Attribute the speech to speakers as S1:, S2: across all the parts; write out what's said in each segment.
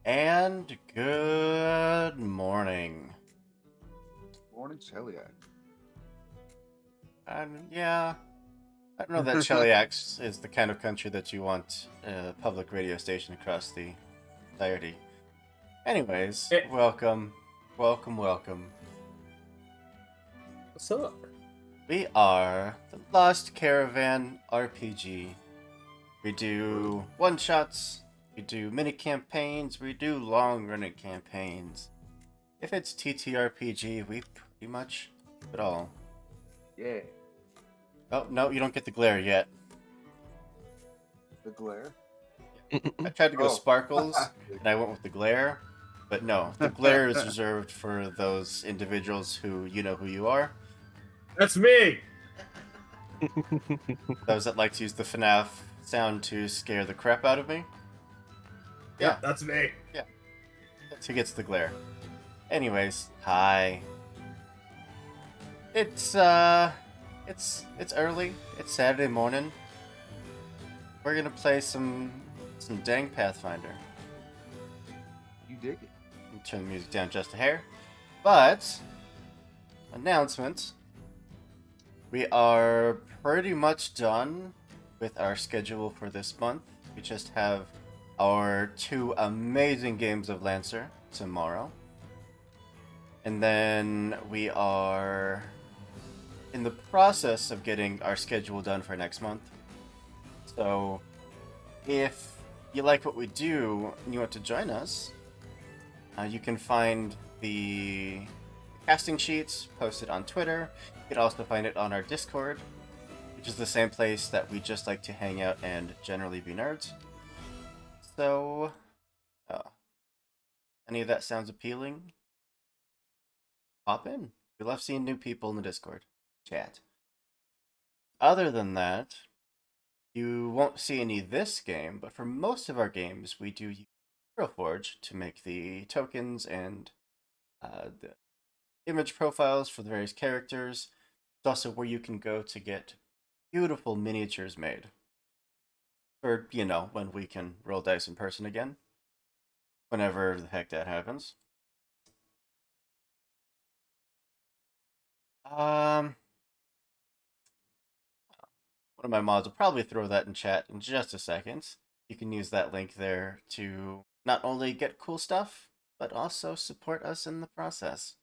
S1: And good morning.
S2: Morning, Celiac.
S1: Yeah, I don't know that Cheliax is the kind of country that you want a public radio station across the entirety. Anyways, welcome.
S3: What's up?
S1: We are the Lost Caravan RPG. We do one-shots, we do mini-campaigns, we do long-running campaigns. If it's TTRPG, we pretty much do it all.
S2: Yeah.
S1: Oh, no, you don't get the glare yet.
S2: The glare?
S1: I tried to go
S2: Oh.
S1: sparkles, and I went with the glare. But no, the glare is reserved for those individuals who you know who you are.
S3: That's me!
S1: Those that like to use the FNAF sound to scare the crap out of me. Yeah,
S3: That's me.
S1: that's who gets the glare. Anyways, hi. It's early. It's Saturday morning. We're gonna play some dang Pathfinder.
S2: You dig it.
S1: Turn the music down just a hair. But announcement. We are pretty much done with our schedule for this month. We just have our 2 amazing games of Lancer tomorrow. And then we are in the process of getting our schedule done for next month. So if you like what we do and you want to join us, you can find the casting sheets posted on Twitter. You can also find it on our Discord, which is the same place that we just like to hang out and generally be nerds. So, any of that sounds appealing? Hop in. We love seeing new people in the Discord chat. Other than that, you won't see any this game, but for most of our games, we do use Forge to make the tokens and the image profiles for the various characters. It's also where you can go to get beautiful miniatures made. Or, when we can roll dice in person again. Whenever the heck that happens. One of my mods will probably throw that in chat in just a second. You can use that link there to not only get cool stuff, but also support us in the process.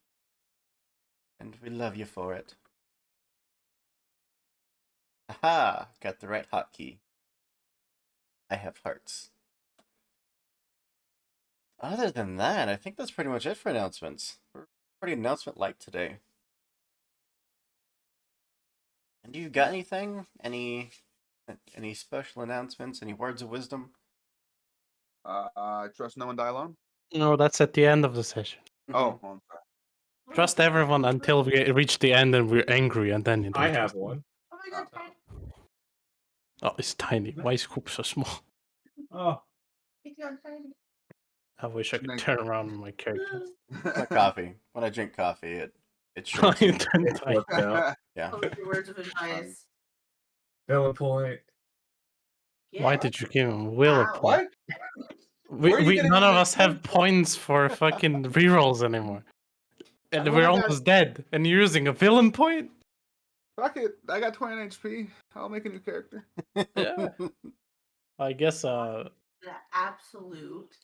S1: And we love you for it. Aha! Got the right hotkey. I have hearts. Other than that, I think that's pretty much it for announcements. We're pretty announcement light today. And do you got anything? Any special announcements? Any words of wisdom?
S2: Trust no one, die alone?
S4: No, that's at the end of the session.
S2: Oh, well, I'm sorry.
S4: Trust everyone until we reach the end and we're angry, and then you don't
S3: I have
S4: trust them.
S3: one.
S5: Oh my god, Tiny.
S4: Oh, it's tiny. Why is Coop so small?
S3: Oh.
S5: It's on Tiny.
S4: I wish I could turn around my character.
S1: It's like coffee. When I drink coffee, it shrinks.
S4: I turn
S3: It's
S4: tiny.
S3: flipped out.
S1: Yeah.
S5: What was your words of advice?
S3: Villain point.
S4: Why
S5: Yeah.
S4: did you give him will a
S5: Wow.
S4: point?
S2: Where are you getting
S4: None
S2: all
S4: of
S2: these
S4: us have points for fucking rerolls anymore. And
S2: Well,
S4: we're
S2: I got-
S4: almost dead. And you're using a villain point?
S2: Fuck it. I got 20 HP. I'll make a new character.
S4: Yeah. I guess
S5: The absolute.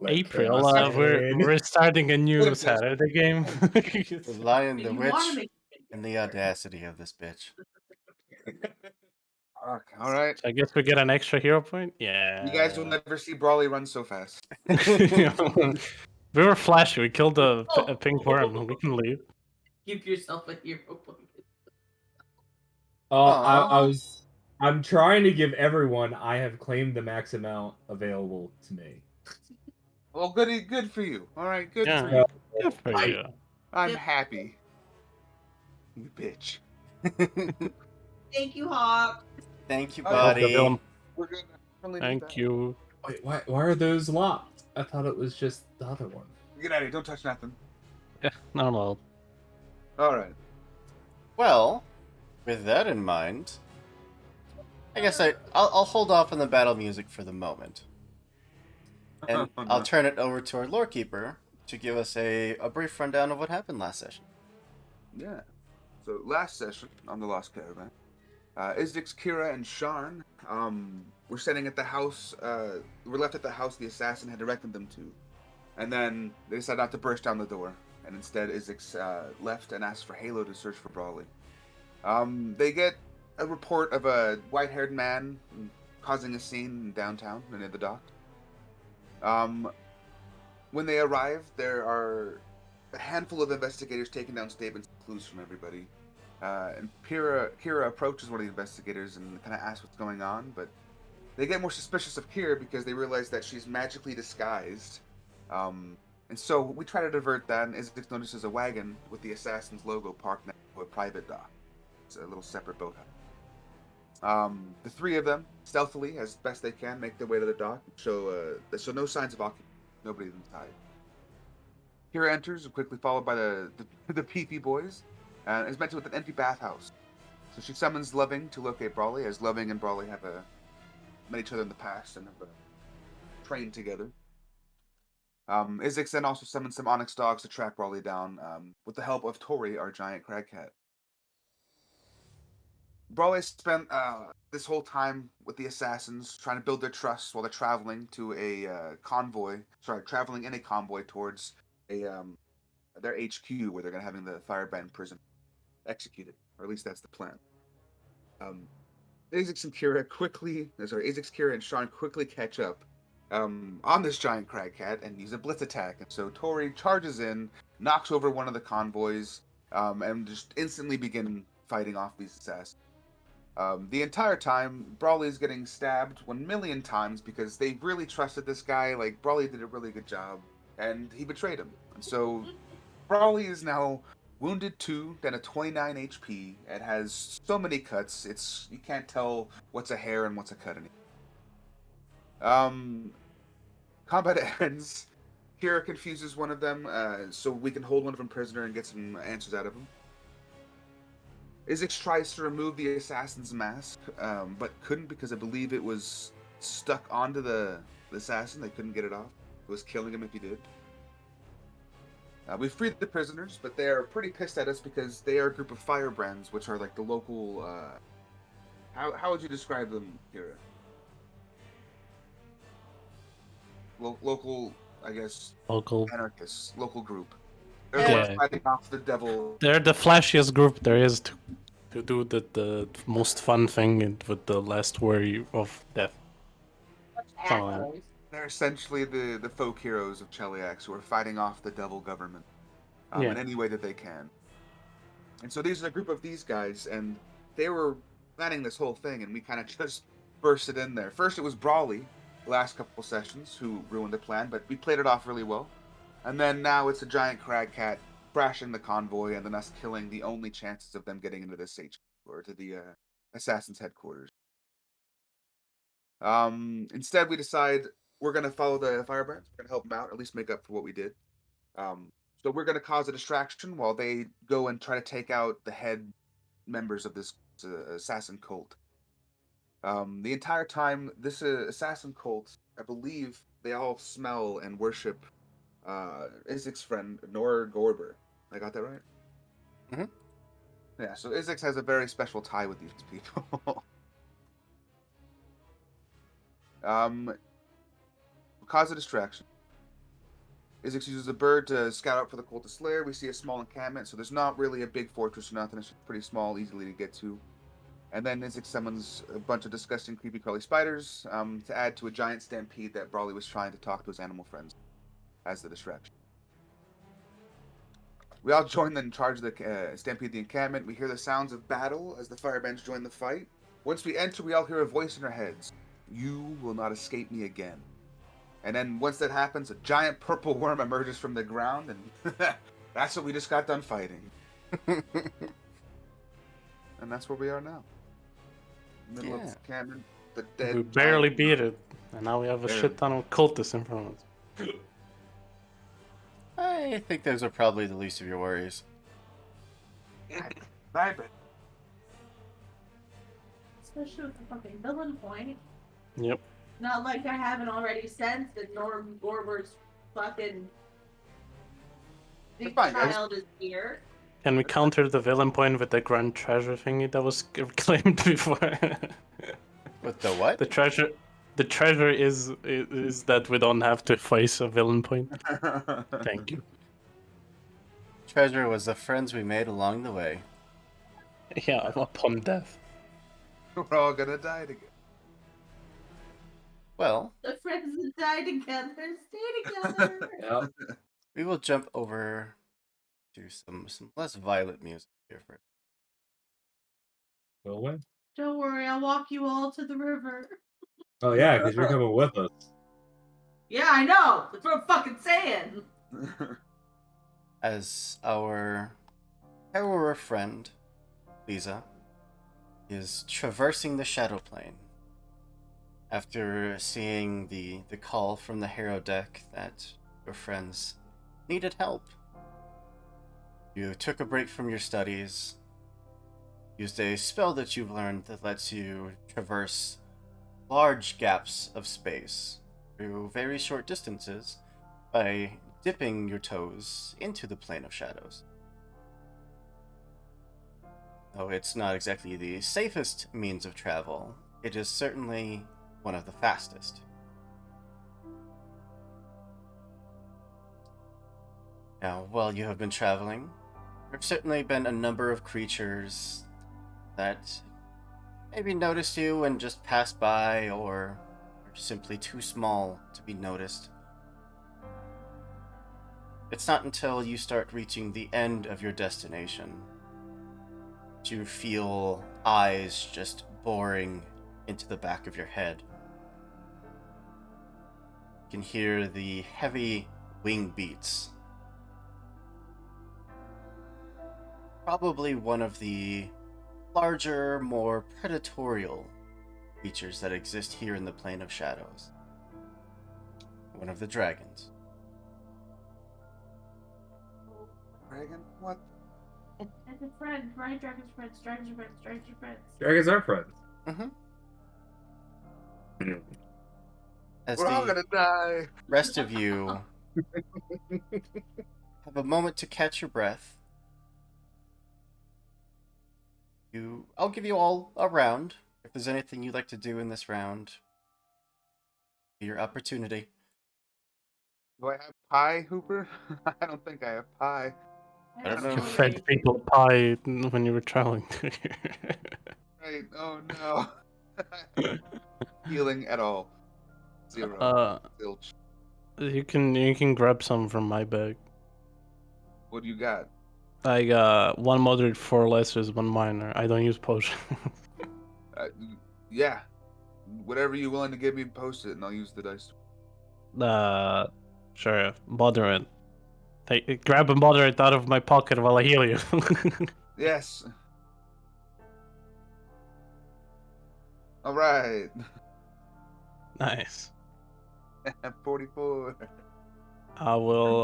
S4: April,
S3: Chaos
S4: we're starting a new
S2: Let it
S4: Saturday game.
S1: The Lion, the
S5: You
S1: Witch,
S5: wanna make
S1: and the audacity of this bitch.
S2: Fuck. All right.
S4: I guess we get an extra hero point? Yeah.
S2: You guys will never see Brawly run so fast.
S4: We were flashy. We killed a
S5: Oh.
S4: pink worm. We can leave.
S5: Give yourself a hero point.
S1: Aw.
S3: I'm trying to give everyone I have claimed the max amount available to me.
S2: Well, good for you. All right, good
S4: Yeah.
S2: for you.
S4: Good for
S3: I-
S4: you.
S2: I'm
S5: Yep.
S2: happy. You bitch.
S5: Thank you, Hawk.
S1: Thank you,
S2: Oh, yeah.
S1: buddy.
S2: We're good.
S4: Thank you.
S3: Wait, why are those locked? I thought it was just the other one.
S2: Get out of here. Don't touch nothing.
S4: Yeah, no.
S2: All right.
S1: Well, with that in mind, I guess I'll hold off on the battle music for the moment. And
S2: Oh,
S1: I'll
S2: no.
S1: turn it over to our lore keeper to give us a brief rundown of what happened last session.
S2: Yeah. So last session on the Lost Caravan, Izdix, Kira, and Sharn were standing at the house. Were left at the house the assassin had directed them to, and then they decided not to burst down the door, and instead Izdix left and asked for Halo to search for Brawley. They get a report of a white-haired man causing a scene in downtown near the dock. Um, when they arrive, there are a handful of investigators taking down statements and clues from everybody. And Kira approaches one of the investigators and kind of asks what's going on, but they get more suspicious of Kira because they realize that she's magically disguised. And so we try to divert that, and Izdix notices a wagon with the assassin's logo parked next to a private dock. It's a little separate boathouse. The three of them, stealthily, as best they can, make their way to the dock and show no signs of occupation. Nobody's inside. Kira enters, quickly followed by the Peepee boys, and is met with an empty bathhouse. So she summons Loving to locate Brawley, as Loving and Brawley have met each other in the past and have trained together. Izdix then also summons some Onyx dogs to track Brawley down, with the help of Tori, our giant crag cat. Brawley spent this whole time with the assassins, trying to build their trust while they're traveling to a convoy. Sorry, traveling in a convoy towards a their HQ, where they're going to having the firebrand prison executed, or at least that's the plan. Izdix, Kira, and Sharn quickly catch up on this giant crag cat and use a blitz attack. And so Tori charges in, knocks over one of the convoys, and just instantly begin fighting off these assassins. The entire time, Brawley's getting stabbed 1,000,000 times because they really trusted this guy. Like, Brawley did a really good job, and he betrayed him. And so, Brawley is now wounded 2, then a 29 HP, and has so many cuts, you can't tell what's a hair and what's a cut anymore. Combat ends. Kira confuses one of them, so we can hold one of them prisoner and get some answers out of him. Izdix tries to remove the assassin's mask, but couldn't because I believe it was stuck onto the assassin. They couldn't get it off. It was killing him if he did. We freed the prisoners, but they are pretty pissed at us because they are a group of firebrands, which are like the local. How would you describe them, Kira? Local, I guess.
S4: Local.
S2: Anarchists, local group. They're
S4: Yeah.
S2: the ones fighting off the devil.
S4: They're the flashiest group there is to do the most fun thing with the last word of death.
S5: Assholes.
S2: They're essentially the folk heroes of Cheliax who are fighting off the devil government
S4: Yeah.
S2: in any way that they can. And so these are a group of these guys, and they were planning this whole thing, and we kind of just bursted in there. First, it was Brawley, the last couple sessions, who ruined the plan, but we played it off really well. And then now it's a giant crag cat crashing the convoy, and then us killing the only chances of them getting into this HQ, or to the assassin's headquarters. Instead, we decide we're going to follow the firebrands. We're going to help them out, at least make up for what we did. So we're going to cause a distraction while they go and try to take out the head members of this assassin cult. The entire time, this assassin cult, I believe they all smell and worship Izzik's friend, Nor Gorber. I got that right?
S1: Mm-hmm.
S2: Yeah, so Izzix has a very special tie with these people. Cause a distraction. Izzix uses a bird to scout out for the cultist lair. We see a small encampment, so there's not really a big fortress or nothing. It's just pretty small, easily to get to. And then Izzix summons a bunch of disgusting, creepy, crawly spiders to add to a giant stampede that Brawley was trying to talk to his animal friends as the distraction. We all join in charge of the stampede the encampment. We hear the sounds of battle as the firebands join the fight. Once we enter, we all hear a voice in our heads. You will not escape me again. And then once that happens, a giant purple worm emerges from the ground, and that's what we just got done fighting. And that's where we are now. Middle of the encampment, the dead.
S4: We barely beat it, and now we have a shit ton of cultists in front of us.
S1: I think those are probably the least of your worries.
S5: Especially with the fucking villain point.
S4: Yep.
S5: Not like I haven't already sensed that Norm Gorber's fucking big
S2: fine, guys.
S5: child is here.
S4: Can we counter the villain point with the grand treasure thingy that was claimed before?
S1: With the what?
S4: The treasure is that we don't have to face a villain point. Thank you.
S1: Treasure was the friends we made along the way.
S4: Yeah, upon death.
S2: We're all gonna die together.
S1: Well,
S5: The friends that die together stay together.
S3: Yep.
S1: we will jump over to some less violent music here first.
S3: Go away.
S5: Don't worry, I'll walk you all to the river.
S3: Oh yeah, because you're coming with us.
S5: Yeah, I know. That's what I'm fucking saying.
S1: As our terror friend, Lisa, is traversing the shadow plane after seeing the call from the hero deck that your friends needed help. You took a break from your studies, used a spell that you've learned that lets you traverse large gaps of space through very short distances by dipping your toes into the plane of shadows. Though it's not exactly the safest means of travel, it is certainly one of the fastest. Now, while you have been traveling, there have certainly been a number of creatures that maybe noticed you and just passed by, or are simply too small to be noticed. It's not until you start reaching the end of your destination that you feel eyes just boring into the back of your head. You can hear the heavy wing beats. Probably one of the larger, more predatorial creatures that exist here in the Plane of Shadows. One of the dragons.
S2: Dragon? What?
S5: As a friend, right? Dragon's friends, dragon's friends, dragon's friends.
S3: Dragons are friends.
S1: Mm-hmm. As
S2: We're all
S1: the
S2: gonna die.
S1: rest of you have a moment to catch your breath, I'll give you all a round. If there's anything you'd like to do in this round, your opportunity.
S2: Do I have pie, Hooper? I don't think I have pie.
S1: I don't know.
S4: You fed people pie when you were traveling to here.
S2: Right. Oh no. Healing at all. Zero. Zilch.
S4: You can grab some from my bag.
S2: What do you got?
S4: I got one moderate, 4 lessers, 1 minor. I don't use potions.
S2: Uh, yeah. Whatever you're willing to give me, post it, and I'll use the dice.
S4: Sure. Moderate. Grab a moderate out of my pocket while I heal you.
S2: Yes. All right.
S4: Nice.
S2: 44.
S4: I will.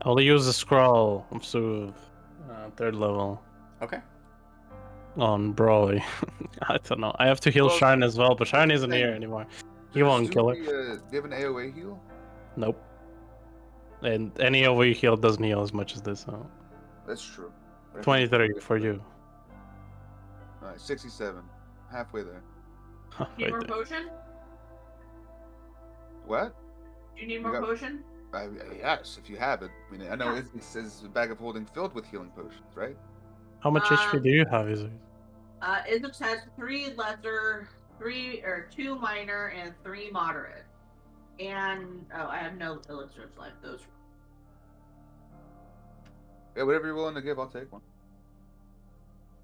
S4: I'll use a scroll of Soothe, 3rd level.
S1: Okay.
S4: On Broly. I don't know. I have to heal
S2: Well,
S4: Shine as well, but Shine isn't
S2: thing.
S4: here anymore. He won't kill her.
S2: Do you have an AoE heal?
S4: Nope. And any AoE heal doesn't heal as much as this, so.
S2: That's true.
S4: 23 for you.
S2: Alright, 67. Halfway there.
S5: Need more potion?
S2: What?
S5: Do you need more potion?
S2: Yes, if you have it. I mean, I know it says a bag of holding filled with healing potions, right?
S4: How much HP do you have, Izzy?
S5: Izzix has 3 lesser, 2 minor, and 3 moderate. And I have no elixirs left. Those.
S2: Yeah, whatever you're willing to give, I'll take one.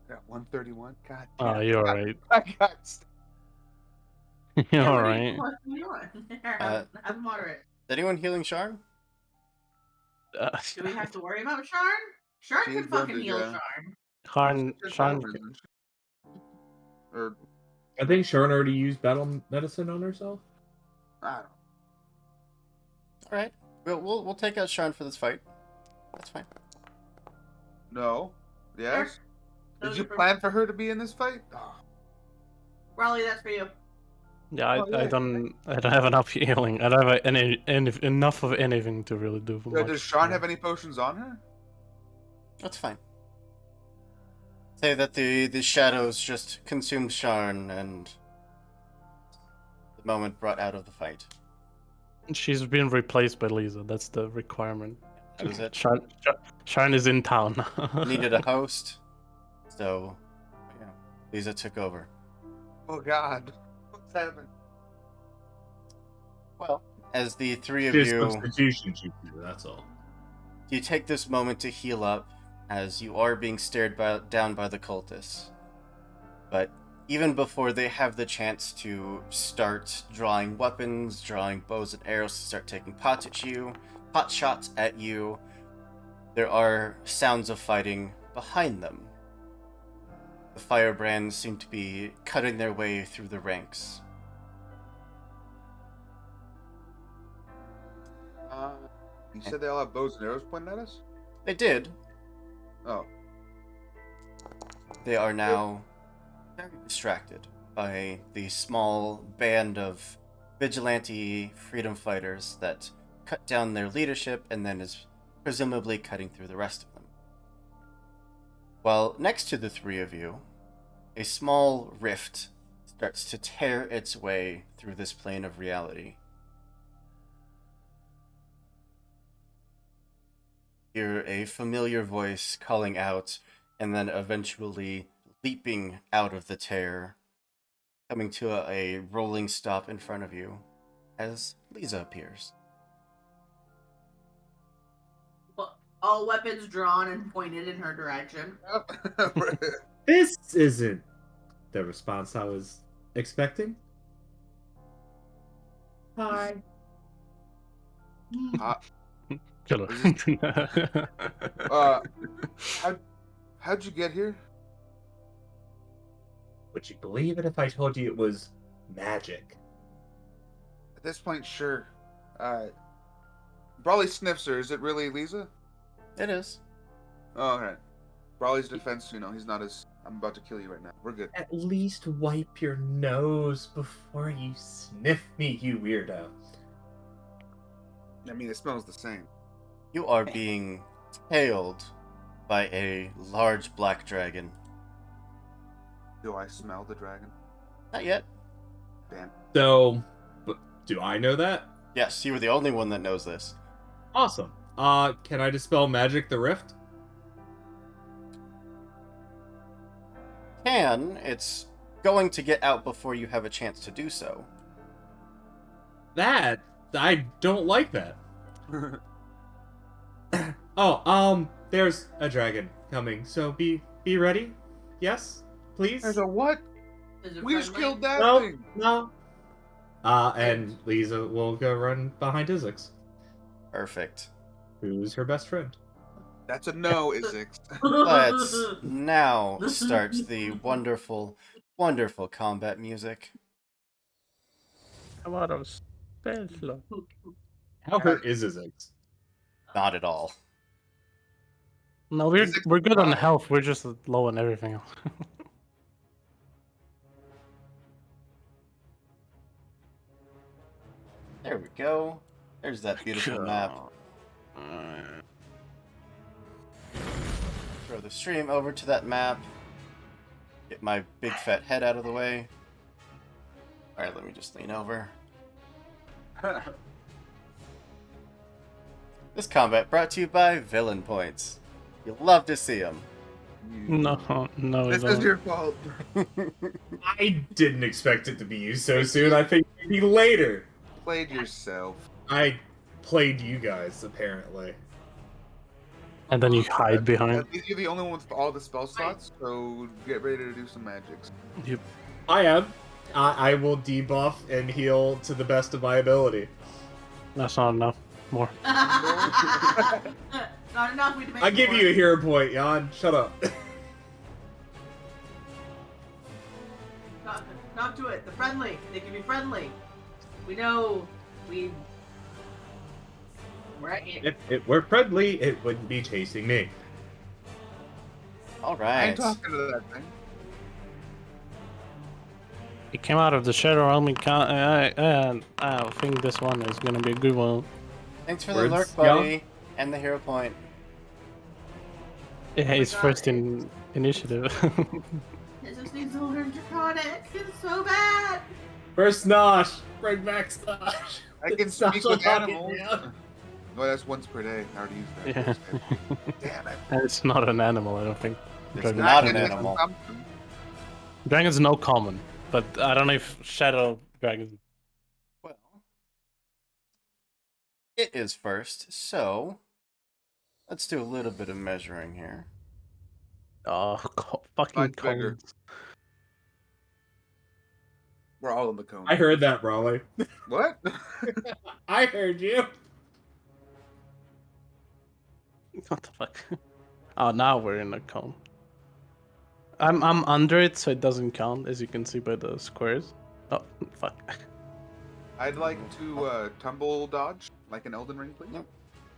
S2: Yeah, 131. God damn.
S4: Oh, you're alright.
S2: I got.
S4: You're alright.
S5: I'm moderate.
S1: Anyone healing Sharn?
S5: Do we have to worry about Sharn? Sharn
S2: She's
S5: can fucking
S2: wounded,
S5: heal
S2: yeah.
S5: Sharn.
S4: Sharn.
S2: Or
S3: I think Sharon already used battle medicine on herself.
S2: I don't know.
S1: All right. We'll take out Sharn for this fight. That's fine.
S2: No. Yes.
S5: Sure.
S2: Did you plan for her to be in this fight? Oh.
S5: Raleigh, that's for you.
S4: Yeah,
S2: Oh, yeah.
S4: I don't have enough healing. I don't have any enough of anything to really do much.
S2: Does Sharn have any potions on her?
S1: That's fine. Say that the shadows just consumed Sharn and the moment brought out of the fight.
S4: She's been replaced by Lisa. That's the requirement.
S1: That was it.
S4: Sharn is in town.
S1: Needed a host, so yeah, Lisa took over.
S2: Oh God. What's happened?
S1: Well, as the three of
S3: Just
S1: you,
S3: substitution GPU, that's all.
S1: you take this moment to heal up, as you are being stared down by the cultists. But even before they have the chance to start drawing weapons, drawing bows and arrows to start taking pot shots at you, there are sounds of fighting behind them. The firebrands seem to be cutting their way through the ranks.
S2: You said they all have bows and arrows pointed at us?
S1: They did.
S2: Oh.
S1: They are now very distracted by the small band of vigilante freedom fighters that cut down their leadership and then is presumably cutting through the rest of them. While next to the three of you, a small rift starts to tear its way through this plane of reality. Hear a familiar voice calling out, and then eventually leaping out of the tear, coming to a rolling stop in front of you as Lisa appears.
S5: All weapons drawn and pointed in her direction.
S3: This isn't the response I was expecting. Hi.
S4: Killer.
S2: How'd you get here?
S3: Would you believe it if I told you it was magic?
S2: At this point, sure. Brawley sniffs her. Is it really Lisa?
S1: It is.
S2: Oh, okay. Brawley's defense, he's not as... I'm about to kill you right now. We're good.
S3: At least wipe your nose before you sniff me, you weirdo.
S2: I mean, it smells the same.
S1: You are being tailed by a large black dragon.
S2: Do I smell the dragon?
S1: Not yet.
S2: Damn.
S3: So, do I know that?
S1: Yes, you were the only one that knows this.
S3: Awesome. Can I dispel magic the rift?
S1: It's going to get out before you have a chance to do so.
S3: That I don't like that. There's a dragon coming, so be ready. Yes, please.
S2: There's a what?
S5: Is it
S2: We just
S5: friendly?
S2: killed that
S3: No,
S2: thing.
S3: no. And Lisa will go run behind Izix,
S1: Perfect.
S3: who's her best friend.
S2: That's a no, Izix.
S1: Let's now start the wonderful, wonderful combat music.
S4: Come out of special.
S3: How hurt is Izix?
S1: Not at all.
S4: No,
S2: Is it
S4: we're good on
S2: fine?
S4: health. We're just low on everything else.
S1: There we go. There's that beautiful map. Throw the stream over to that map. Get my big fat head out of the way. Alright, let me just lean over. This combat brought to you by Villain Points. You'll love to see them.
S4: No,
S2: This
S4: no.
S2: is your fault.
S3: I didn't expect it to be you so soon. I think maybe later.
S2: Played yourself.
S3: I played you guys, apparently.
S4: And then you hide behind.
S2: You're the only one with all the spell slots, so get ready to do some magics.
S3: I am. I will debuff and heal to the best of my ability.
S4: That's not enough. More.
S5: Not enough. We demand
S3: I give
S5: more.
S3: you a hero point, Jan. Shut up.
S5: Not to it. The friendly. They can be friendly. We know. We Right.
S3: If it were friendly, it wouldn't be chasing me.
S1: All
S2: I
S1: right.
S2: ain't talking to that thing.
S4: It came out of the shadow realm. And I think this one is gonna be a good one.
S1: Thanks for
S3: Words,
S1: the lurk,
S3: yeah.
S1: buddy, and the hero point.
S4: Yeah,
S5: my
S4: he's
S5: God,
S4: first in initiative.
S5: It just needs to learn Draconic. It's so bad.
S3: First Nosh! Bring back Snosh!
S2: I can
S3: Snosh
S2: speak
S3: will
S2: with
S3: knock it
S2: animals.
S3: down.
S2: No, that's once per day. I already used that.
S4: Yeah.
S2: Damn it.
S4: And it's not an animal, I don't think.
S1: It's
S4: Dragons
S1: not
S4: can
S1: an
S4: be-
S1: animal.
S2: Something.
S4: Dragons no common, but I don't know if shadow dragons.
S1: Well, it is first, so let's do a little bit of measuring here.
S4: Oh, fucking
S2: Mine's bigger.
S4: cones.
S2: We're all in the cone.
S3: I heard that, Raleigh.
S2: What?
S3: I heard you.
S4: What the fuck? Oh, now we're in a cone. I'm under it, so it doesn't count, as you can see by the squares. Oh, fuck.
S2: I'd like to tumble dodge, like an Elden Ring, please.
S1: Nope.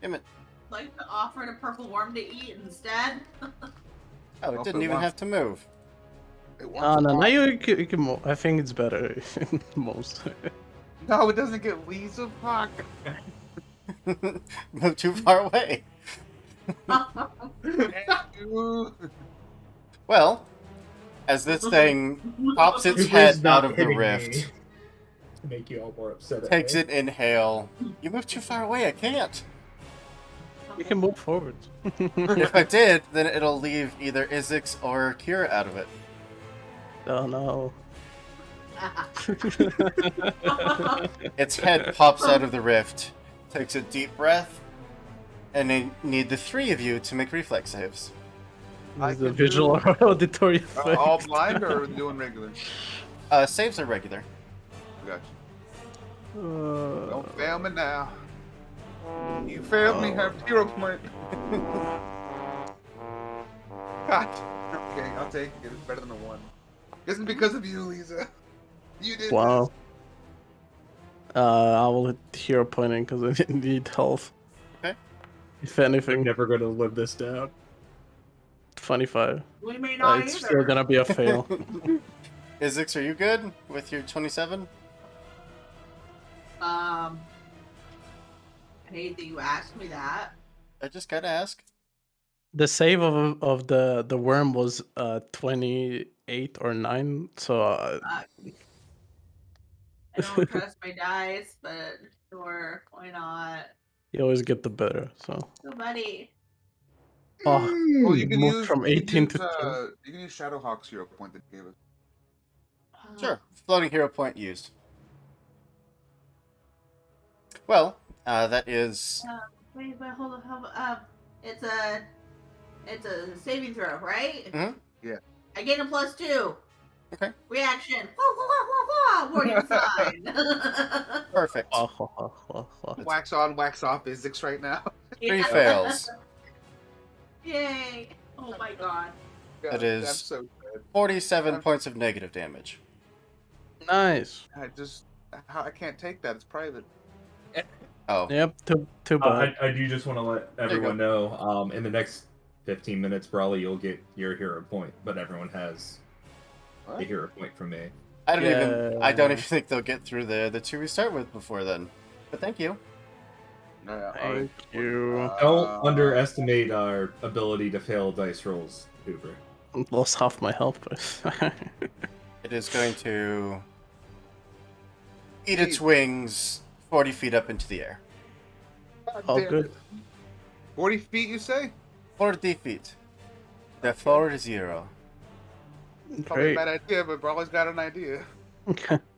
S1: Damn it.
S5: Like to offer a purple worm to eat instead.
S1: Oh, it
S2: Hope
S1: didn't
S2: it
S1: even
S2: wants-
S1: have to move.
S2: It
S4: No,
S2: wants
S4: no,
S2: to
S4: now
S2: pop.
S4: you can move. I think it's better most.
S2: No, it doesn't get Lisa. Fuck.
S1: Move too far away.
S2: Dude.
S1: Well, as this thing pops its
S3: Uber's
S1: head
S3: not
S1: out of the
S3: hitting
S1: rift,
S3: me to make you all more upset at
S1: takes
S3: me.
S1: an inhale. You move too far away, I can't.
S4: You can move forward.
S1: If I did, then it'll leave either Izix or Kira out of it.
S4: Oh no.
S1: Its head pops out of the rift, takes a deep breath, and I need the three of you to make reflex saves.
S2: I
S4: This is the
S2: can
S4: visual
S2: do-
S4: or auditory effect.
S2: All blind or doing regular?
S1: Saves are regular.
S2: Gotcha.
S4: Uh,
S2: Don't fail me now. You failed me. Have 0 point. God. Okay, I'll take it. It's better than a 1. Isn't because of you, Lisa. You did
S4: wow. I will hit hero pointing because I didn't need health.
S1: Okay.
S4: If
S3: I'm
S4: anything,
S3: never going to live this down.
S4: 25.
S5: We may not
S4: It's
S5: either.
S4: still gonna be a fail.
S1: Izix, are you good with your 27?
S5: I hate that you asked me that.
S1: I just gotta ask.
S4: The save of the worm was 28 or 9, so
S5: I don't trust my dice, but sure, why not?
S4: you always get the better. So
S5: So, buddy.
S4: oh,
S2: Well, you
S4: it
S2: can
S4: moved
S2: use
S4: from 18 to 2.
S2: you can use Shadowhawk's 0 point that you gave us.
S1: Sure. Floating hero point used. Well, that is...
S5: Wait, hold on. It's a saving throw, right?
S1: Mhm.
S2: Yeah.
S5: I gain a +2.
S1: Okay.
S5: Reaction. Warning sign.
S1: Perfect.
S2: Wax on, wax off Izix right now.
S1: 3 fails.
S5: Yay! Oh my god.
S1: That
S2: God,
S1: is-
S2: I'm so sad.
S1: 47 points of negative damage.
S4: Nice.
S2: I can't take that. It's private.
S1: Oh.
S4: Yep. Too bad.
S3: I do just want to let
S1: you
S3: everyone know, in the next 15 minutes, probably you'll get your hero point, but everyone has a
S2: What?
S3: hero point from me.
S1: I don't even
S4: Yeah.
S1: think they'll get through the 2 we start with before then. But thank you.
S2: Yeah, all
S4: Thank
S2: right.
S4: you.
S3: Don't underestimate our ability to fail dice rolls, Uber.
S4: Lost half my health. But
S1: It is going to eat its wings 40 feet up into the air.
S2: God
S4: all
S2: damn
S4: good.
S2: it. 40 feet, you say?
S1: 40 feet. The 40.
S2: Probably a
S4: Great.
S2: bad idea, but Brawley's got an idea.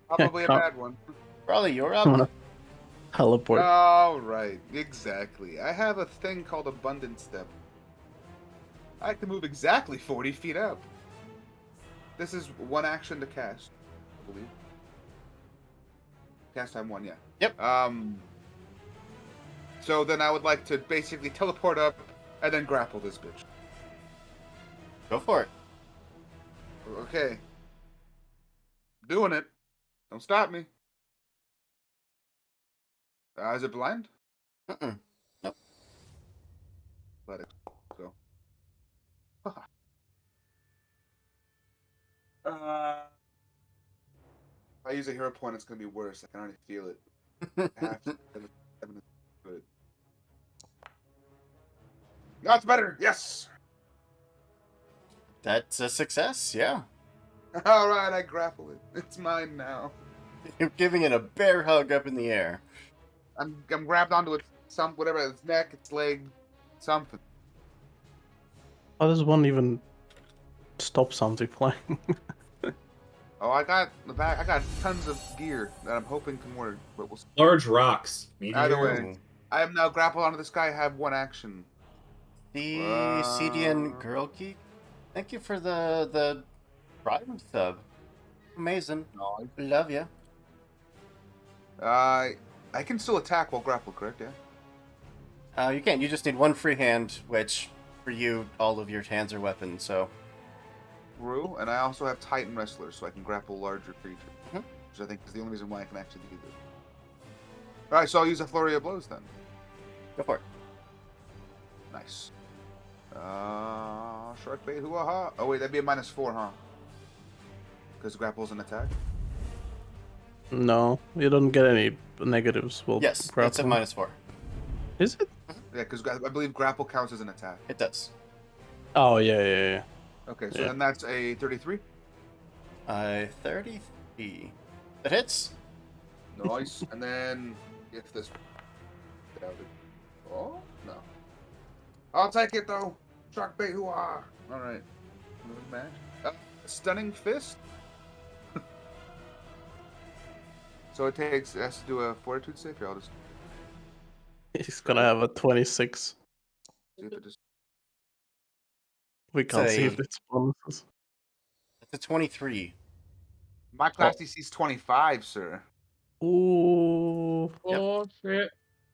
S2: Probably a
S4: Come-
S2: bad one.
S1: Probably you're
S4: I'm
S1: up.
S4: gonna teleport.
S2: All right, exactly. I have a thing called Abundant Step. I can move exactly 40 feet up. This is one action to cast, I believe. Cast time 1, yeah.
S1: Yep.
S2: So then I would like to basically teleport up and then grapple this bitch.
S1: Go for it.
S2: Okay. Doing it. Don't stop me. Is it blind?
S1: Mm-mm.
S2: athletics. So. If I use a hero point, it's gonna be worse. I can already feel it. I have to. Good. That's better. Yes.
S1: That's a success, yeah.
S2: All right, I grapple it. It's mine now.
S1: You're giving it a bear hug up in the air.
S2: I'm grabbed onto its whatever, its neck, its leg, something.
S4: How does one even stop something flying?
S2: Oh, I got the back. I got tons of gear that I'm hoping can work, but we'll see.
S3: Large rocks.
S2: Either
S3: Meteor.
S2: way, I am now grappled onto this guy. I have one action.
S1: The CDN Girl Geek, thank you for the Prime sub. Amazing.
S2: Nice.
S1: Love ya.
S2: I can still attack while grappled, correct? Yeah.
S1: You can't. You just need one free hand, which, for you, all of your hands are weapons, so...
S2: True, and I also have Titan Wrestler, so I can grapple larger creatures.
S1: Mhm.
S2: Which I think is the only reason why I can actually do this. Alright, so I'll use a Flurry of Blows then.
S1: Go for it.
S2: Nice. Shark bait, hoo-ha. Oh wait, that'd be a -4, huh? Because grapple's an attack?
S4: No, you don't get any negatives. Well,
S1: Yes, it's a
S4: grapple.
S1: -4.
S4: Is it?
S2: Yeah, because I believe grapple counts as an attack.
S1: It does.
S4: Oh yeah.
S2: Okay, so
S4: Yeah.
S2: then that's a 33.
S1: 33. That hits.
S2: Nice. And then if this oh no. I'll take it though. Shark bait hoo-ah. Alright. Match. Stunning fist. So it has to do a fortitude save here. I'll just
S4: He's gonna have a 26.
S2: see if it just
S4: We can't see if
S1: Say-
S4: it's bonuses.
S1: It's a 23.
S2: my class DC's 25, sir.
S4: Ooh.
S3: Oh shit.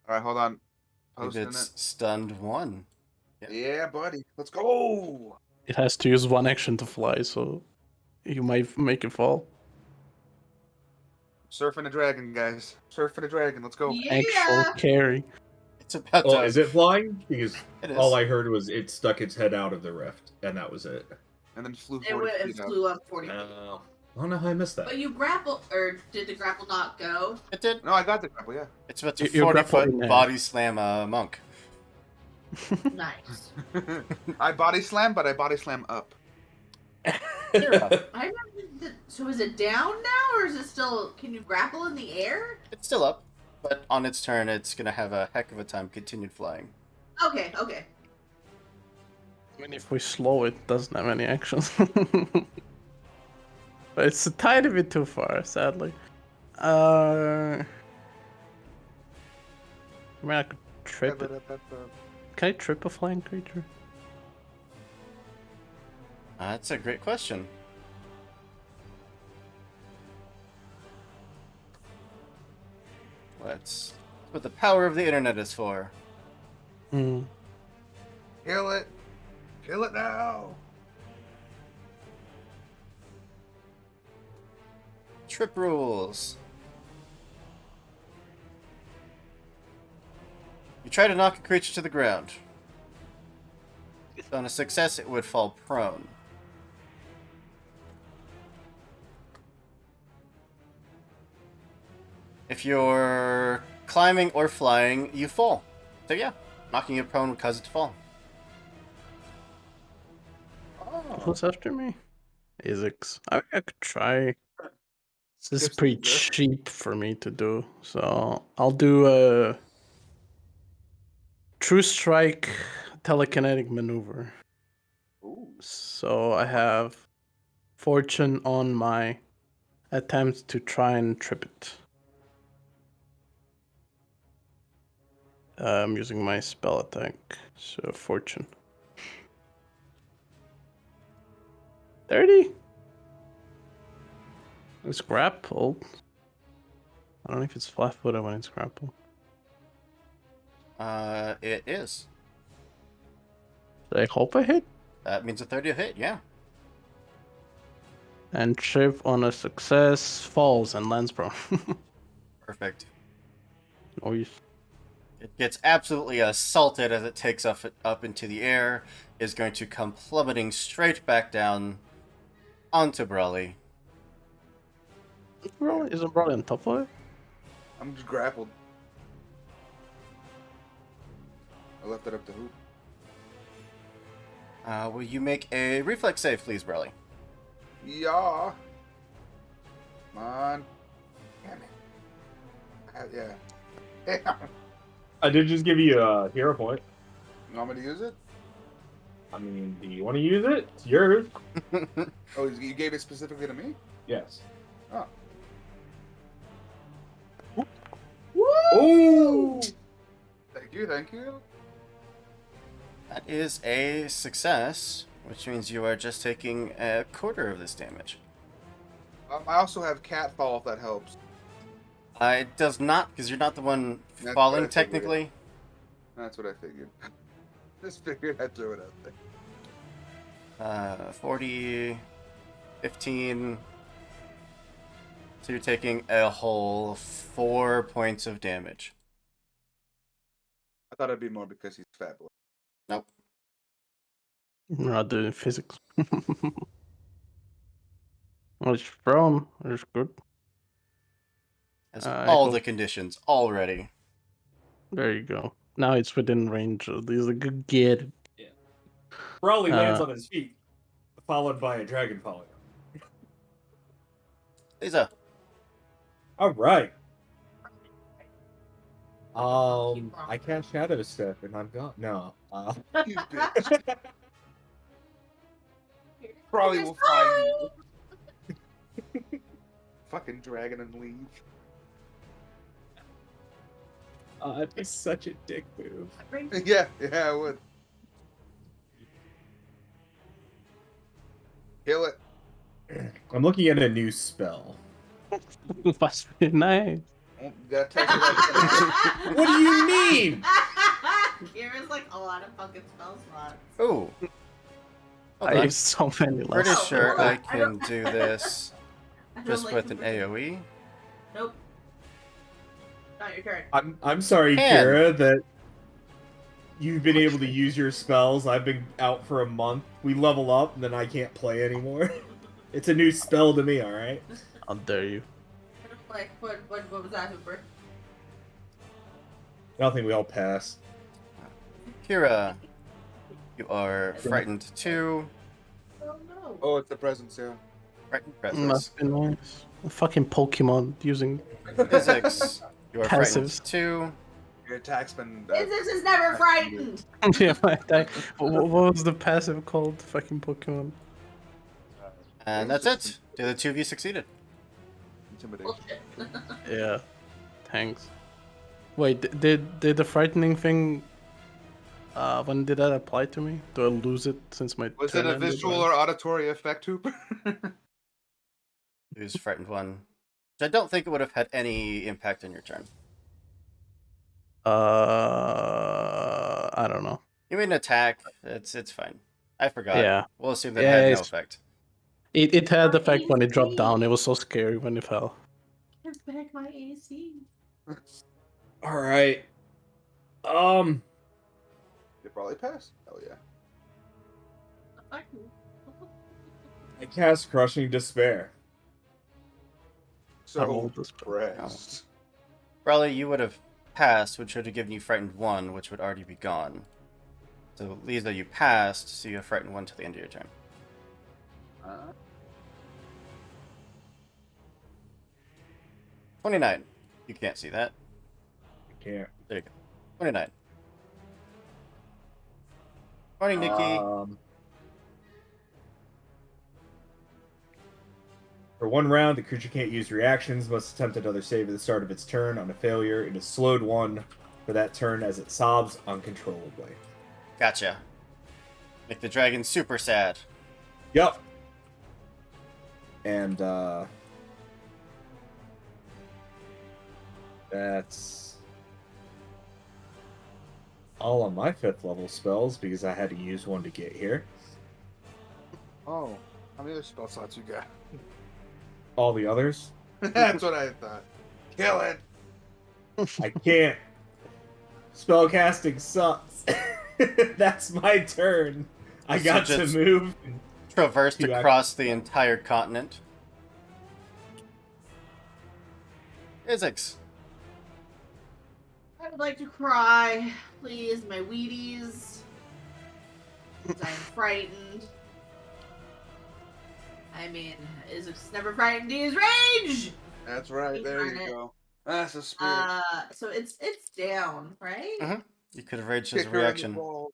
S2: Alright, hold on.
S1: I believe
S2: Posting
S1: it's stunned 1.
S2: it. Yeah, buddy. Let's go.
S4: It has to use one action to fly, so you might make it fall.
S2: Surfing a dragon, guys. Surfing a dragon. Let's go.
S5: Yeah.
S4: Actual carry.
S1: It's about
S3: Oh,
S1: to...
S3: is it flying? Because
S1: It is.
S3: all I heard was it stuck its head out of the rift, and that was it.
S2: And then flew
S5: It
S2: 40
S5: went
S2: feet
S5: and
S2: up.
S5: flew up 40 feet.
S3: I don't know how I missed that.
S5: But you grapple, or did the grapple not go?
S1: It did.
S2: No, I got the grapple, yeah.
S1: It's about to
S4: You're
S1: 40-foot
S4: grappling there.
S1: body slam a monk.
S5: Nice.
S2: I body slam, but I body slam up.
S5: So is it down now, or is it still? Can you grapple in the air?
S1: It's still up, but on its turn, it's gonna have a heck of a time continued flying.
S5: Okay.
S4: I mean, if we slow it, doesn't have any actions. But it's a tiny bit too far, sadly. I mean, I could trip it. Can I trip a flying creature?
S1: That's a great question. That's what the power of the internet is for.
S4: Hmm.
S2: Kill it. Kill it now.
S1: Trip rules. You try to knock a creature to the ground. On a success, it would fall prone. If you're climbing or flying, you fall. So yeah, knocking it prone would cause it to fall.
S4: Who's after me? Isix. I could try. This is
S2: Skips
S4: pretty
S2: the-
S4: cheap for me to do, so I'll do a True Strike telekinetic maneuver.
S2: Ooh.
S4: So I have fortune on my attempts to try and trip it. I'm using my spell attack, so fortune. 30? It's grappled. I don't know if it's flat-footed when it's grappled.
S1: It is.
S4: I hope I hit.
S1: That means a 30 hit, yeah.
S4: And trip on a success falls and lands prone.
S1: Perfect.
S4: Noise.
S1: It gets absolutely assaulted as it takes up into the air, is going to come plummeting straight back down onto Brawley.
S4: Isn't Brawley on top of it?
S2: I'm just grappled. I left it up to who?
S1: Will you make a reflex save, please, Brawley?
S2: Yeah. Come on. Damn it. Yeah. Damn.
S3: I did just give you a hero point.
S2: You want me to use it?
S3: I mean, do you want to use it? It's yours.
S2: Oh, you gave it specifically to me?
S3: Yes.
S2: Oh.
S3: Ooh!
S2: Thank you, thank you.
S1: That is a success, which means you are just taking a quarter of this damage.
S2: I also have Catfall if that helps.
S1: It does not, because you're not the one
S2: That's what I
S1: falling,
S2: figured.
S1: technically.
S2: That's what I figured. Just figured I'd throw it out there.
S1: 40, 15. So you're taking a whole 4 points of damage.
S2: I thought it'd be more because he's fat boy.
S1: Nope.
S4: We're not doing physics. Well, it's from. It's good.
S1: Has
S4: I
S1: all
S4: go-
S1: the conditions already.
S4: There you go. Now it's within range. These are good get.
S3: Brawley lands
S4: Uh,
S3: on his feet, followed by a dragon following him.
S1: Lisa.
S3: All right. I cast Shadow Step and I'm gone. No.
S2: You bitch. Probably will find you. Fucking dragon and leave.
S3: It'd be such a dick move.
S2: Yeah, I would. Kill it.
S3: I'm looking at a new spell.
S4: Must be nice.
S2: You gotta text her that.
S3: What do you mean?
S5: Kira's like a lot of fucking spell slots.
S1: Ooh. Hold
S4: I
S1: on.
S4: have so many
S1: Pretty
S4: less.
S1: sure
S5: hold on.
S1: I can do this
S5: I don't
S1: just
S5: like
S1: with an
S5: the-
S1: AoE.
S5: Nope. Not your turn.
S3: I'm sorry,
S1: Man.
S3: Kira, that you've been able to use your spells. I've been out for a month. We level up, and then I can't play anymore. It's a new spell to me, alright?
S4: How dare you?
S5: Like, what was that, Hooper?
S3: I think we all pass.
S1: Kira, you are frightened 2.
S5: Oh no.
S2: Oh, it's the presence, yeah.
S1: Frightened breathless.
S4: Must be nice. A fucking Pokemon using
S1: Physics, you are frightened
S4: Passives.
S1: 2.
S2: Your attack's been.
S5: This is never frightened.
S4: yeah, my attack. What was the passive called? Fucking Pokemon.
S1: And that's it. The other 2 of you succeeded.
S2: Intimidation.
S5: Bullshit.
S4: Yeah. Thanks. Wait, did the frightening thing? When did that apply to me? Do I lose it since my?
S2: Was
S4: turn
S2: it a
S4: ended,
S2: visual or auditory effect, Hooper?
S1: Who's frightened 1. Which I don't think it would have had any impact on your turn.
S4: I don't know.
S1: You made an attack. It's fine. I forgot.
S4: Yeah.
S1: We'll assume that
S4: Yeah,
S1: had no
S4: it's-
S1: effect.
S4: It had the effect when it dropped down. It was so scary when it fell.
S5: Give back my AC.
S3: Alright.
S2: You probably pass. Hell yeah.
S3: I cast Crushing Despair.
S2: So
S4: rolled this.
S2: depressed.
S1: Probably you would have passed, which would have given you frightened 1, which would already be gone. So Lisa, you passed, so you have frightened 1 till the end of your turn. 29. You can't see that.
S3: I can't.
S1: There you go. 29. Morning, Nikki.
S3: For 1 round, the creature can't use reactions, must attempt another save at the start of its turn. On a failure, it is slowed 1 for that turn as it sobs uncontrollably.
S1: Gotcha. Make the dragon super sad.
S3: Yep. And, that's all on my 5th level spells because I had to use 1 to get here.
S2: Oh, how many other spell slots you got?
S3: All the others,
S2: That's what I thought. Kill it.
S3: I can't. Spellcasting sucks. That's my turn. I
S1: So
S3: got to
S1: just-
S3: move.
S1: Traversed
S3: You
S1: across the entire continent. Physics.
S5: I would like to cry. Please, my Wheaties. Because I'm frightened. I mean, Isaac's never frightened. He is rage!
S2: That's right. There
S5: Darn
S2: you
S5: it.
S2: go. That's a spirit.
S5: So it's down, right?
S1: Mhm. You could have raged as a
S2: Kick her in the
S1: reaction.
S2: ball.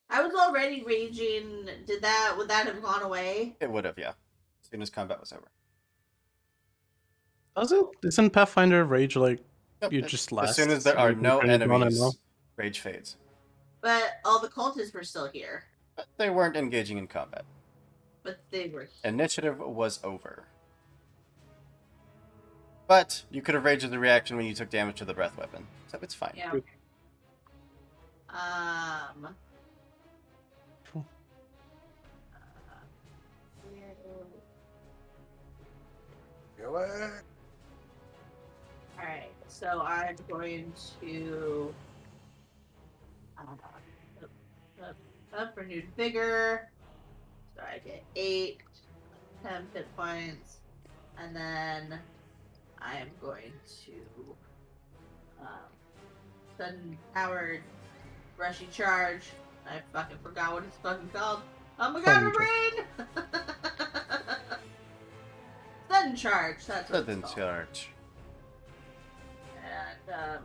S5: I was already raging. Would that have gone away?
S1: It would have, yeah. As soon as combat was over.
S4: Does it? Isn't Pathfinder rage like
S1: Yep,
S4: you just last?
S1: as soon as there
S4: so
S1: are
S4: you can
S1: no
S4: turn it on and
S1: enemies,
S4: off?
S1: rage fades.
S5: But all the cultists were still here.
S1: But they weren't engaging in combat.
S5: But they were here.
S1: Initiative was over. But you could have raged as a reaction when you took damage to the breath weapon. So it's fine.
S5: Yeah.
S4: Cool.
S2: Kill it.
S5: Alright, so I'm going to up renewed vigor. So I get 8, 10 hit points, and then I am going to sudden powered rushy charge. I fucking forgot what it's fucking called. Oh my god, my brain! Sudden charge. That's what
S1: Sudden
S5: it's called.
S1: charge.
S5: And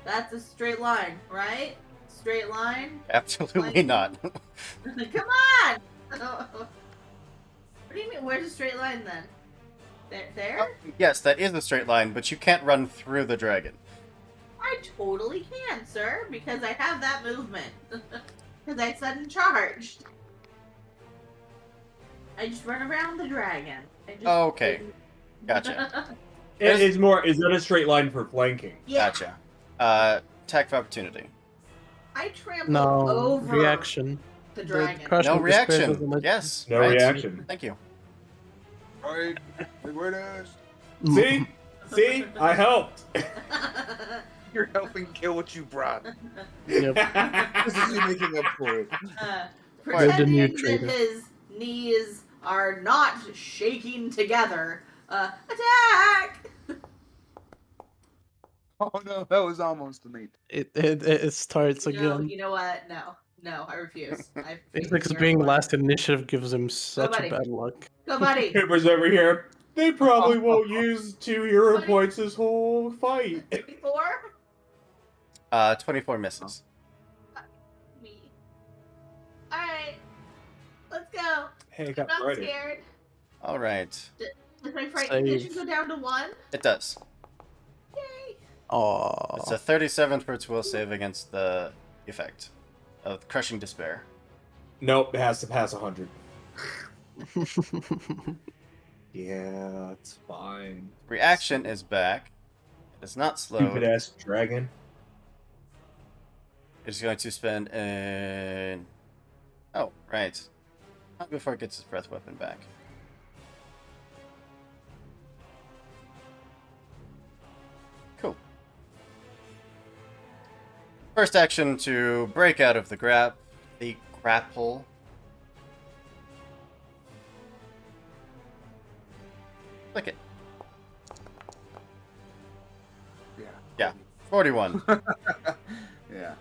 S5: that's a straight line, right? Straight line.
S1: Absolutely not.
S5: Come on! What do you mean? Where's a straight line then? There?
S1: Yes, that is a straight line, but you can't run through the dragon.
S5: I totally can, sir, because I have that movement. Because I sudden charged. I just run around the dragon.
S1: Okay. Gotcha.
S3: It's more. Is that a straight line for flanking?
S5: Yeah.
S1: Gotcha. Attack of opportunity.
S5: I trampled
S4: No
S5: over
S4: reaction.
S5: the dragon.
S4: crushing
S1: No
S4: despair
S1: reaction.
S4: doesn't let-
S1: Yes.
S3: No
S1: right.
S3: reaction.
S1: Thank you.
S2: Right. Big word is.
S3: See, see, I helped.
S2: You're helping kill what you brought.
S4: Yep.
S2: This is you making up for it.
S4: You're the new
S5: Pretending that
S4: traitor.
S5: his knees are not shaking together. Attack!
S2: Oh no, that was almost an 8.
S4: It starts
S5: No,
S4: again.
S5: you know what? No, I refuse.
S4: It's like being last initiative gives him such
S5: buddy.
S4: bad luck.
S5: Go, buddy.
S3: Papers over here. They probably won't use 2 hero
S5: Buddy.
S3: points this whole fight.
S5: 54?
S1: 24 misses.
S5: Me. Alright. Let's go.
S3: Hey, I
S5: I'm
S3: got
S5: not
S3: Friday.
S5: scared.
S1: All right.
S5: Does my fright
S4: Save.
S5: condition go down to 1?
S1: It does.
S5: Yay.
S4: Aww.
S1: It's a 37 for its will save against the effect of crushing despair.
S3: Nope, it has to pass 100. Yeah, it's fine.
S1: Reaction is back. It is not
S3: Stupid
S1: slowed.
S3: ass dragon.
S1: It's going to spend an... Oh, right. Not before it gets its breath weapon back. Cool. First action to break out of the grapple. Click it.
S2: Yeah.
S1: Yeah. 41.
S2: Yeah.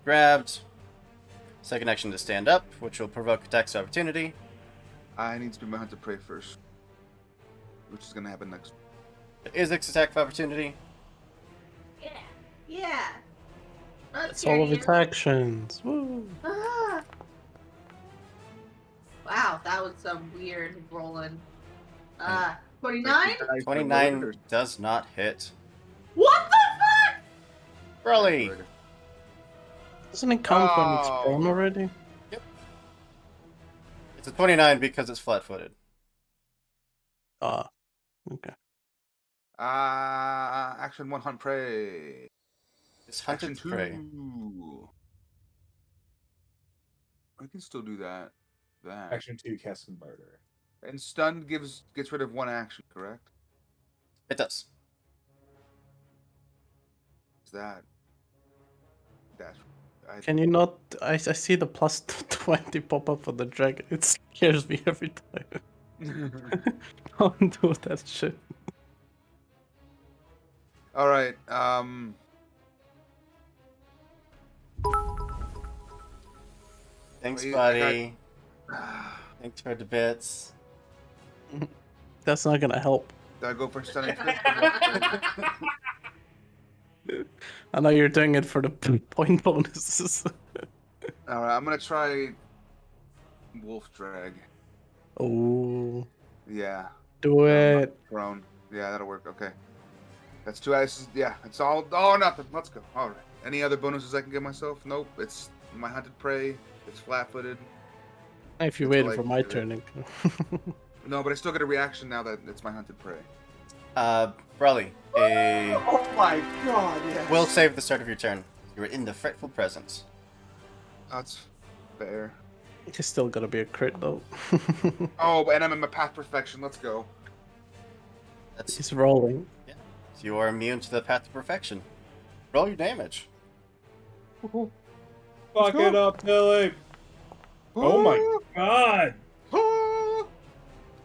S1: Grabbed. Second action to stand up, which will provoke attacks of opportunity.
S2: I need to do my hunt to pray first, which is gonna happen next.
S1: Isaac's attack of opportunity.
S5: Yeah. Yeah.
S4: That's all of its actions. Woo.
S5: Ah. Wow, that was some weird rolling. 29?
S1: 29 does not hit.
S5: What the fuck?
S1: Burley!
S4: Doesn't it count when it's
S2: Oh.
S4: prone already?
S1: It's a 29 because it's flat-footed.
S4: Ah, okay.
S2: Action 1 hunt prey.
S1: It's
S2: Action
S1: hunted prey.
S2: 2. I can still do that.
S3: Action 2, cast and murder.
S2: And stun gets rid of 1 action, correct?
S1: It does.
S2: that? Dash.
S4: Can you not? I see the plus 20 pop up for the dragon. It scares me every time. Don't do that shit.
S2: All right.
S1: Thanks,
S2: I
S1: buddy.
S2: got.
S1: Thanks for the bits.
S4: That's not gonna help.
S2: Do I go for stunning fist?
S4: I know you're doing it for the point bonuses.
S2: All right, I'm gonna try wolf drag.
S4: Oh,
S2: Yeah.
S4: do it.
S2: Prone. Yeah, that'll work. Okay. That's 2 ices. Yeah, it's all. Oh, nothing. Let's go. All right. Any other bonuses I can give myself? Nope. It's my hunted prey. It's flat-footed.
S4: If you
S2: That's all
S4: waited
S2: I
S4: for
S2: can
S4: my
S2: do.
S4: turn.
S2: No, but I still get a reaction now that it's my hunted prey.
S1: Brawly, a
S3: Oh my god, yes.
S1: will save the start of your turn. You are in the fretful presence.
S2: That's fair.
S4: It's still gonna be a crit though.
S2: Oh, and I'm in my path perfection. Let's go.
S1: That's
S4: He's rolling.
S1: so you are immune to the path to perfection. Roll your damage.
S3: Fuck it up, Billy. Oh my god.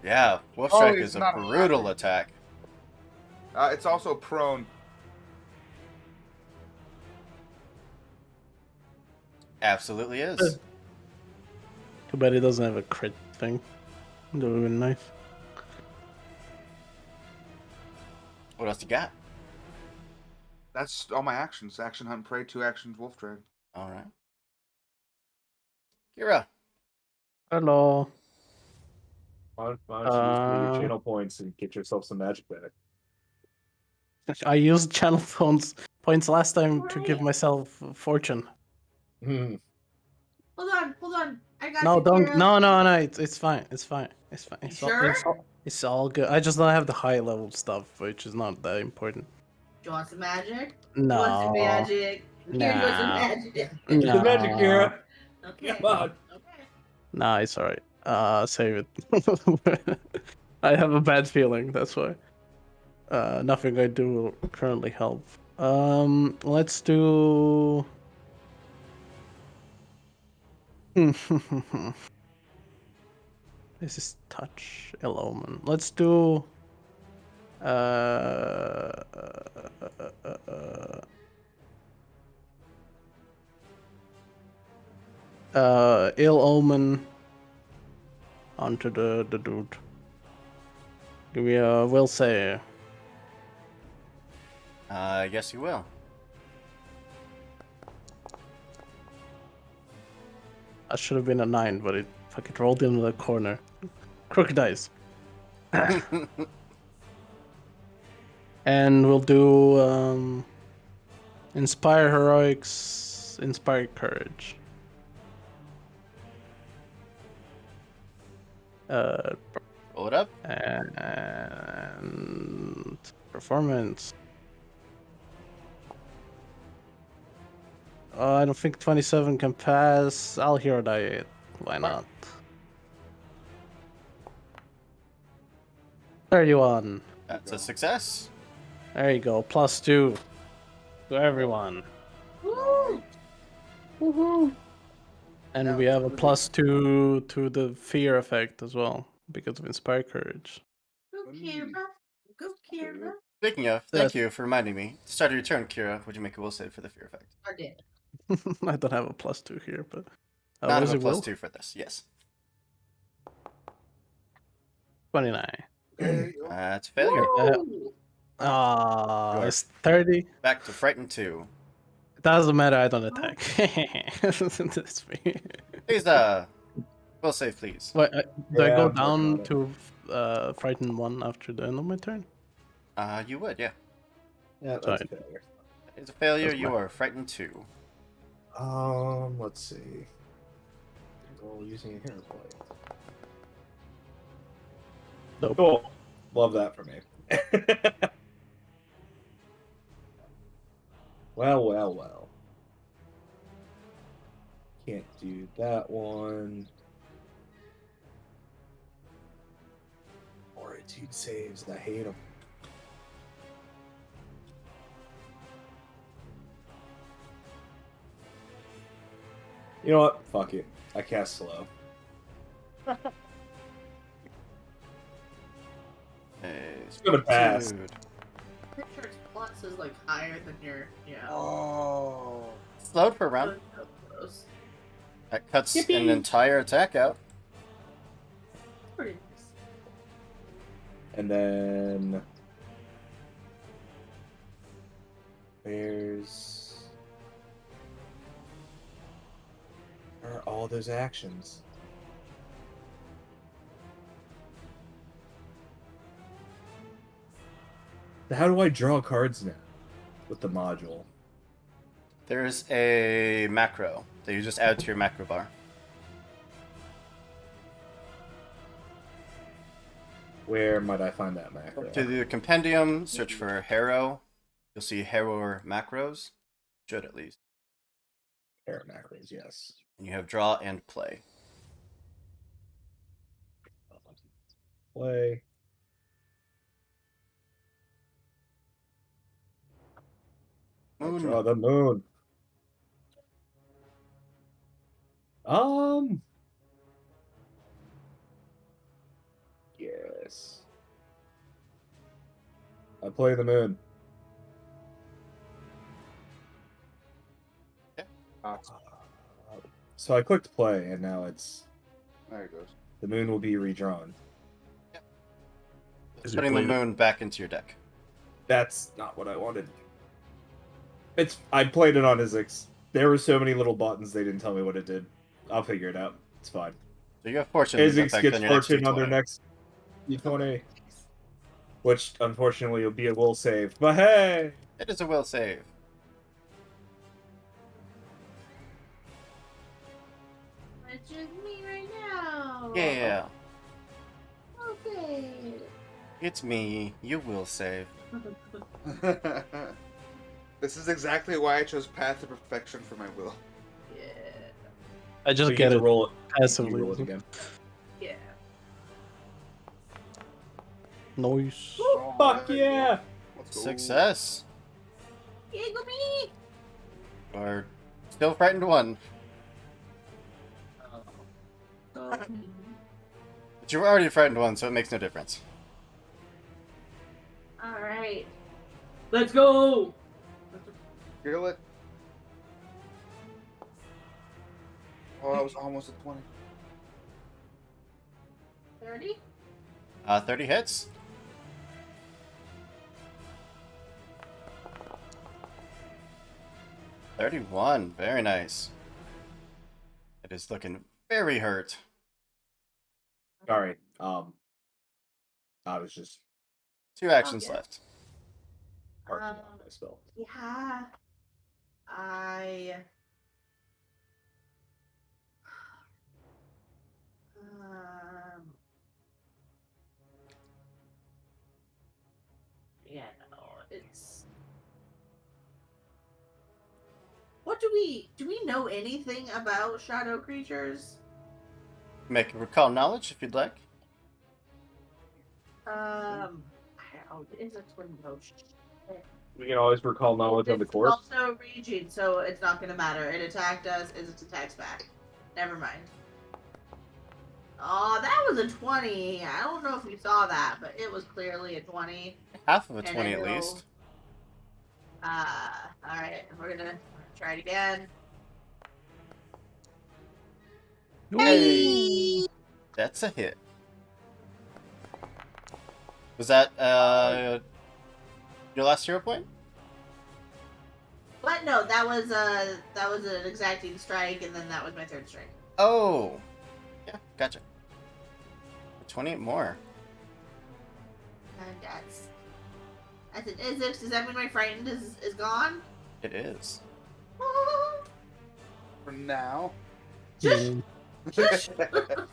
S1: Yeah, Wolf
S2: Oh,
S1: Strike
S2: he's
S1: is a
S2: not
S1: brutal
S2: happy.
S1: attack.
S2: It's also prone.
S1: Absolutely is.
S4: Too bad he doesn't have a crit thing. That would have been nice.
S1: What else you got?
S2: That's all my actions. Action hunt prey, 2 actions wolf drag.
S1: All right. Kira.
S4: Hello.
S3: Why don't you use one of your channel points and get yourself some magic back?
S4: I used channel points last time to give
S5: Right.
S4: myself fortune.
S3: Hmm.
S5: Hold on. I got
S4: No,
S5: you,
S4: don't.
S5: Kira.
S4: No. It's fine. It's fine. It's fine.
S5: You
S4: It's
S5: sure?
S4: it's all good. I just don't have the high level stuff, which is not that important.
S5: Do you want some magic?
S4: No.
S5: You want some magic? Here you go, some
S4: Nah.
S5: magic.
S3: Get the magic, Kira.
S5: Okay.
S3: Come on.
S5: Okay.
S4: Nah, it's alright. Save it. I have a bad feeling, that's why. Nothing I do will currently help. Let's do... This is touch, ill omen. Let's do... ill omen onto the dude. Give me a will say.
S1: Yes, you will.
S4: That should have been a 9, but it fucking rolled into the corner. Crooked dice. And we'll do inspire heroics, inspire courage.
S1: Roll it up.
S4: And performance. I don't think 27 can pass. I'll hero die it. Why not? 31.
S1: That's a success.
S4: There you go. +2 to everyone.
S5: Woo!
S4: Woohoo! And we have a +2 to the fear effect as well because of inspire courage.
S5: Go, Kira. Go, Kira.
S1: Speaking of, thank you for reminding me. At the start of your turn, Kira, would you make a will save for the fear effect?
S5: I did.
S4: I don't have a +2 here, but
S1: Not
S4: what
S1: have
S4: is
S1: a
S4: it, will?
S1: +2 for this. Yes.
S4: 29.
S1: That's a failure.
S5: Woo!
S4: It's 30.
S1: Back to frightened 2.
S4: It doesn't matter. I don't attack. That's me.
S1: Please, will save, please.
S4: Wait, do I
S3: Yeah,
S4: go
S3: I'm working on
S4: down
S3: it.
S4: to frighten 1 after the end of my turn?
S1: You would, yeah.
S3: Yeah, that's
S4: Sorry.
S3: a failure.
S1: It's a failure.
S4: That's
S1: You
S4: my-
S1: are frightened 2.
S3: Let's see. Roll using a hero point.
S4: Nope.
S3: Cool. Love that for me. Well. Can't do that one. Fortitude saves. I hate them. You know what? Fuck it. I cast slow.
S1: Go
S3: to pass.
S5: Pretty sure its plus is like higher than your,
S2: Oh.
S1: Slowed for a round.
S5: So close.
S1: That cuts
S3: Yippee.
S1: an entire attack out.
S5: Pretty nice.
S3: And then where are all those actions? How do I draw cards now with the module?
S1: There's a macro that you just add to your macro bar.
S3: Where might I find that macro?
S1: To the compendium, search for Harrow. You'll see Harrow macros. Should at least.
S3: Air macros, yes.
S1: And you have draw and play.
S3: Play. I
S1: Moon.
S3: draw the moon. Yes. I play the moon. So I clicked play, and now it's
S2: There it goes.
S3: the moon will be redrawn.
S4: Is it
S1: Putting the
S4: played-
S1: moon back into your deck.
S3: That's not what I wanted. I played it on Isix. There were so many little buttons they didn't tell me what it did. I'll figure it out. It's fine.
S1: So you have fortune
S3: Isix
S1: effect
S3: gets
S1: on your next
S3: fortune on their
S1: D20.
S3: next D20. Which unfortunately will be a will save. But hey!
S1: It is a will save.
S5: It's just me right now.
S1: Yeah,
S5: Okay.
S1: it's me. You will save.
S2: This is exactly why I chose Path to Perfection for my will.
S5: Yeah.
S4: I just
S3: So you
S4: get
S3: to
S4: it
S3: roll it.
S4: passively.
S3: You roll it again.
S5: Yeah.
S4: Noise.
S3: Oh, fuck yeah!
S2: Let's go.
S1: Success.
S5: Yeah, go me.
S1: Or still frightened one.
S5: Go me.
S1: But you were already frightened one, so it makes no difference.
S5: All right. Let's go.
S2: Feel it. Oh, I was almost at 20.
S5: 30.
S1: 30 hits. $31. Very nice. It is looking very hurt.
S3: Sorry. I was just
S1: 2 actions
S5: yeah.
S1: left.
S3: parking
S5: Um,
S3: on my spell.
S5: Yeah. I. Yeah, no, it's. What do we know anything about shadow creatures?
S1: Make a recall knowledge if you'd like.
S5: I don't, is it twin motion?
S3: We can always recall knowledge of the
S5: It's
S3: corpse.
S5: also raging, so it's not gonna matter. It attacked us, it attacks back. Never mind. Oh, that was a 20. I don't know if you saw that, but it was clearly a 20.
S1: Half of a
S5: And
S1: 20 at
S5: it'll-
S1: least.
S5: Alright, we're gonna try it again.
S1: Hey! That's a hit. Was that your last hero point?
S5: But no, that was an exacting strike, and then that was my third strike.
S1: Oh! Yeah, gotcha. 28 more.
S5: And that's an Isix. Does that mean my frightened is gone?
S1: It is.
S2: For now.
S5: Just
S4: Mm,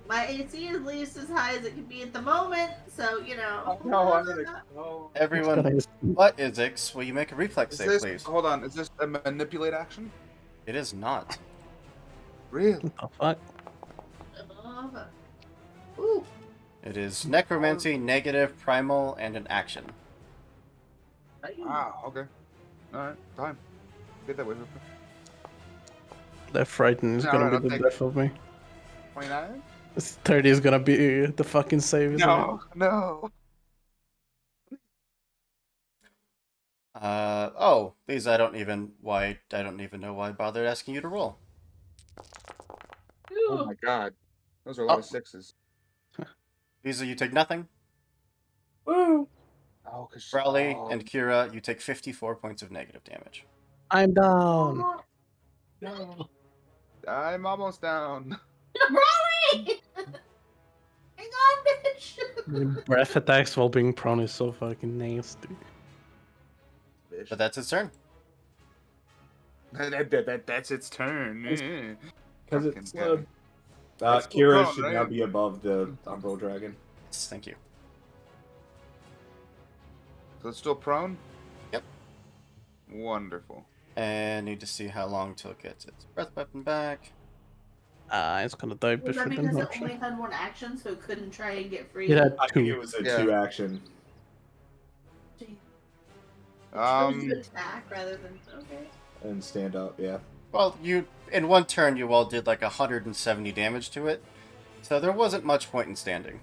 S5: my AC is at least as high as it can be at the moment, so you know.
S2: No, I'm gonna. Oh.
S1: Everyone,
S4: it's gonna-
S1: what is Ix? Will you make a reflex
S2: Is
S1: save,
S2: this?
S1: please?
S2: Hold on. Is this a manipulate action?
S1: It is not.
S2: Really?
S4: What the fuck?
S5: Ooh.
S1: It is necromancy, negative, primal, and an action.
S2: Wow. Okay. All right. Time. Get that way.
S4: That frightened is
S2: No,
S4: gonna
S2: no,
S4: be the
S2: take
S4: death of me.
S2: 29?
S4: 30 is gonna be the fucking save, isn't
S2: No, no.
S1: Oh, these I don't even know why I bothered asking you to roll.
S2: Oh
S5: Ooh.
S2: my god. Those are a lot of
S1: Oh.
S2: sixes.
S1: These you take nothing.
S3: Woo!
S2: Oh, because
S1: Brawley and Kira, you take 54 points of negative damage.
S4: it? I'm down.
S3: No.
S2: I'm almost down.
S5: Brawly! Hang on, bitch!
S4: Breath attacks while being prone is so fucking nasty.
S1: But that's his turn.
S2: That's its turn.
S3: Because
S2: Fucking
S3: it's
S2: guy.
S3: slowed.
S2: It's still
S3: Kira
S2: prone,
S3: should
S2: right?
S3: now be above the Umbral Dragon.
S1: Yes, thank you.
S2: So it's still prone?
S1: Yep.
S2: Wonderful.
S1: And need to see how long till it gets its breath weapon back.
S4: It's gonna die
S5: Was that
S4: before the
S5: because it
S4: motion.
S5: only had one action, so it couldn't try and get free?
S4: It had
S3: I think it
S4: two.
S3: was a
S2: Yeah.
S3: 2-action
S5: It chose to
S2: Um,
S5: attack rather than okay.
S3: and stand up, yeah.
S1: Well, in one turn you all did like 170 damage to it, so there wasn't much point in standing.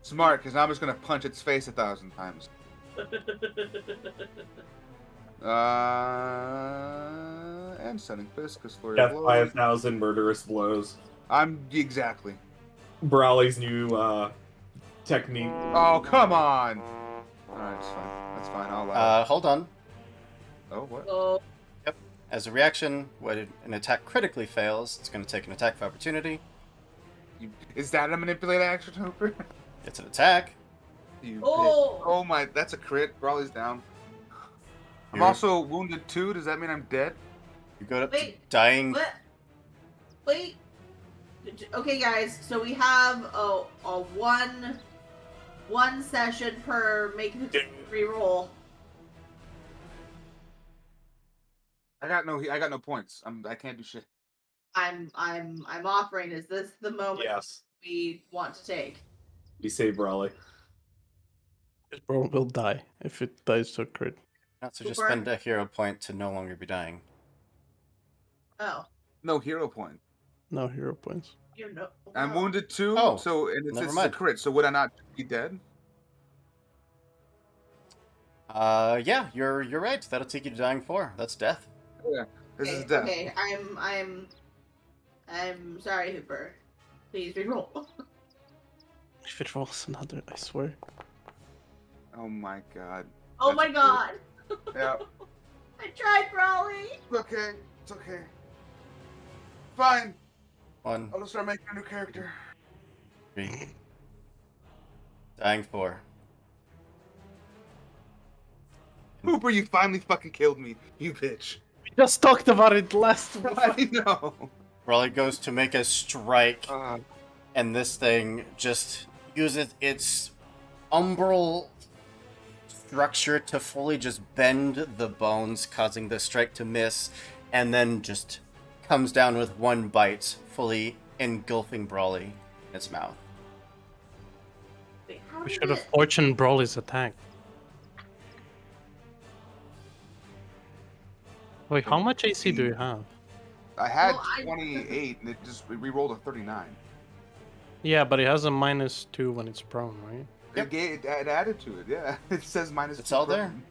S2: smart, because now I'm just gonna punch its face 1,000 times. And sending fist, because flurry of
S3: Death by
S2: blows.
S3: 1,000 murderous blows.
S2: I'm exactly.
S3: Brawley's new technique.
S2: Oh, come on! Alright, it's fine. That's fine, I'll allow it.
S1: Hold on.
S2: Oh, what?
S5: Oh,
S1: As a reaction, when an attack critically fails, it's going to take an attack of opportunity.
S2: Is that a manipulate action, Hooper?
S1: It's an attack.
S2: You
S5: Oh!
S2: bitch. Oh my, that's a crit. Brawley's down. I'm
S1: You-
S2: also wounded too. Does that mean I'm dead?
S1: You go up to
S5: Wait,
S1: dying.
S5: what? Wait. Okay, guys. So we have a one session per make the reroll.
S2: I got no points. I can't do shit.
S5: I'm offering. Is this the moment
S3: Yes.
S5: we want to take?
S3: We save Brawley.
S4: This bro will die if it dies to crit.
S1: So just
S5: Cooper?
S1: spend a hero point to no longer be dying.
S5: Oh,
S2: No hero point.
S4: No hero points.
S5: you know.
S2: I'm
S5: well,
S2: wounded too.
S1: Oh,
S2: So and it's
S1: never
S2: a
S1: mind.
S2: crit. So would I not be dead?
S1: Yeah, you're right. That'll take you to dying 4. That's death.
S2: This is
S5: Okay,
S2: death.
S5: okay. I'm sorry, Hooper. Please reroll.
S4: If it rolls another, I swear.
S2: Oh my god.
S5: Oh
S2: That's
S5: my
S2: good.
S5: god!
S2: Yeah.
S5: I tried, Brawley.
S2: It's okay. It's okay. Fine.
S1: 1,
S2: I'll just start making a new character.
S1: 3. Dying 4.
S2: Hooper, you finally fucking killed me. You bitch.
S4: We just talked about it last
S2: I know.
S1: Brawley goes to make a strike,
S2: Uh,
S1: and this thing just uses its umbral structure to fully just bend the bones, causing the strike to miss, and then just comes down with one bite, fully engulfing Brawley in its mouth.
S5: Wait, how
S4: We
S5: did
S4: should have
S5: it-
S4: fortune Brawley's attack. Wait, how much AC do you have?
S2: I had
S5: Well, I-
S2: 28 and it just re-rolled a 39.
S4: Yeah, but it has a -2 when it's prone, right?
S1: Yep.
S2: It added to it, yeah. It says minus
S1: It's
S2: 2
S1: all
S2: prone.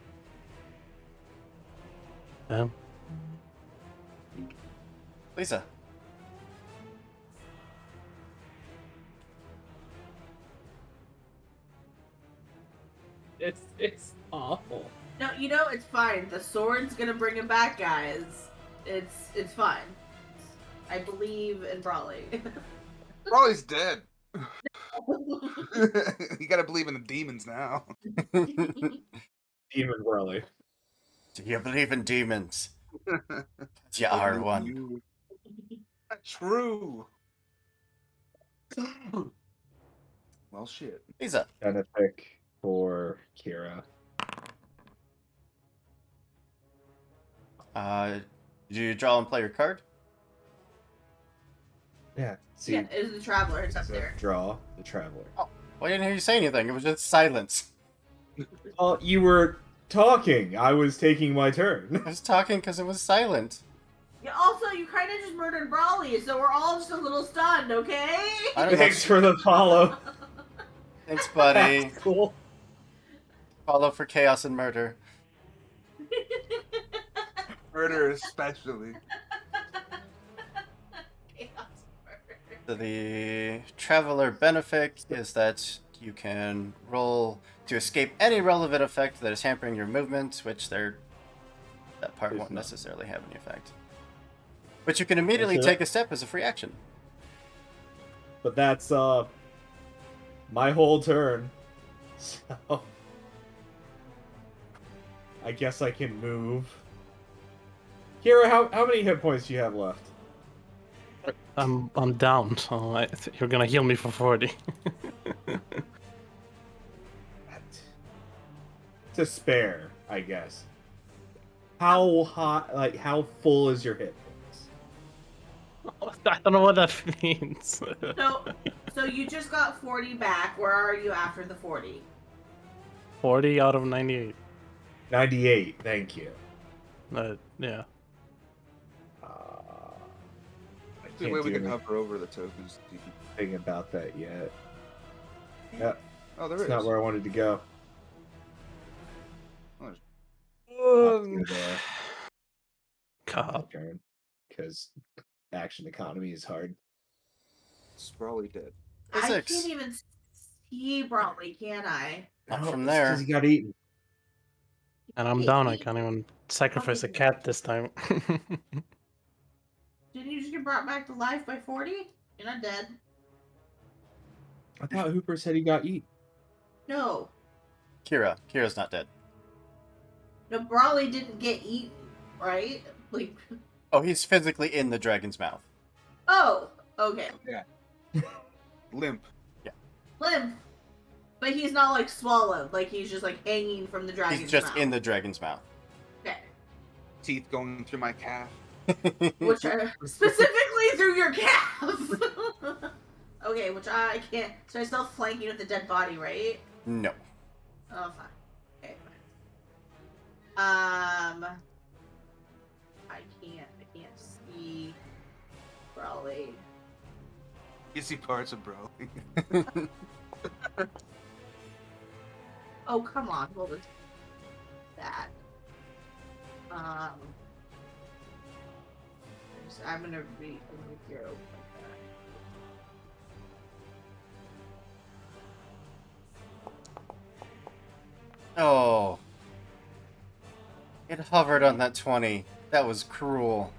S1: there.
S4: Yeah.
S1: Lisa.
S3: It's awful.
S5: No, you know it's fine. The sword's gonna bring him back, guys. It's fine. I believe in Brawley.
S2: Brawley's dead. You gotta believe in the demons now.
S3: Demon Brawley.
S1: Do you believe in demons? You are one.
S2: True. Well, shit.
S1: Lisa.
S3: Gonna pick for Kira.
S1: Did you draw and play your card?
S3: Yeah. See,
S5: Yeah, it's the traveler. It's up there.
S3: draw the Traveler.
S1: Well, I didn't hear you say anything. It was just silence.
S3: Oh, you were talking. I was taking my turn.
S1: I was talking because it was silent.
S5: Yeah, also, you kind of just murdered Brawley, so we're all just a little stunned, okay?
S1: I don't know.
S3: Thanks for the follow.
S1: Thanks, buddy.
S3: That's cool.
S1: Follow for chaos and murder.
S2: Murder especially.
S5: Chaos murder.
S1: So the traveler benefit is that you can roll to escape any relevant effect that is hampering your movement, which that part
S3: There's
S1: won't
S3: none.
S1: necessarily have any effect. But you can immediately
S3: That's it.
S1: take a step as a free action.
S3: But that's my whole turn. So I guess I can move. Kira, how many hit points do you have left?
S4: I'm down, so you're gonna heal me for 40.
S3: To spare, I guess. How hot, like how full is your hit points?
S4: I don't know what that means.
S5: So you just got 40 back. Where are you after the 40?
S4: 40 out of 98.
S3: 98, thank you.
S4: Yeah.
S3: I
S2: The
S3: can't
S2: way we
S3: do
S2: can hover over the tokens.
S3: anything about that yet. Yep,
S2: Oh, there
S3: that's
S2: is.
S3: not where I wanted to go.
S2: Oh, there's-
S3: Not through there.
S4: God.
S3: Turn, because action economy is hard.
S2: Sprawly dead.
S5: I
S1: Physics.
S5: can't even see Brawley, can I?
S1: Not
S3: No,
S1: from
S3: it's
S1: there.
S3: because he got eaten.
S4: And I'm
S5: Hey,
S4: down. I
S5: eat.
S4: can't even sacrifice a cat this time.
S5: Didn't you just get brought back to life by 40? You're not dead.
S3: I thought Hooper said he got eaten.
S5: No.
S1: Kira's not dead.
S5: No, Brawley didn't get eaten, right? Like,
S1: Oh, he's physically in the dragon's mouth.
S5: oh, okay.
S2: Limp.
S5: Limp. But he's not, like, swallowed. Like, he's just, like, hanging from the dragon's
S1: He's just
S5: mouth.
S1: in the dragon's mouth.
S5: Okay.
S2: Teeth going through my calf.
S5: Which are specifically through your calf. Okay, which I can't. So I'm still flanking with the dead body, right?
S1: No.
S5: Oh, fine. Okay, fine. I can't see Brawley.
S2: You see parts of bro.
S5: Oh, come on, hold it. That. I'm gonna read your open like that.
S1: Oh. It hovered on that 20. That was cruel.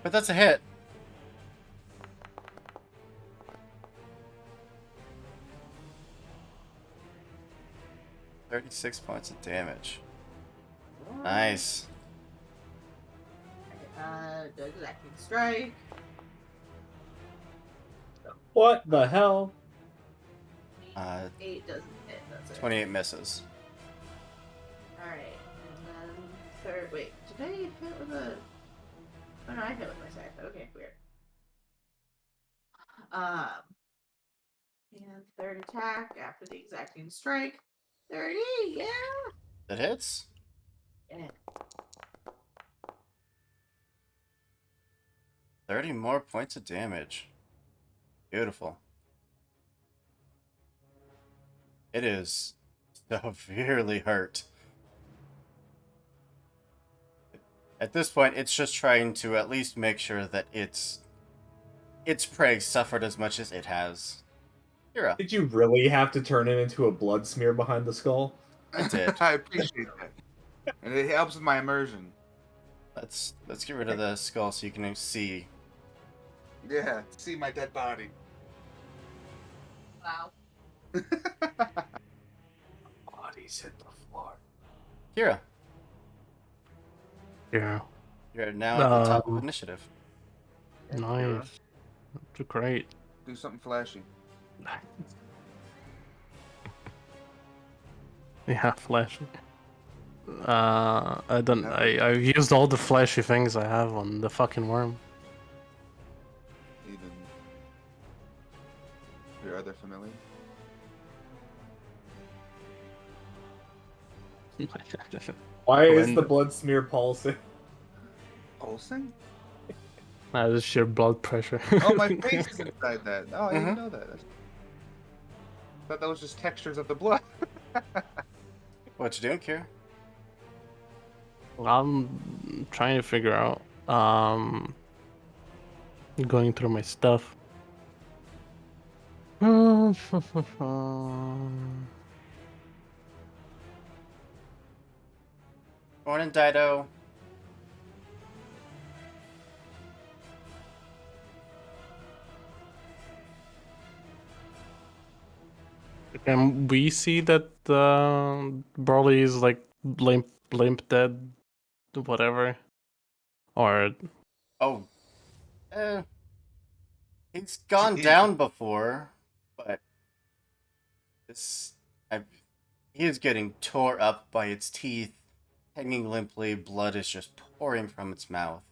S1: But that's a hit. $36 points of damage. Nice.
S5: The exacting strike.
S3: What the hell?
S5: 8 doesn't hit, that's it.
S1: 28 misses.
S5: Alright, and then third. Wait, did I hit with a. Oh no, I hit with my scythe. Okay, weird. And third attack after the exacting strike. 30, yeah!
S1: That hits?
S5: Yeah.
S1: 30 more points of damage. Beautiful. It is severely hurt. At this point, it's just trying to at least make sure that its prey suffered as much as it has. Kira.
S3: Did you really have to turn it into a blood smear behind the skull?
S1: I did.
S2: I appreciate that. And it helps with my immersion.
S1: Let's get rid of the skull so you can see.
S2: Yeah, see my dead body.
S5: Wow.
S3: Bodies hit the floor.
S1: Kira,
S4: Yeah.
S1: you're now at the top of initiative.
S4: Nice. That's great.
S2: Do something flashy.
S4: Yeah, flashy. I don't. I've used all the flashy things I have on the fucking worm.
S2: Even your other familiar.
S3: Why is
S4: When-
S3: the blood smear pulsing?
S2: pulsing?
S4: Just sheer blood pressure.
S2: Oh, my face is inside that. Oh, I didn't
S1: Mhm.
S2: know that. Thought that was just textures of the blood.
S1: What you doing, Kira?
S4: I'm trying to figure out. Going through my stuff.
S1: Morning, Dido.
S4: Can we see that Broly is like limp dead, whatever, or
S1: Oh, eh, he's gone down before, but this, I, he is getting tore up by its teeth, hanging limply. Blood is just pouring from its mouth.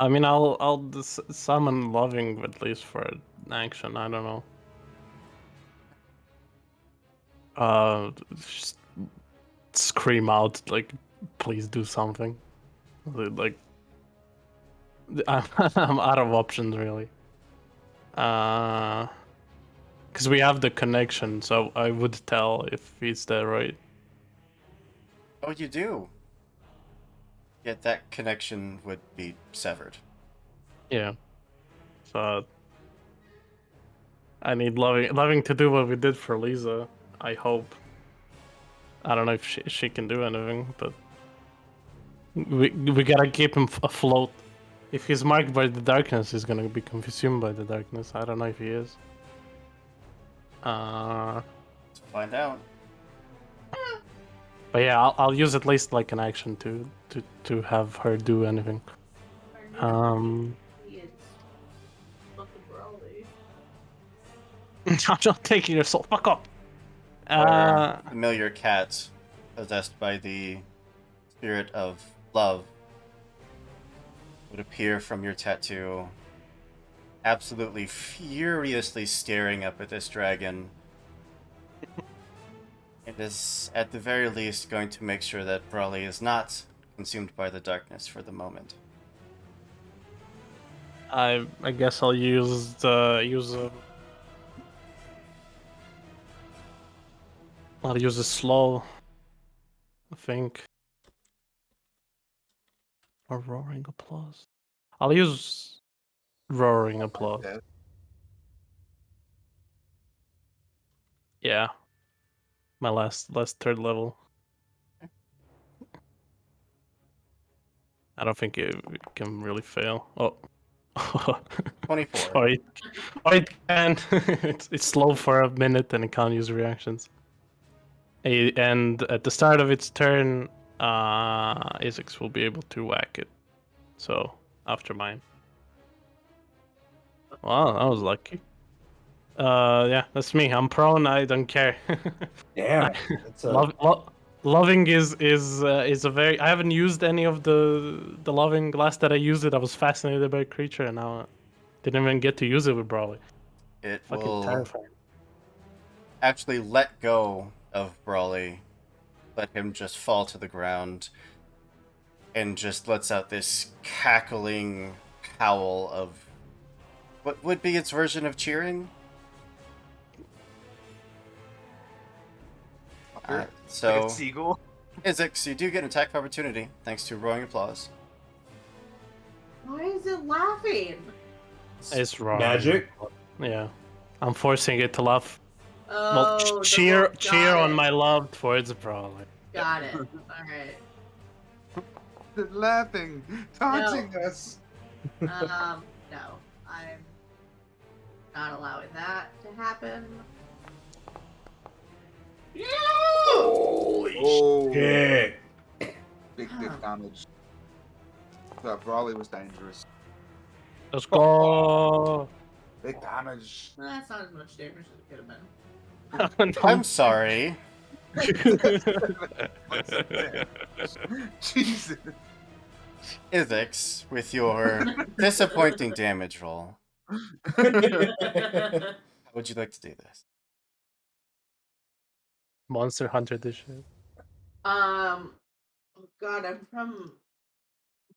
S4: I mean, I'll summon Loving at least for an action. I don't know. Just scream out like, please do something. Like, I'm out of options really. Because we have the connection, so I would tell if he's there, right?
S1: Oh, you do. Yet that connection would be severed.
S4: Yeah. So I need loving to do what we did for Lisa. I hope. I don't know if she can do anything, but we gotta keep him afloat. If he's marked by the darkness, he's gonna be consumed by the darkness. I don't know if he is.
S1: Let's find out.
S4: But yeah, I'll use at least like an action to have her do anything.
S5: He is fucking Broly.
S4: I'm not taking your soul. Fuck off.
S1: Our familiar cat, possessed by the spirit of love, would appear from your tattoo, absolutely furiously staring up at this dragon. It is, at the very least, going to make sure that Brawley is not consumed by the darkness for the moment.
S4: I guess I'll use I'll use a slow. I think. Or roaring applause. I'll use roaring applause.
S2: Yeah.
S4: Yeah. My last third level. I don't think it can really fail. Oh.
S1: 24.
S4: or it can. It's slow for a minute and it can't use reactions. And at the start of its turn, Isaacs will be able to whack it. So after mine. Wow, that was lucky. Yeah, that's me. I'm prone. I don't care.
S3: Damn. That's a...
S4: Loving is a very. I haven't used any of the loving. Last that I used it, I was fascinated by a creature, and now I didn't even get to use it with Brawley.
S1: It
S4: Fucking
S1: will
S4: terrifying.
S1: actually let go of Brawley, let him just fall to the ground, and just lets out this cackling howl of what would be its version of cheering.
S2: Like
S1: So,
S2: a seagull.
S1: Isaacs, you do get an attack of opportunity thanks to roaring applause.
S5: Why is it laughing?
S4: It's wrong.
S3: Magic?
S4: Yeah, I'm forcing it to laugh.
S5: Oh,
S4: Well,
S5: the
S4: cheer
S5: wolf-
S4: cheer
S5: got
S4: on
S5: it.
S4: my love towards Brawley.
S5: Got it. Alright.
S2: They're laughing, taunting us.
S5: No, I'm not allowing that to happen.
S3: Holy
S2: Oh,
S3: shit.
S2: big damage. Thought Brawley was dangerous.
S4: Let's go.
S2: Big damage.
S5: That's not as much damage as it could have been.
S1: I'm sorry.
S2: Jesus.
S1: Isaacs, with your disappointing damage roll, how would you like to do this?
S4: Monster Hunter this shit.
S5: Oh God, I'm from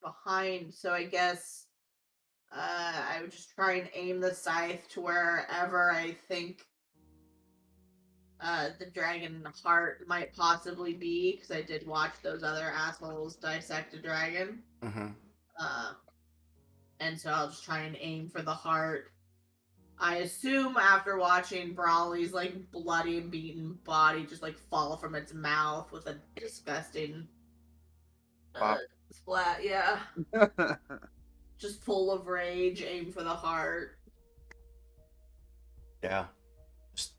S5: behind, so I guess I would just try and aim the scythe to wherever I think the dragon heart might possibly be, because I did watch those other assholes dissect a dragon.
S1: Mm-hmm.
S5: Um, and so I'll just try and aim for the heart. I assume after watching Brawley's like bloody and beaten body just like fall from its mouth with a disgusting
S2: Pop.
S5: splat, yeah. Just full of rage, aim for the heart.
S1: Yeah. Just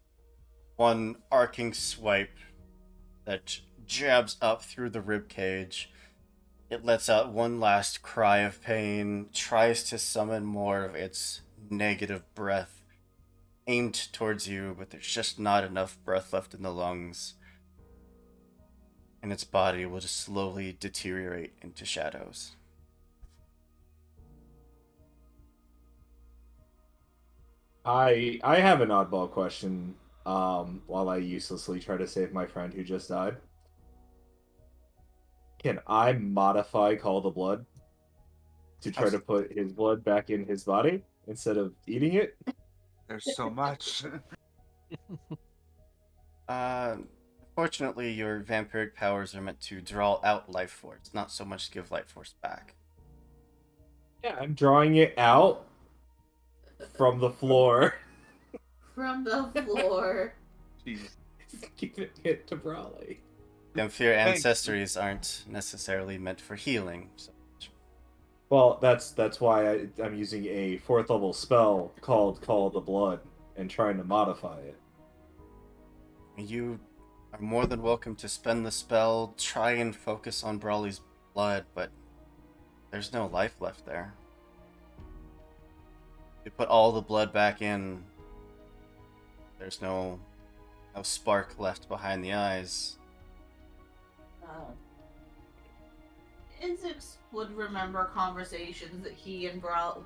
S1: one arcing swipe that jabs up through the rib cage. It lets out one last cry of pain, tries to summon more of its negative breath aimed towards you, but there's just not enough breath left in the lungs. And its body will just slowly deteriorate into shadows.
S3: I have an oddball question. While I uselessly try to save my friend who just died, can I modify Call the Blood to try to put his blood back in his body instead of eating it?
S2: There's so much.
S1: Fortunately, your vampiric powers are meant to draw out life force, not so much give life force back.
S3: Yeah, I'm drawing it out from the floor.
S5: From the floor.
S2: Jeez.
S3: Giving it to Brawley.
S1: Vampire
S2: Thanks.
S1: ancestries aren't necessarily meant for healing. So.
S3: Well, that's why I'm using a 4th level spell called Call the Blood and trying to modify it.
S1: You are more than welcome to spend the spell, try and focus on Brawley's blood, but there's no life left there. You put all the blood back in, there's no spark left behind the eyes.
S5: Isaac would remember conversations that he and Brawley,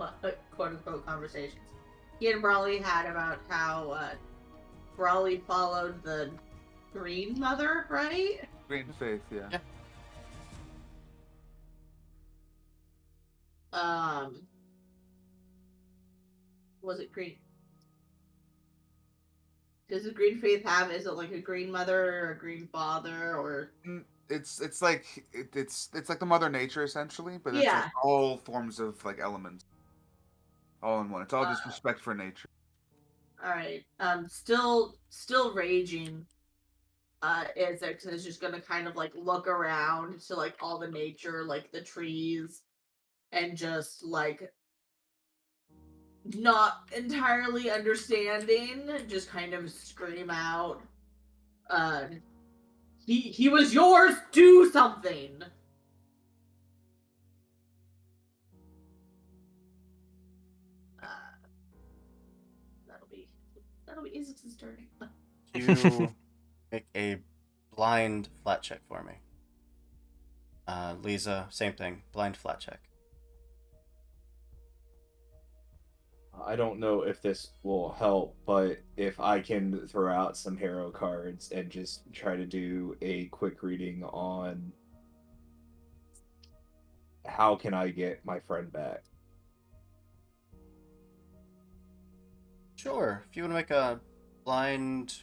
S5: quote unquote conversations, he and Brawley had about how Brawley followed the Green Mother, right?
S2: Green Faith, yeah.
S1: Yeah.
S5: Was it Green? Does the Green Faith have? Is it like a Green Mother or a Green Father or?
S2: It's like it's like the Mother Nature essentially, but it's like
S5: Yeah.
S2: all forms of like elements, all in one. It's all just
S5: Uh,
S2: respect for nature.
S5: All right. Still raging. Isaac is just gonna kind of like look around to like all the nature, like the trees, and just like not entirely understanding, just kind of scream out, uh, he was yours, do something! Uh, that'll be Isaac's turn.
S1: You make a blind flat check for me. Lisa, same thing, blind flat check.
S3: I don't know if this will help, but if I can throw out some hero cards and just try to do a quick reading on how can I get my friend back.
S1: Sure, if you want to make a blind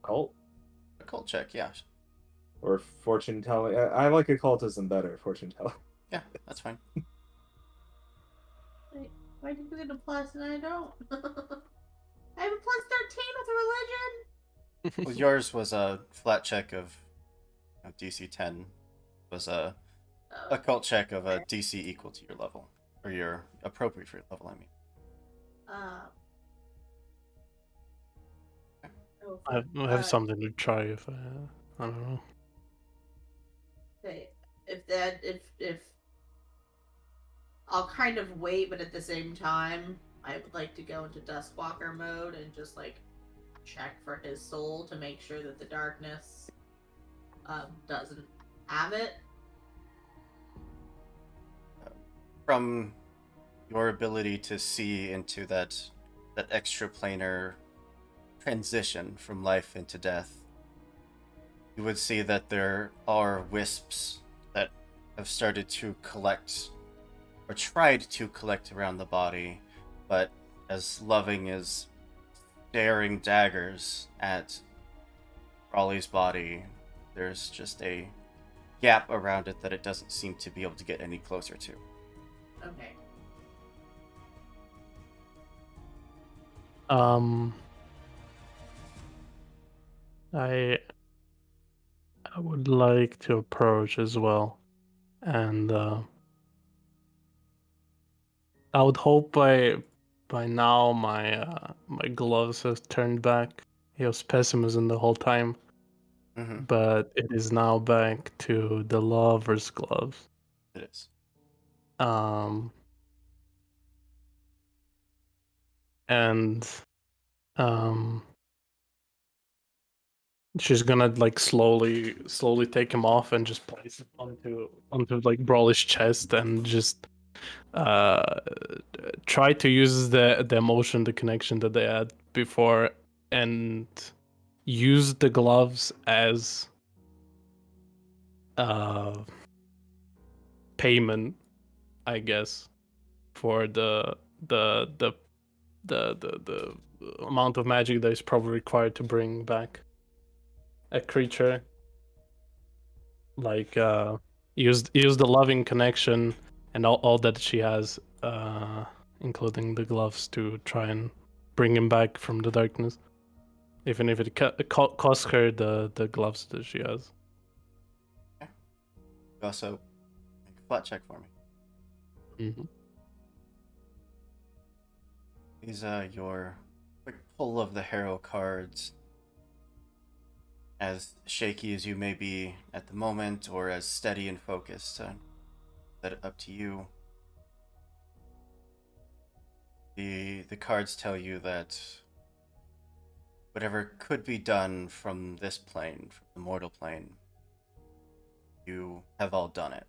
S3: Cult?
S1: occult check, yeah.
S3: Or fortune telling. I like occultism better, fortune telling.
S1: Yeah, that's fine.
S5: Wait, why do you get a plus and I don't? I have a plus 13 with religion!
S1: Well, yours was a flat check of DC 10. Was a occult check of a DC equal to your level. Or your appropriate for your level, I mean.
S4: I have something to try if I don't know.
S5: Okay, if I'll kind of wait, but at the same time, I would like to go into Duskwalker mode and just like check for his soul to make sure that the darkness doesn't have it.
S1: From your ability to see into that extraplanar transition from life into death, you would see that there are wisps that have started to collect, or tried to collect around the body, but as Loving is staring daggers at Raleigh's body, there's just a gap around it that it doesn't seem to be able to get any closer to.
S5: Okay.
S4: I would like to approach as well, and I would hope by now my gloves have turned back. He was pessimism the whole time,
S1: Mm-hmm.
S4: but it is now back to the lover's gloves.
S1: It is.
S4: And she's gonna like slowly take him off and just place it onto like Brawly's chest and just uh try to use the emotion, the connection that they had before, and use the gloves as payment, I guess, for the the the amount of magic that is probably required to bring back a creature. Like use the loving connection and all that she has, including the gloves, to try and bring him back from the darkness, even if it costs her the gloves that she has.
S1: Okay. You also make a flat check for me.
S4: Mm-hmm.
S1: These are your quick pull of the hero cards. As shaky as you may be at the moment, or as steady and focused, let it up to you. The cards tell you that whatever could be done from this plane, from the mortal plane, you have all done it.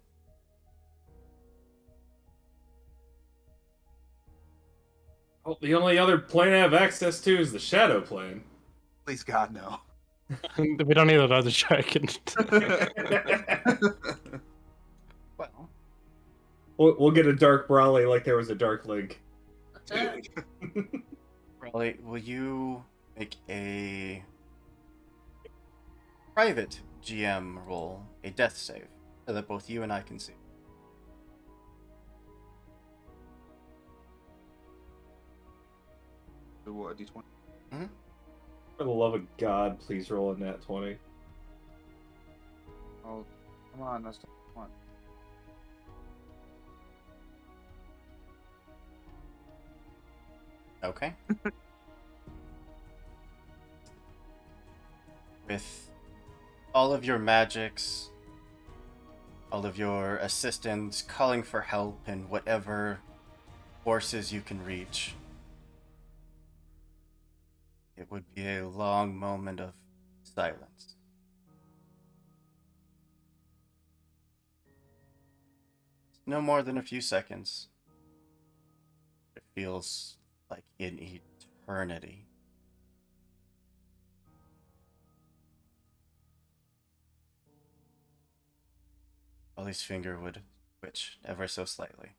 S3: Well, the only other plane I have access to is the shadow plane.
S2: Please God, no.
S4: We don't need another dragon.
S1: Well,
S3: We'll get a dark Brawley like there was a dark Link.
S1: Raleigh, will you make a private GM roll, a death save, so that both you and I can see?
S2: So what, a D20?
S3: For the love of God, please roll a nat 20.
S2: Oh, come on, that's the one.
S1: Okay. With all of your magics, all of your assistants calling for help and whatever forces you can reach, it would be a long moment of silence. No more than a few seconds. It feels like an eternity. Ollie's finger would twitch ever so slightly.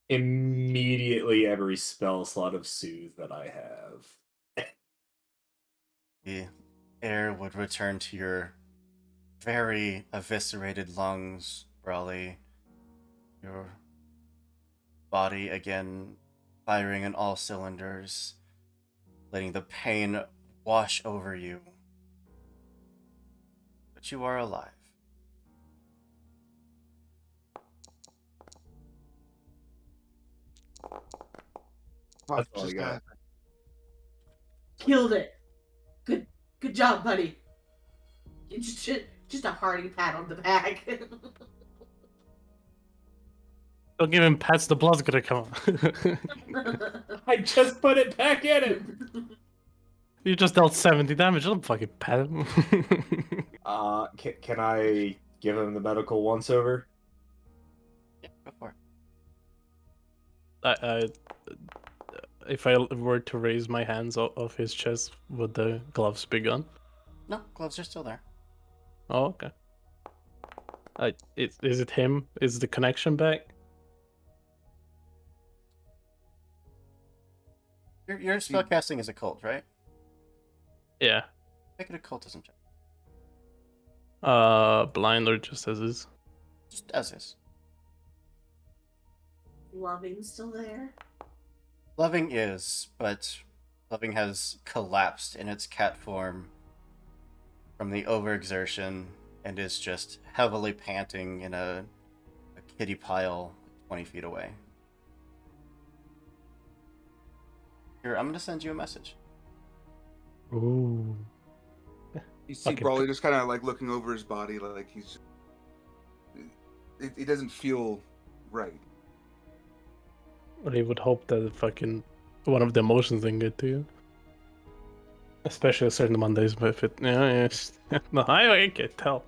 S3: Immediately every spell slot of Soothe that I have.
S1: The air would return to your very eviscerated lungs, Brawley. Your body again firing on all cylinders, letting the pain wash over you. But you are alive.
S3: That's
S2: Fuck,
S3: all I
S2: just
S3: got.
S2: that.
S5: Killed it. Good job, buddy. Just a hearty pat on the back.
S4: Don't give him pats, the blood's gonna come out.
S3: I just put it back in it!
S4: You just dealt 70 damage, don't fucking pat him.
S3: Can I give him the medical once over?
S1: Yeah, go for it.
S4: I if I were to raise my hands off his chest, would the gloves be gone?
S1: No, gloves are still there.
S4: Oh, okay. Is it him? Is the connection back?
S1: Your spellcasting is occult, right?
S4: Yeah.
S1: Make an occultism check.
S4: Blind or just as is.
S1: Just as is.
S5: Loving still there?
S1: Loving is, but Loving has collapsed in its cat form from the overexertion and is just heavily panting in a kitty pile 20 feet away. Here, I'm gonna send you a message.
S4: Ooh.
S2: You see
S4: Fucking
S2: Brawley just kind of like looking over his body, like he's. It doesn't feel right.
S4: I would hope that fucking one of the emotions didn't get to you. Especially a certain Mondays, but if it, yeah, yeah. No, I can't tell.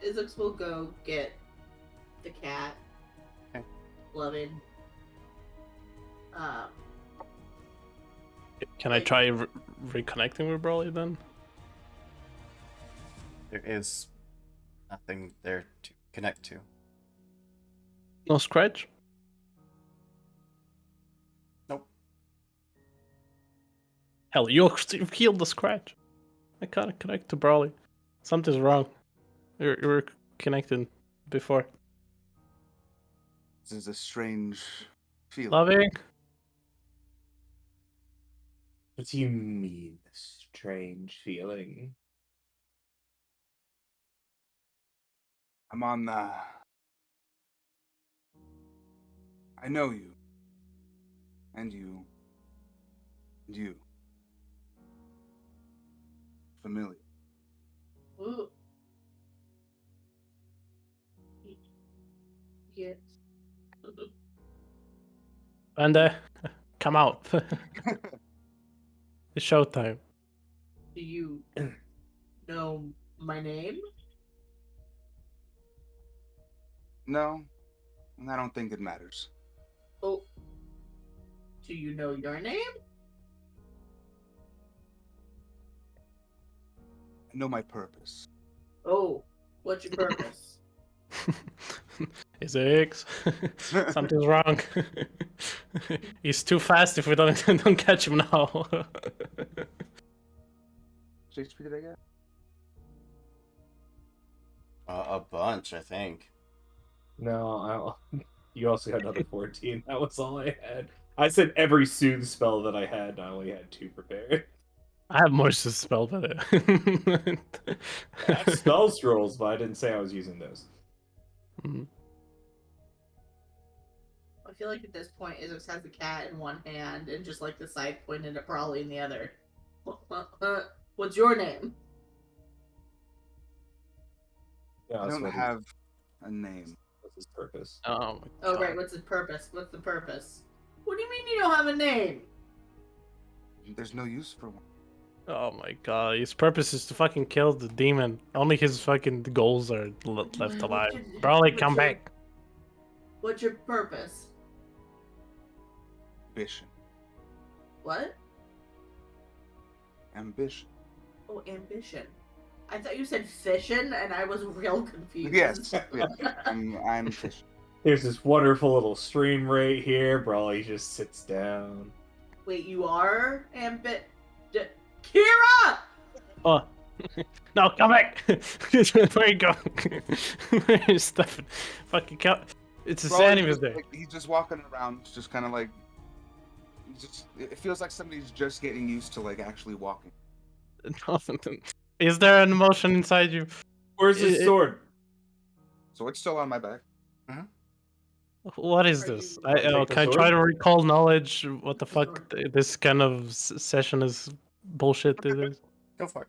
S5: Izix will go get the cat.
S1: Okay.
S5: Loving.
S4: Can I try reconnecting with Broly then?
S1: There is nothing there to connect to.
S4: No scratch?
S1: Nope.
S4: Hell, you've healed the scratch. I can't connect to Broly. Something's wrong. You were connected before.
S2: This is a strange feeling.
S4: Loving?
S3: What do you mean, strange feeling?
S2: I'm on the. I know you. And you. And you. Familiar.
S5: ooh. Yes.
S4: And come out. It's showtime.
S5: Do you know my name?
S2: No, I don't think it matters.
S5: Oh. Do you know your name?
S2: I know my purpose.
S5: Oh. What's your purpose?
S4: Is it something's wrong? He's too fast if we don't catch him now.
S2: HP did I get?
S1: A bunch, I think.
S3: No, you also had another 14. That was all I had. I said every soothe spell that I had, I only had 2 prepared.
S4: I have more to spell better.
S3: I have spell scrolls, but I didn't say I was using those.
S4: Mhm.
S5: I feel like at this point, Izix has the cat in one hand and just like the side pointed at Brawley in the other. What's your name?
S3: Yeah,
S2: I
S3: that's
S2: don't
S3: what
S2: have a name.
S3: What's his purpose?
S4: Oh my
S5: Oh,
S4: god.
S5: right. What's his purpose? What's the purpose? What do you mean you don't have a name?
S2: There's no use for one.
S4: Oh my god. His purpose is to fucking kill the demon. Only his fucking goals are left alive. Probably come back.
S5: What's your purpose?
S2: Ambition.
S5: What?
S2: Ambition.
S5: Oh, ambition. I thought you said fission, and I was real confused.
S2: Yes. Yeah. I'm fishing.
S3: There's this wonderful little stream right here. Brawly just sits down.
S5: Wait, you are Kira!
S4: Oh. No, come back! Where you go? Where is Stefan? Fucking come. It's a
S2: Brawley's
S4: animus
S2: just,
S4: day.
S2: like, he's just walking around, just kind of like. It feels like somebody's just getting used to like actually walking.
S4: Nothing. Is there an emotion inside you?
S3: Where's his sword?
S2: So it's still on my back.
S4: What is
S5: Are
S4: this?
S5: you-
S3: Take the
S4: Can I try
S3: sword?
S4: to recall knowledge? What the
S5: The
S4: fuck
S5: sword.
S4: this kind of session is bullshit it is?
S1: Go for it.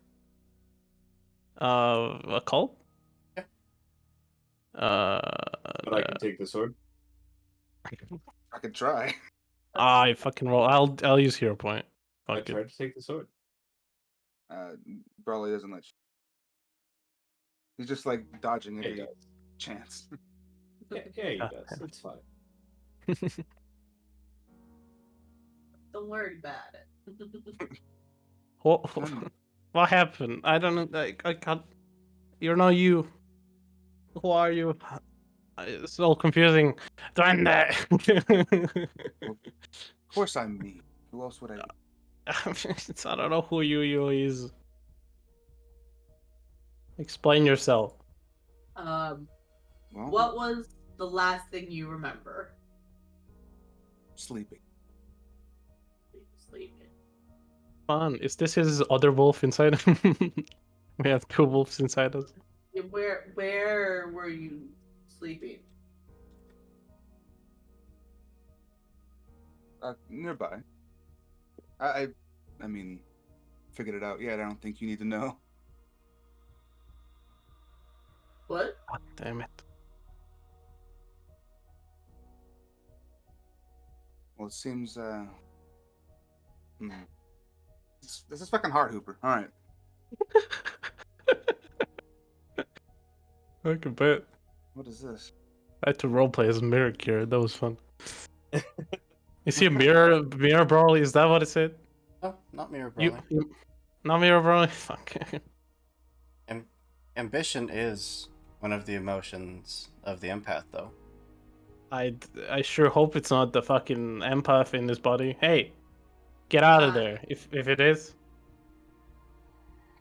S4: A cult?
S1: Yeah.
S3: But I can take the sword.
S2: I could try.
S4: I fucking roll. I'll use hero point.
S3: I
S4: Fuck it.
S3: tried to take the sword.
S2: Brawley doesn't let you. He's just like dodging
S3: Yeah, he
S2: every
S3: does.
S2: chance.
S3: Yeah, he
S4: Ah,
S3: does. It's fine.
S5: The Don't worry about it.
S4: What?
S2: Hmm.
S4: What happened? I don't know. I can't. You're not you. Who are you? It's so confusing. Duende.
S2: Of course I'm me. Who else would I be?
S4: I don't know who you is. Explain yourself.
S2: Well,
S5: What was the last thing you remember?
S2: sleeping.
S5: Sleeping.
S4: Fun. Is this his other wolf inside him? We have two wolves inside us.
S5: Yeah, where were you sleeping?
S2: Nearby. I mean, figured it out yet. I don't think you need to know.
S5: What?
S4: God damn it.
S2: Well, it seems, This is fucking hard, Hooper. All right.
S4: I can bet.
S2: What is this?
S4: I had to roleplay as a mirror cure. That was fun. You see a mirror Brawly? Is that what it said?
S1: No, not mirror
S4: You,
S1: brawling.
S4: you not mirror Brawly? Fuck.
S1: Ambition is one of the emotions of the empath, though.
S4: I sure hope it's not the fucking empath in his body. Hey, get out of there. If it is.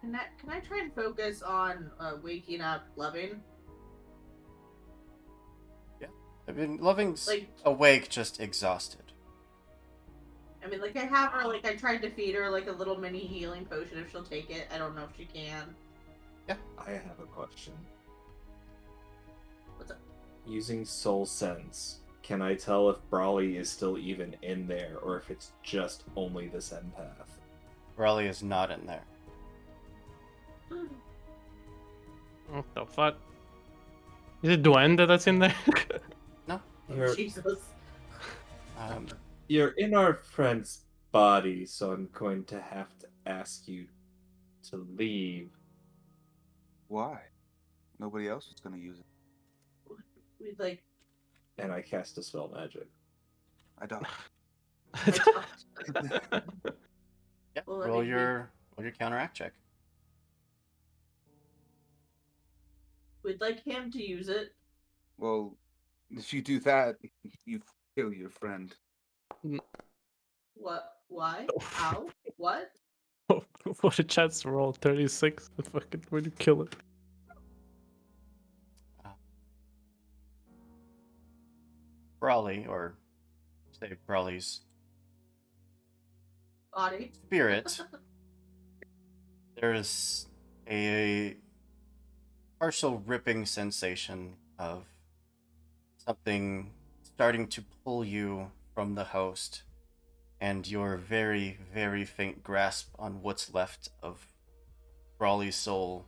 S5: Can I try and focus on waking up loving?
S1: I mean, Loving's
S5: Like-
S1: awake, just exhausted.
S5: I mean, like I have her, like I tried to feed her like a little mini healing potion if she'll take it. I don't know if she can.
S3: I have a question.
S5: What's up?
S3: Using Soul Sense, can I tell if Brawly is still even in there, or if it's just only this empath?
S1: Brawley is not in there.
S4: What the fuck? Is it Duende that's in there?
S1: No.
S3: You're,
S5: Jesus.
S1: Um,
S3: you're in our friend's body, so I'm going to have to ask you to leave.
S2: Why? Nobody else is gonna use it.
S5: We like.
S3: And I cast Dispel Magic.
S2: I don't.
S1: yeah.
S5: Well, I
S1: roll
S5: mean,
S1: your counteract check.
S5: We'd like him to use it.
S2: Well, if you do that, you kill your friend.
S5: What? Why? How? What?
S4: What a chance to roll 36 and fucking when you kill it.
S1: Brawley, or say Brawley's
S5: Body.
S1: spirit, there is a partial ripping sensation of something starting to pull you from the host, and your very, very faint grasp on what's left of Brawley's soul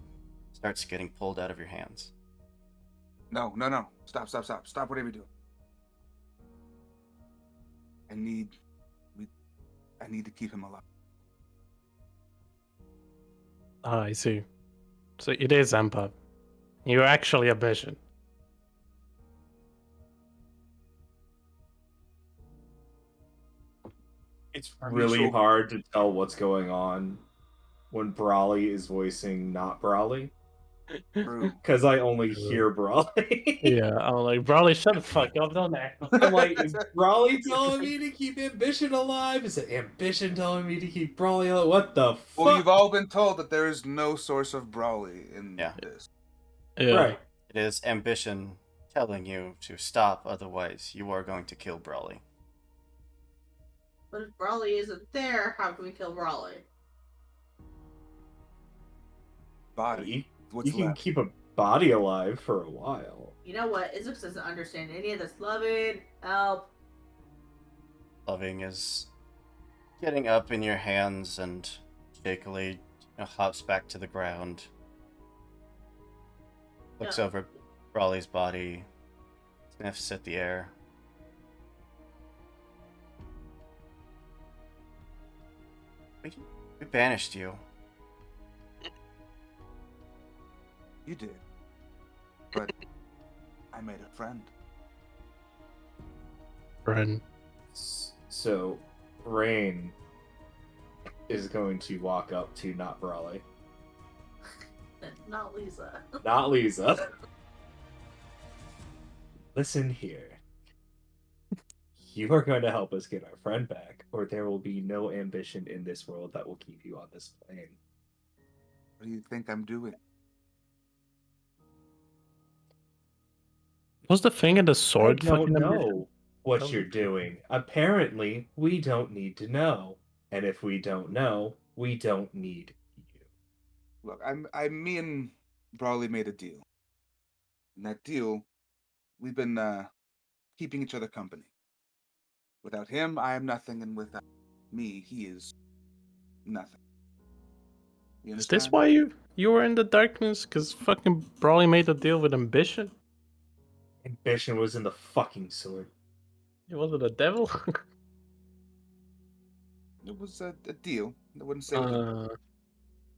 S1: starts getting pulled out of your hands.
S2: No. Stop. Stop whatever you're doing. I need to keep him alive.
S4: Ah, I see. So it is empath. You're actually a vision.
S3: It's
S2: Are you
S3: really
S2: sure?
S3: hard to tell what's going on when Brawly is voicing not Brawly,
S2: True.
S3: because I only hear Brawly.
S4: Yeah, I'm like, Brawley, shut the fuck up, don't act.
S3: I'm like, is Brawly telling me to keep Ambition alive? Is it Ambition telling me to keep Brawly alive? What the fuck?
S2: Well, you've all been told that there is no source of Brawly in
S1: Yeah.
S2: this.
S4: Yeah.
S3: Right.
S1: It is Ambition telling you to stop, otherwise you are going to kill Brawley.
S5: But if Brawley isn't there, how can we kill Brawley?
S2: Body. What's
S3: You can
S2: left?
S3: keep a body alive for a while.
S5: You know what? Izix doesn't understand any of this. Loving, help.
S1: Loving is getting up in your hands and shakily hops back to the ground. Looks
S5: Yeah.
S1: over Brawley's body, sniffs at the air. We banished you.
S2: You did. But I made a friend.
S4: Friend.
S3: So, Rain is going to walk up to not Brawley,
S5: Not Lisa.
S3: not Lisa. Listen here. You are going to help us get our friend back, or there will be no ambition in this world that will keep you on this plane.
S2: What do you think I'm doing?
S4: Was the thing in the sword
S3: I don't
S4: fucking ambition?
S3: know what
S4: Oh.
S3: you're doing. Apparently, we don't need to know. And if we don't know, we don't need you.
S2: Look, me and Brawley made a deal. In that deal, we've been keeping each other company. Without him, I am nothing, and without me, he is nothing. You
S4: Is this
S2: understand?
S4: why you were in the darkness? Because fucking Brawley made a deal with ambition?
S3: Ambition was in the fucking sword.
S4: It wasn't the devil?
S2: It was a deal. I wouldn't say it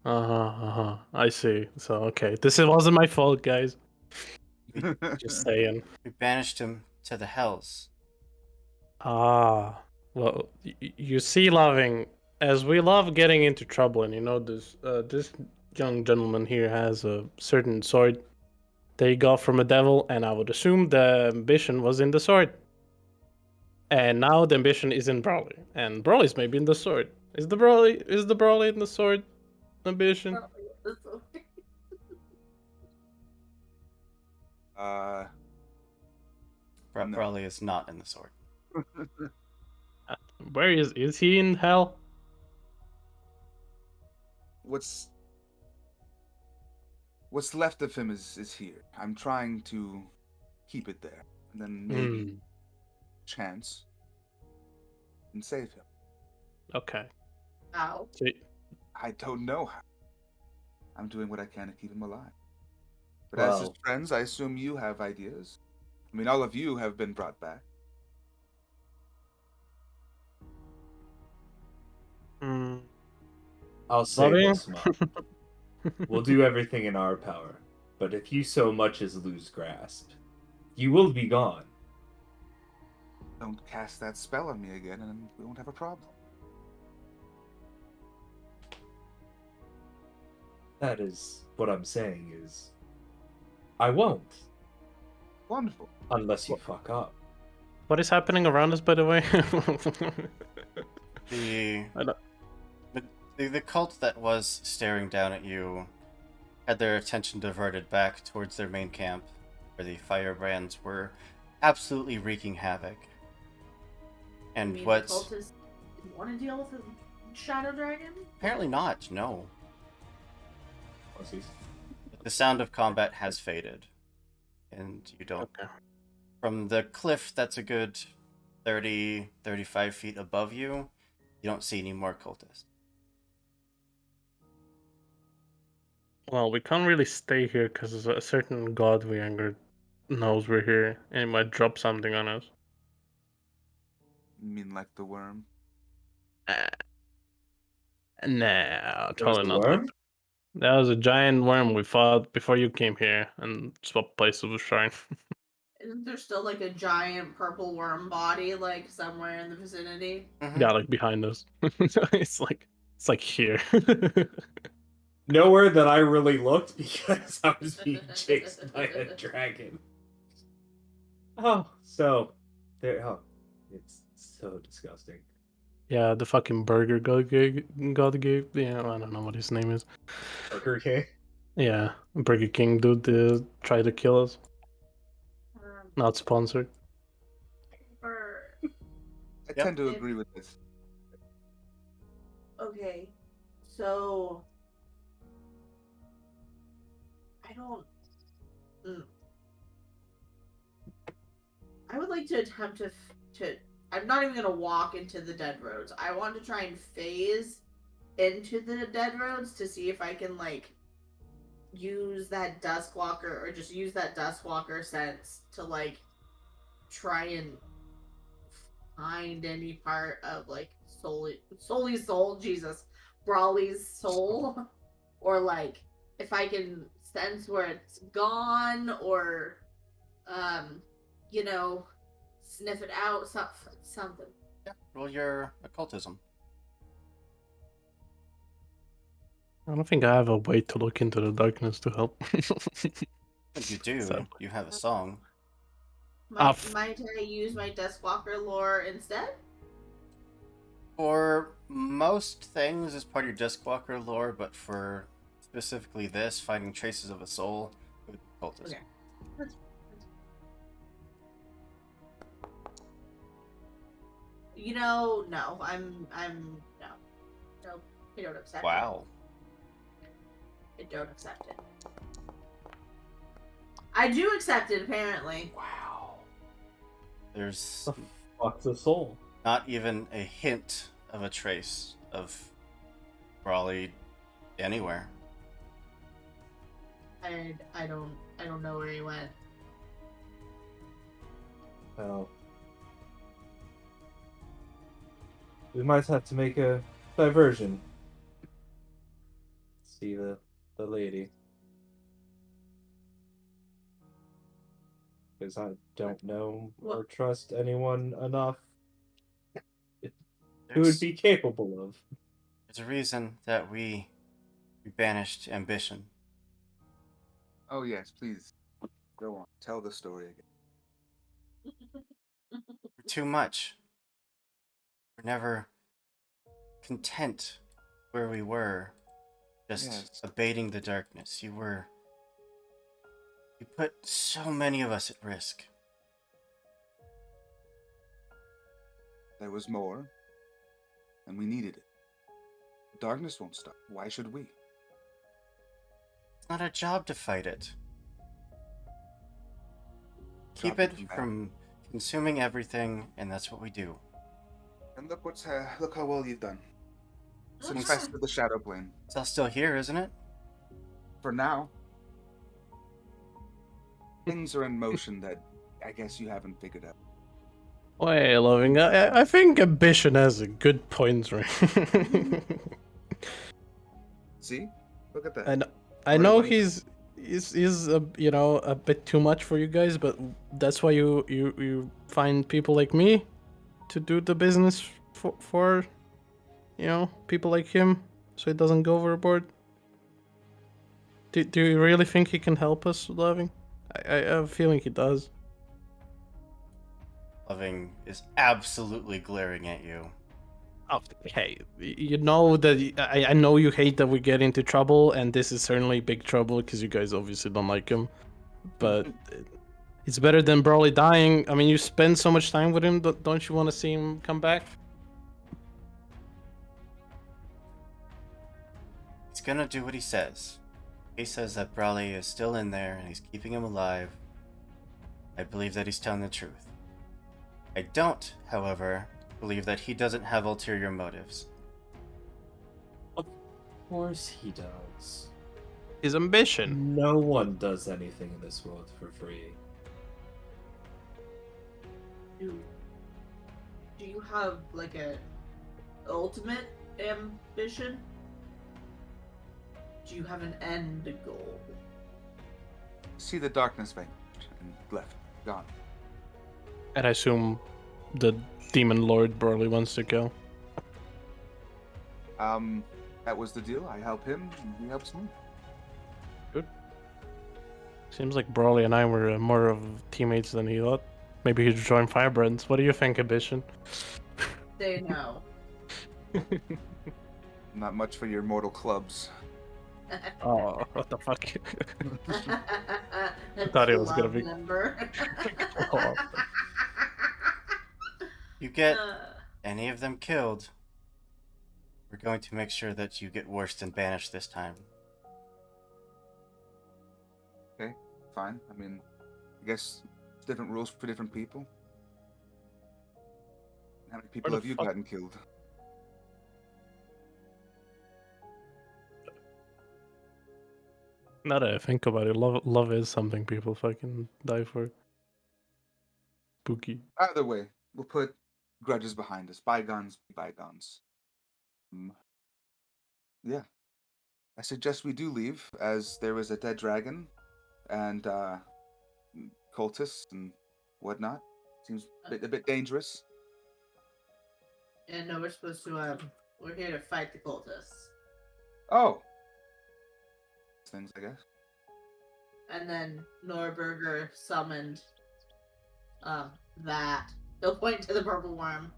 S2: was
S4: I see. So, okay. Wasn't my fault, guys.
S2: a...
S4: Just saying.
S1: We banished him to the hells.
S4: Ah. Well, you see, loving, as we love getting into trouble, and this young gentleman here has a certain sword that he got from a devil, and I would assume the ambition was in the sword. And now the ambition is in Brawley, and Brawley's maybe in the sword. Is the Brawley in the sword ambition?
S2: No.
S1: Brawley is not in the sword.
S4: Where is he in hell?
S2: What's left of him is here. I'm trying to keep it there, and then maybe chance and save him.
S4: Okay.
S5: Ow.
S4: See,
S2: I don't know how. I'm doing what I can to keep him alive. But as his
S3: Well,
S2: friends, I assume you have ideas. I mean, all of you have been brought back.
S3: I'll say
S4: Bobby?
S3: this much. We'll do everything in our power. But if you so much as lose grasp, you will be gone.
S2: Don't cast that spell on me again, and we won't have a problem.
S3: That is what I'm saying is I won't.
S2: Wonderful.
S3: Unless you fuck up.
S4: What is happening around us, by the way?
S1: The,
S4: I don't-
S1: the cult that was staring down at you had their attention diverted back towards their main camp, where the firebrands were absolutely wreaking havoc. And
S5: The
S1: what's
S5: cultists didn't want to deal with a shadow dragon?
S1: apparently not, no.
S3: Pussies.
S1: The sound of combat has faded, and you don't.
S4: Okay.
S1: From the cliff that's a good 30, 35 feet above you, you don't see any more cultists.
S4: Well, we can't really stay here because a certain god we angered knows we're here and he might drop something on us.
S2: You mean like the worm?
S4: Nah,
S3: There was
S4: totally
S3: a
S4: not.
S3: worm?
S4: That was a giant worm we fought before you came here and swapped places with Shrine.
S5: Isn't there still like a giant purple worm body like somewhere in the vicinity?
S1: Mhm.
S4: Yeah, like behind us. it's like here.
S3: Nowhere that I really looked because I was being chased by a dragon. Oh, so there. Oh, it's so disgusting.
S4: Yeah, the fucking burger god gave. Yeah, I don't know what his name is.
S3: Burger King.
S4: Yeah, Burger King dude tried to kill us. Not sponsored.
S2: I
S1: Yep.
S2: tend to agree with this.
S5: Okay, so I don't. I would like to attempt to. I'm not even gonna walk into the dead roads. I want to try and phase into the dead roads to see if I can like use that Duskwalker or just use that Duskwalker sense to like try and find any part of like Sully's soul, Jesus, Brawley's soul, or like if I can sense where it's gone, or you know, sniff it out, something.
S1: Yeah, roll your occultism.
S4: I don't think I have a way to look into the darkness to help.
S1: But you do.
S4: Sadly.
S1: You have a song.
S5: Might I use my desk walker lore instead?
S1: For most things, as part of your Diskwalker lore, but for specifically this, finding traces of a soul, it would be cultism.
S5: Okay. That's- no. I'm no. No, I don't accept
S1: Wow.
S5: it. I don't accept it. I do accept it, apparently.
S3: Wow.
S1: There's
S3: The fuck's a soul?
S1: not even a hint of a trace of Brawley anywhere.
S5: I don't know where he went.
S3: Well, we might have to make a diversion. See the lady. Because I don't know or trust anyone enough who would be capable of.
S1: There's a reason that we banished ambition.
S2: Oh yes, please go on. Tell the story again.
S1: We're too much. We're never content where we were, just
S2: Yes.
S1: abating the darkness. You put so many of us at risk.
S2: There was more, and we needed it. The darkness won't stop. Why should we?
S1: It's not our job to fight it.
S2: Job
S1: Keep
S2: to
S1: it
S2: combat.
S1: from consuming everything, and that's what we do.
S2: And look how well you've done.
S5: Okay.
S2: Infest with the shadow plane.
S1: It's all still here, isn't it?
S2: For now. Things are in motion that I guess you haven't figured out.
S4: Wait, loving. I think ambition has a good point, right?
S2: See? Look at that.
S4: And I
S2: Alright,
S4: know
S2: when he-
S4: he's a bit too much for you guys, but that's why you find people like me to do the business for people like him, so it doesn't go overboard. Do you really think he can help us, loving? I have a feeling he does.
S1: Loving is absolutely glaring at you.
S4: Oh, hey, you know that I know you hate that we get into trouble, and this is certainly big trouble because you guys obviously don't like him. But it's better than Brawley dying. I mean, you spend so much time with him, don't you want to see him come back?
S1: He's gonna do what he says. He says that Brawley is still in there and he's keeping him alive. I believe that he's telling the truth. I don't, however, believe that he doesn't have ulterior motives.
S3: Of course he does.
S4: His ambition.
S3: No one does anything in this world for free.
S5: Do you have like a ultimate ambition? Do you have an end goal?
S2: See the darkness vanished and left. Gone.
S4: And I assume the demon lord Brawley wants to kill.
S2: That was the deal. I help him, and he helps me.
S4: Seems like Brawley and I were more of teammates than he thought. Maybe he'd join Firebrands. What do you think, Ambition?
S5: Say no.
S2: Not much for your mortal clubs.
S4: Oh, what the fuck?
S5: I
S4: thought it was gonna be-
S5: Member.
S4: Oh.
S1: You get any of them killed, we're going to make sure that you get worse than banished this time.
S2: Okay, fine. I mean, I guess different rules for different people. How many people
S4: the
S2: have you
S4: fuck-
S2: gotten killed?
S4: Now that I think about it, love is something people fucking die for. Spooky.
S2: Either way, we'll put grudges behind us. Bygones be bygones. Yeah. I suggest we do leave, as there is a dead dragon and cultists and whatnot. Seems a bit dangerous.
S5: And no, we're supposed to, we're here to fight the cultists.
S2: Oh. Things, I guess.
S5: And then Norberger summoned, that. He'll point to the purple worm.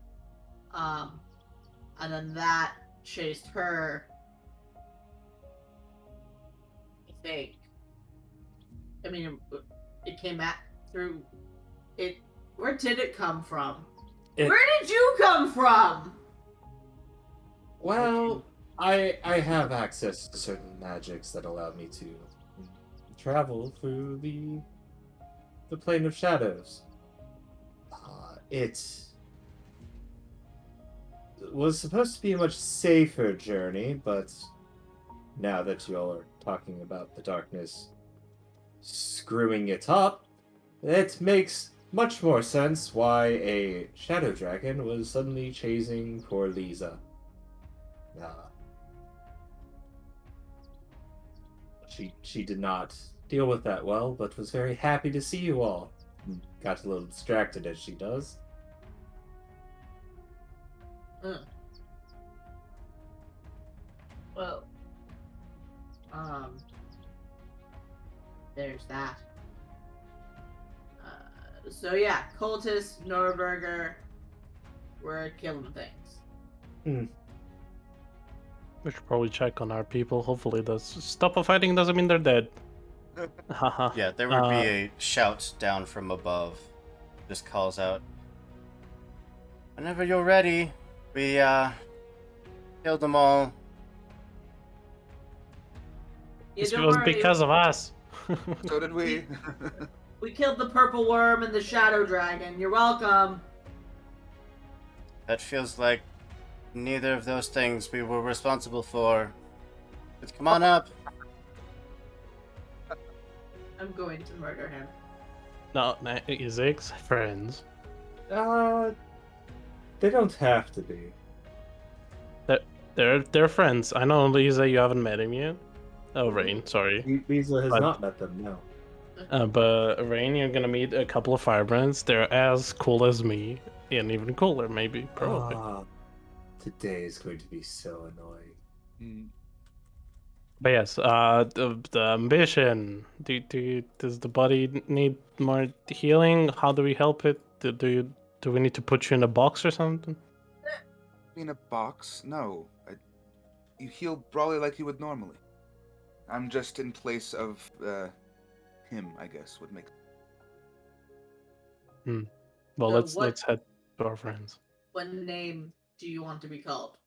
S5: And then that chased her. I think. I mean, it came at through it. Where did it come from? Where did you come from?
S3: Well, I have access to certain magics that allow me to travel through the plane of shadows. It was supposed to be a much safer journey, but now that you all are talking about the darkness screwing it up, it makes much more sense why a shadow dragon was suddenly chasing poor Lisa. She did not deal with that well, but was very happy to see you all. Got a little distracted as she does.
S5: Well, there's that. So yeah, cultist, Norberger, we're killing things.
S4: We should probably check on our people. Hopefully, stop a fighting doesn't mean they're dead. Haha.
S1: Yeah, there would be a shout down from above. Just calls out, "Whenever you're ready, we killed them all."
S5: Yeah,
S4: This
S5: don't
S4: was
S5: worry.
S4: because of us.
S2: So did we.
S5: We killed the purple worm and the shadow dragon. You're welcome.
S1: That feels like neither of those things we were responsible for. But come on up.
S5: I'm going to murder him.
S4: No, Isaac's friends.
S3: They don't have to be.
S4: They're friends. I know, Lisa, you haven't met him yet. Oh, Rain, sorry.
S3: Lisa has
S4: But-
S3: not met them, no.
S4: But Rain, you're gonna meet a couple of firebrands. They're as cool as me, and even cooler, maybe, probably.
S3: Today is going to be so annoying.
S4: But yes, the ambition. Does the body need more healing? How do we help it? Do we need to put you in a box or something?
S2: In a box? No. You heal Brawley like you would normally. I'm just in place of him, I guess, would make.
S4: Well,
S5: So
S4: let's head to our friends.
S5: What name do you want to be called?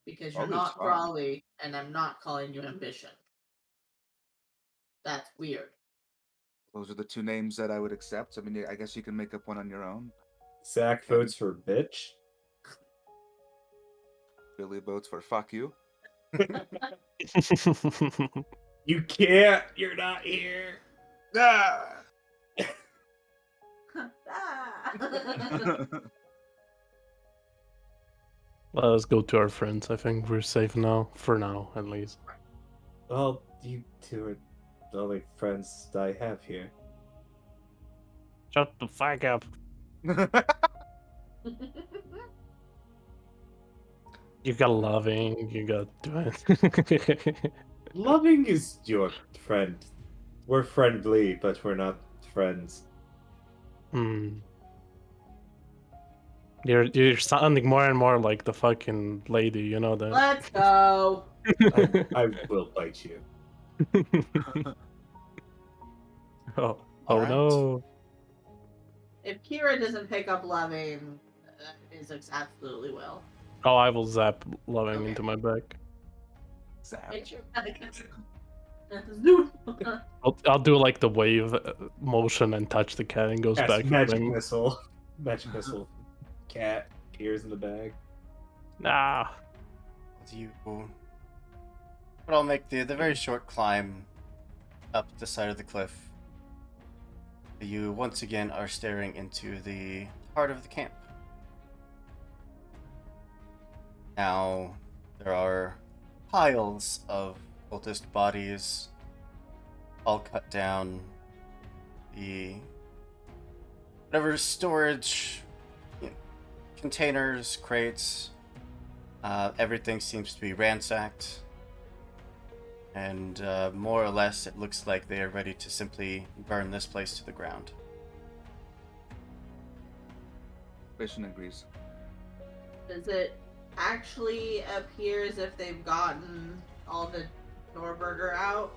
S5: Because you're
S2: Brawley's
S5: not
S2: fine.
S5: Brawley, and I'm not calling you Ambition. That's weird.
S2: Those are the two names that I would accept. I mean, I guess you can make up one on your own.
S3: Zach votes for bitch.
S2: Billy votes for fuck you.
S3: You can't! You're not here!
S2: Ah!
S4: Well, let's go to our friends. I think we're safe now, for now, at least.
S3: Well, you two are the only friends I have here.
S4: Shut the fuck up. You got Loving, you got...
S3: Loving is your friend. We're friendly, but we're not friends.
S4: You're sounding more and more like the fucking lady, you know that?
S5: Let's go.
S3: I will bite you.
S4: Oh
S1: Alright.
S4: no.
S5: If Kira doesn't pick up Loving, Isaac absolutely will.
S4: Oh, I will zap Loving
S5: Okay.
S4: into my back.
S5: Make sure Zoom.
S4: I'll do like the wave motion and touch the cat and goes
S3: Yes,
S4: back.
S3: magic
S4: to
S3: missile. Magic missile. Cat appears in the bag.
S4: Nah.
S1: You. But I'll make the very short climb up the side of the cliff. You once again are staring into the heart of the camp. Now, there are piles of cultist bodies, all cut down. Whatever storage containers, crates, everything seems to be ransacked. And more or less, it looks like they are ready to simply burn this place to the ground.
S2: Vision agrees.
S5: Does it actually appear as if they've gotten all the Norberger out?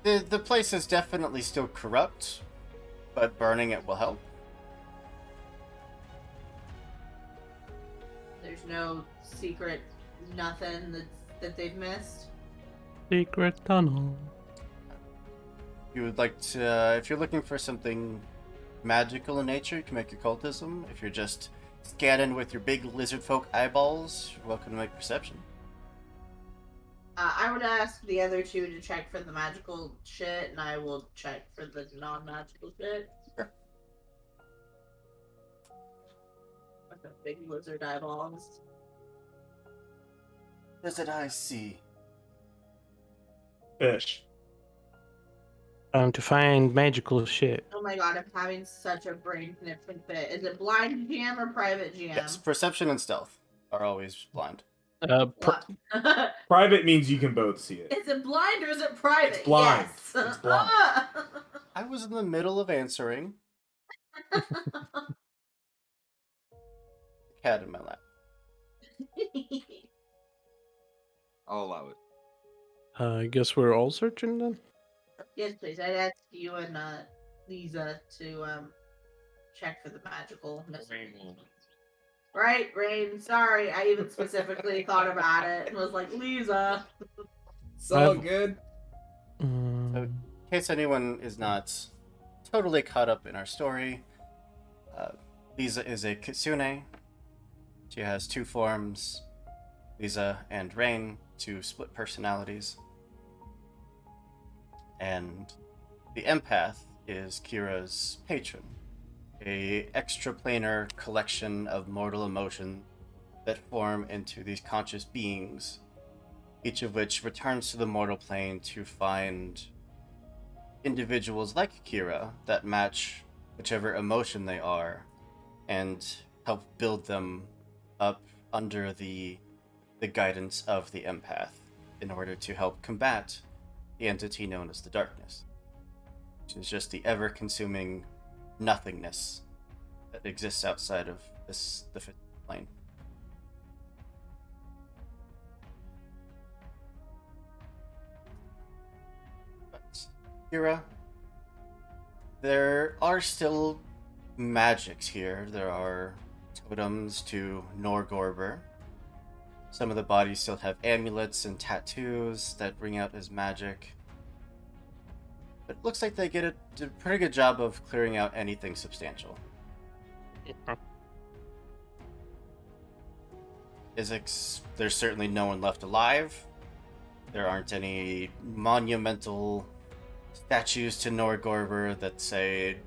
S1: The place is definitely still corrupt, but burning it will help.
S5: There's no secret nothing that they've missed?
S4: Secret tunnel.
S1: You would like to, if you're looking for something magical in nature, you can make your cultism. If you're just scanning with your big lizard folk eyeballs, you're welcome to make perception.
S5: I would ask the other two to check for the magical shit, and I will check for the non-magical shit.
S1: Sure.
S5: With the big lizard eyeballs.
S1: Lizard eyes see.
S3: Fish.
S4: To find magical shit.
S5: Oh my god, I'm having such a brain conniption fit. Is it blind GM or private GM?
S1: Yes, perception and stealth are always blind.
S3: Private means you can both see it.
S5: Is it blind or is it private?
S3: It's blind.
S5: Yes.
S3: It's blind.
S1: I was in the middle of answering. Cat in my lap.
S2: I'll allow it.
S4: I guess we're all searching then?
S5: Yes, please. I'd ask you and Lisa to check for the magical mystery. Right, Rain. Sorry, I even specifically thought about it and was like, Lisa.
S3: It's all good.
S1: So, in case anyone is not totally caught up in our story, Lisa is a kitsune. She has two forms, Lisa and Rain, two split personalities. And the empath is Kira's patron, a extraplanar collection of mortal emotions that form into these conscious beings, each of which returns to the mortal plane to find individuals like Kira that match whichever emotion they are and help build them up under the guidance of the empath in order to help combat the entity known as the darkness, which is just the ever-consuming nothingness that exists outside of the physical plane. But Kira, there are still magics here. There are totems to Norgorber. Some of the bodies still have amulets and tattoos that ring out as magic. But it looks like they did a pretty good job of clearing out anything substantial. Isix, there's certainly no one left alive. There aren't any monumental statues to Norgorber that say,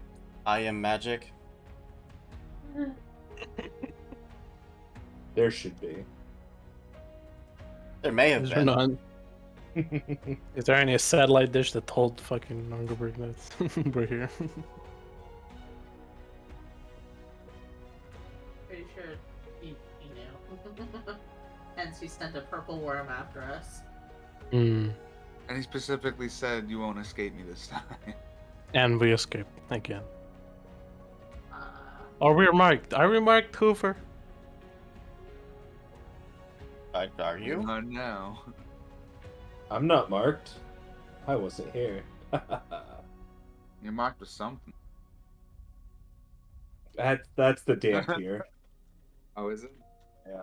S1: I am magic.
S3: There should be.
S1: There may have
S4: Is there
S1: been.
S4: none? Is there any satellite dish that told fucking Nungerberg that we're here?
S5: Pretty sure he knew. Hence he sent a purple worm after us.
S2: And he specifically said, you won't escape me this time.
S4: And we escaped again. Are we marked? Are we marked, Hoover?
S1: Are you?
S2: Not now.
S3: I'm not marked. I wasn't here.
S2: You're marked with something.
S3: That's the damp here.
S2: Oh, is it?
S3: Yeah.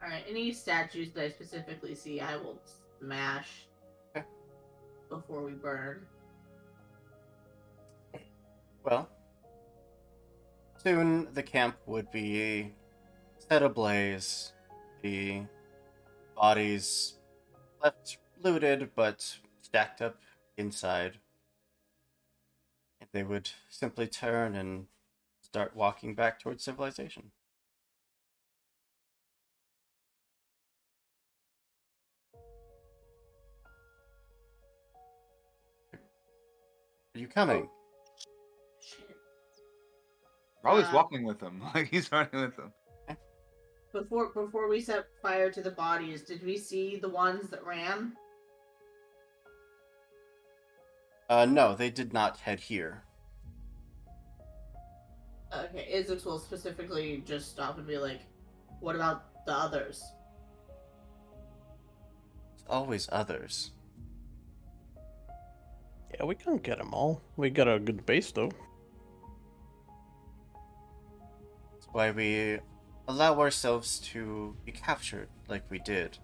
S5: Alright, any statues that I specifically see, I will smash before we burn.
S1: Well, soon the camp would be set ablaze. The bodies left looted but stacked up inside. And they would simply turn and start walking back towards civilization. Are you coming?
S5: Shit.
S2: Raleigh's
S5: Uh,
S2: walking with them. Like he's running with them.
S5: Before we set fire to the bodies, did we see the ones that ran?
S1: No, they did not head here.
S5: Okay, Isaac will specifically just stop and be like, "What about the others?"
S1: There's always others.
S4: Yeah, we can't get them all. We got a good base though.
S1: That's why we allow ourselves to be captured like we did.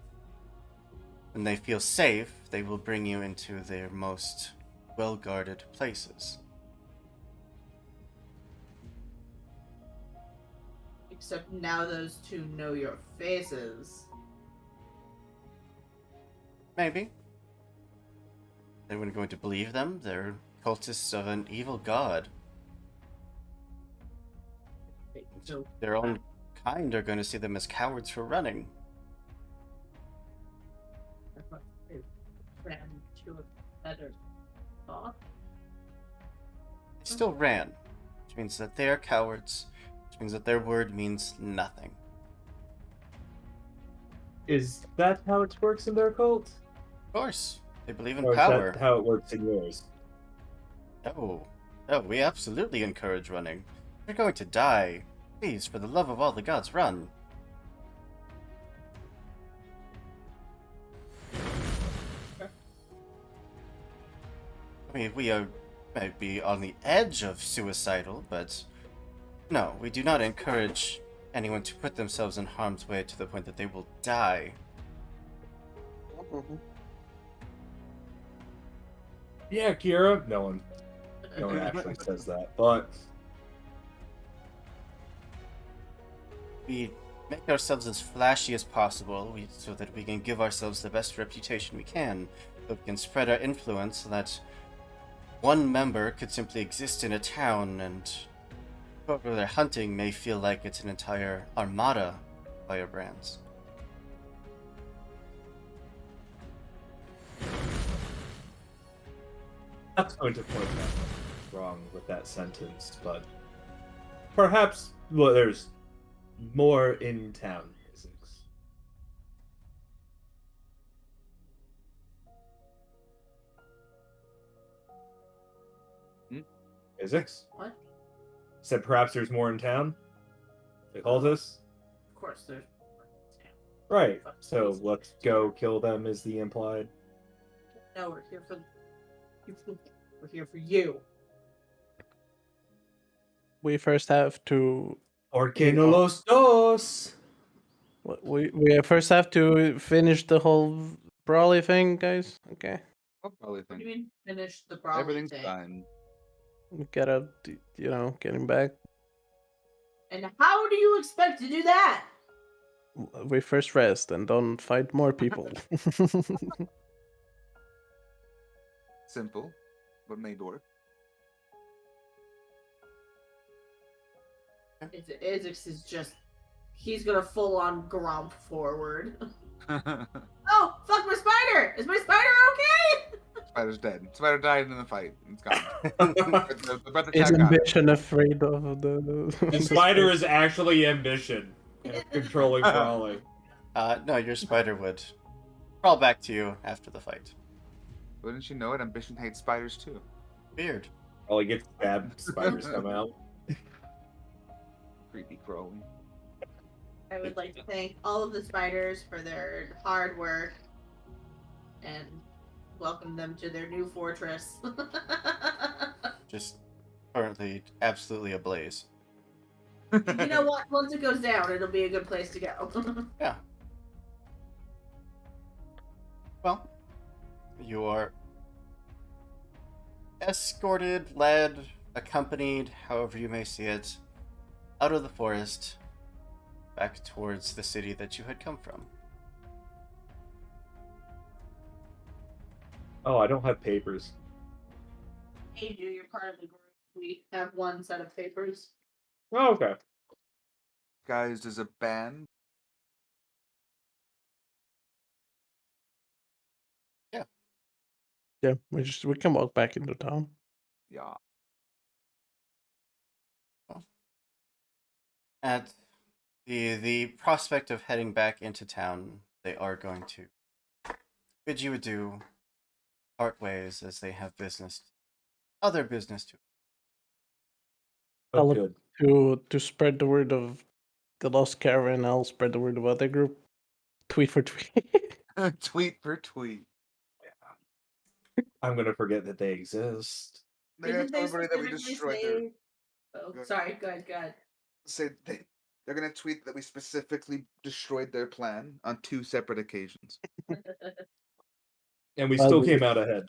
S1: When they feel safe, they will bring you into their most well-guarded places.
S5: Except now those two know your faces.
S1: Maybe. They weren't going to believe them. They're cultists of an evil god.
S5: So
S1: Their own kind are going to see them as cowards for running.
S5: they ran to a better spot.
S1: They still ran, which means that they are cowards, which means that their word means nothing.
S3: Is that how it works in their cult?
S1: Of course, they believe in
S3: Or is
S1: power.
S3: that how it works in yours?
S1: No, we absolutely encourage running. If you're going to die, please, for the love of all the gods, run. I mean, might be on the edge of suicidal, but no, we do not encourage anyone to put themselves in harm's way to the point that they will die.
S3: Yeah, Kira. No one actually says that, but
S1: We make ourselves as flashy as possible so that we can give ourselves the best reputation we can, so we can spread our influence so that one member could simply exist in a town and whoever they're hunting may feel like it's an entire armada of firebrands.
S3: that's going to point out wrong with that sentence, but perhaps there's more in town physics. Physics?
S5: What?
S3: Said perhaps there's more in town? The cultists?
S5: Of course, there's.
S3: Right. So let's go kill them is the implied.
S5: No, we're here for. We're here for you.
S4: We first have to.
S3: Porque no los dos?
S4: We first have to finish the whole brawly thing, guys. Okay.
S2: I'll probably
S5: What do
S2: think
S5: you mean finish the problem?
S2: everything's fine.
S4: We gotta, get him back.
S5: And how do you expect to do that?
S4: We first rest and don't fight more people.
S2: Simple, but made work.
S5: Isaac is just. He's gonna full on grump forward. Oh, fuck my spider! Is my spider okay?
S2: Spider's dead. Spider died in the fight. It's gone. the breath
S4: Is
S2: attack got it.
S4: ambition afraid of the?
S3: The spider is actually ambition. Controlling Brawley.
S1: No, your spider would crawl back to you after the fight.
S2: Wouldn't you know it? Ambition hates spiders too.
S1: Weird.
S3: All he gets stabbed, spiders come out.
S2: Creepy crawling.
S5: I would like to thank all of the spiders for their hard work and welcome them to their new fortress.
S1: Just currently absolutely ablaze.
S5: You know what? Once it goes down, it'll be a good place to go.
S1: Yeah. Well, you are escorted, led, accompanied, however you may see it, out of the forest, back towards the city that you had come from.
S3: Oh, I don't have papers.
S5: Hey, you, you're part of the group. We have one set of papers.
S3: Oh, okay.
S2: Guys, there's a band.
S4: Yeah, we can walk back into town.
S2: Yeah.
S1: At the prospect of heading back into town, they are going to bid you adieu, part ways, as they have other business to.
S3: Oh,
S4: I'll
S3: good.
S4: to spread the word of the Lost Caravan. I'll spread the word of other group. Tweet for tweet.
S2: Tweet for tweet.
S3: I'm gonna forget that they exist.
S2: They're gonna
S5: Didn't
S2: tell
S5: they
S2: everybody that we
S5: specifically
S2: destroyed
S5: say?
S2: their.
S5: Oh,
S2: Go ahead.
S5: sorry. Good.
S2: They're gonna tweet that we specifically destroyed their plan on 2 separate occasions.
S3: And we
S4: Well,
S3: still came out ahead.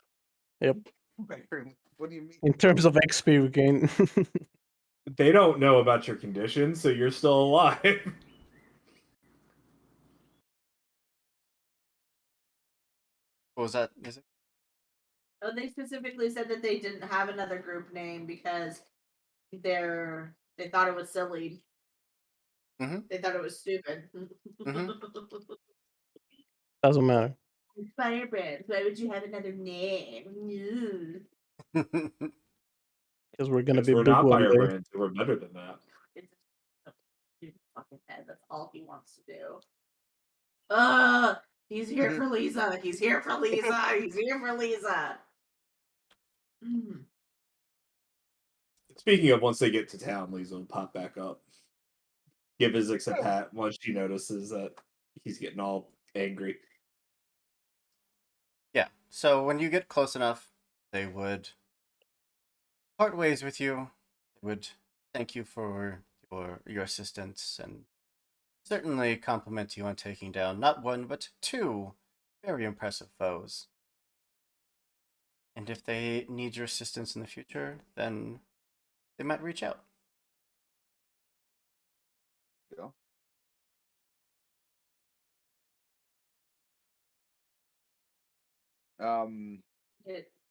S4: Yep.
S2: What do you mean?
S4: In terms of XP, we gain.
S3: They don't know about your condition, so you're still alive.
S1: What was that? Is it?
S5: Oh, they specifically said that they didn't have another group name because they thought it was silly.
S1: Mhm.
S5: They thought it was stupid.
S4: Doesn't matter.
S5: Firebrands. Why would you have another name?
S4: Because we're gonna
S3: Because
S4: be
S3: we're
S4: big
S3: not
S4: one day.
S3: firebrands, we're better than that.
S5: It's a fucking head. That's all he wants to do. He's here for Lisa. He's here for Lisa. He's here for Lisa.
S3: Speaking of, once they get to town, Lisa will pop back up. Give Isaac a pat once she notices that he's getting all angry.
S1: Yeah. So when you get close enough, they would part ways with you. They would thank you for your assistance and certainly compliment you on taking down not one but 2 very impressive foes. And if they need your assistance in the future, then they might reach out.
S2: Yeah.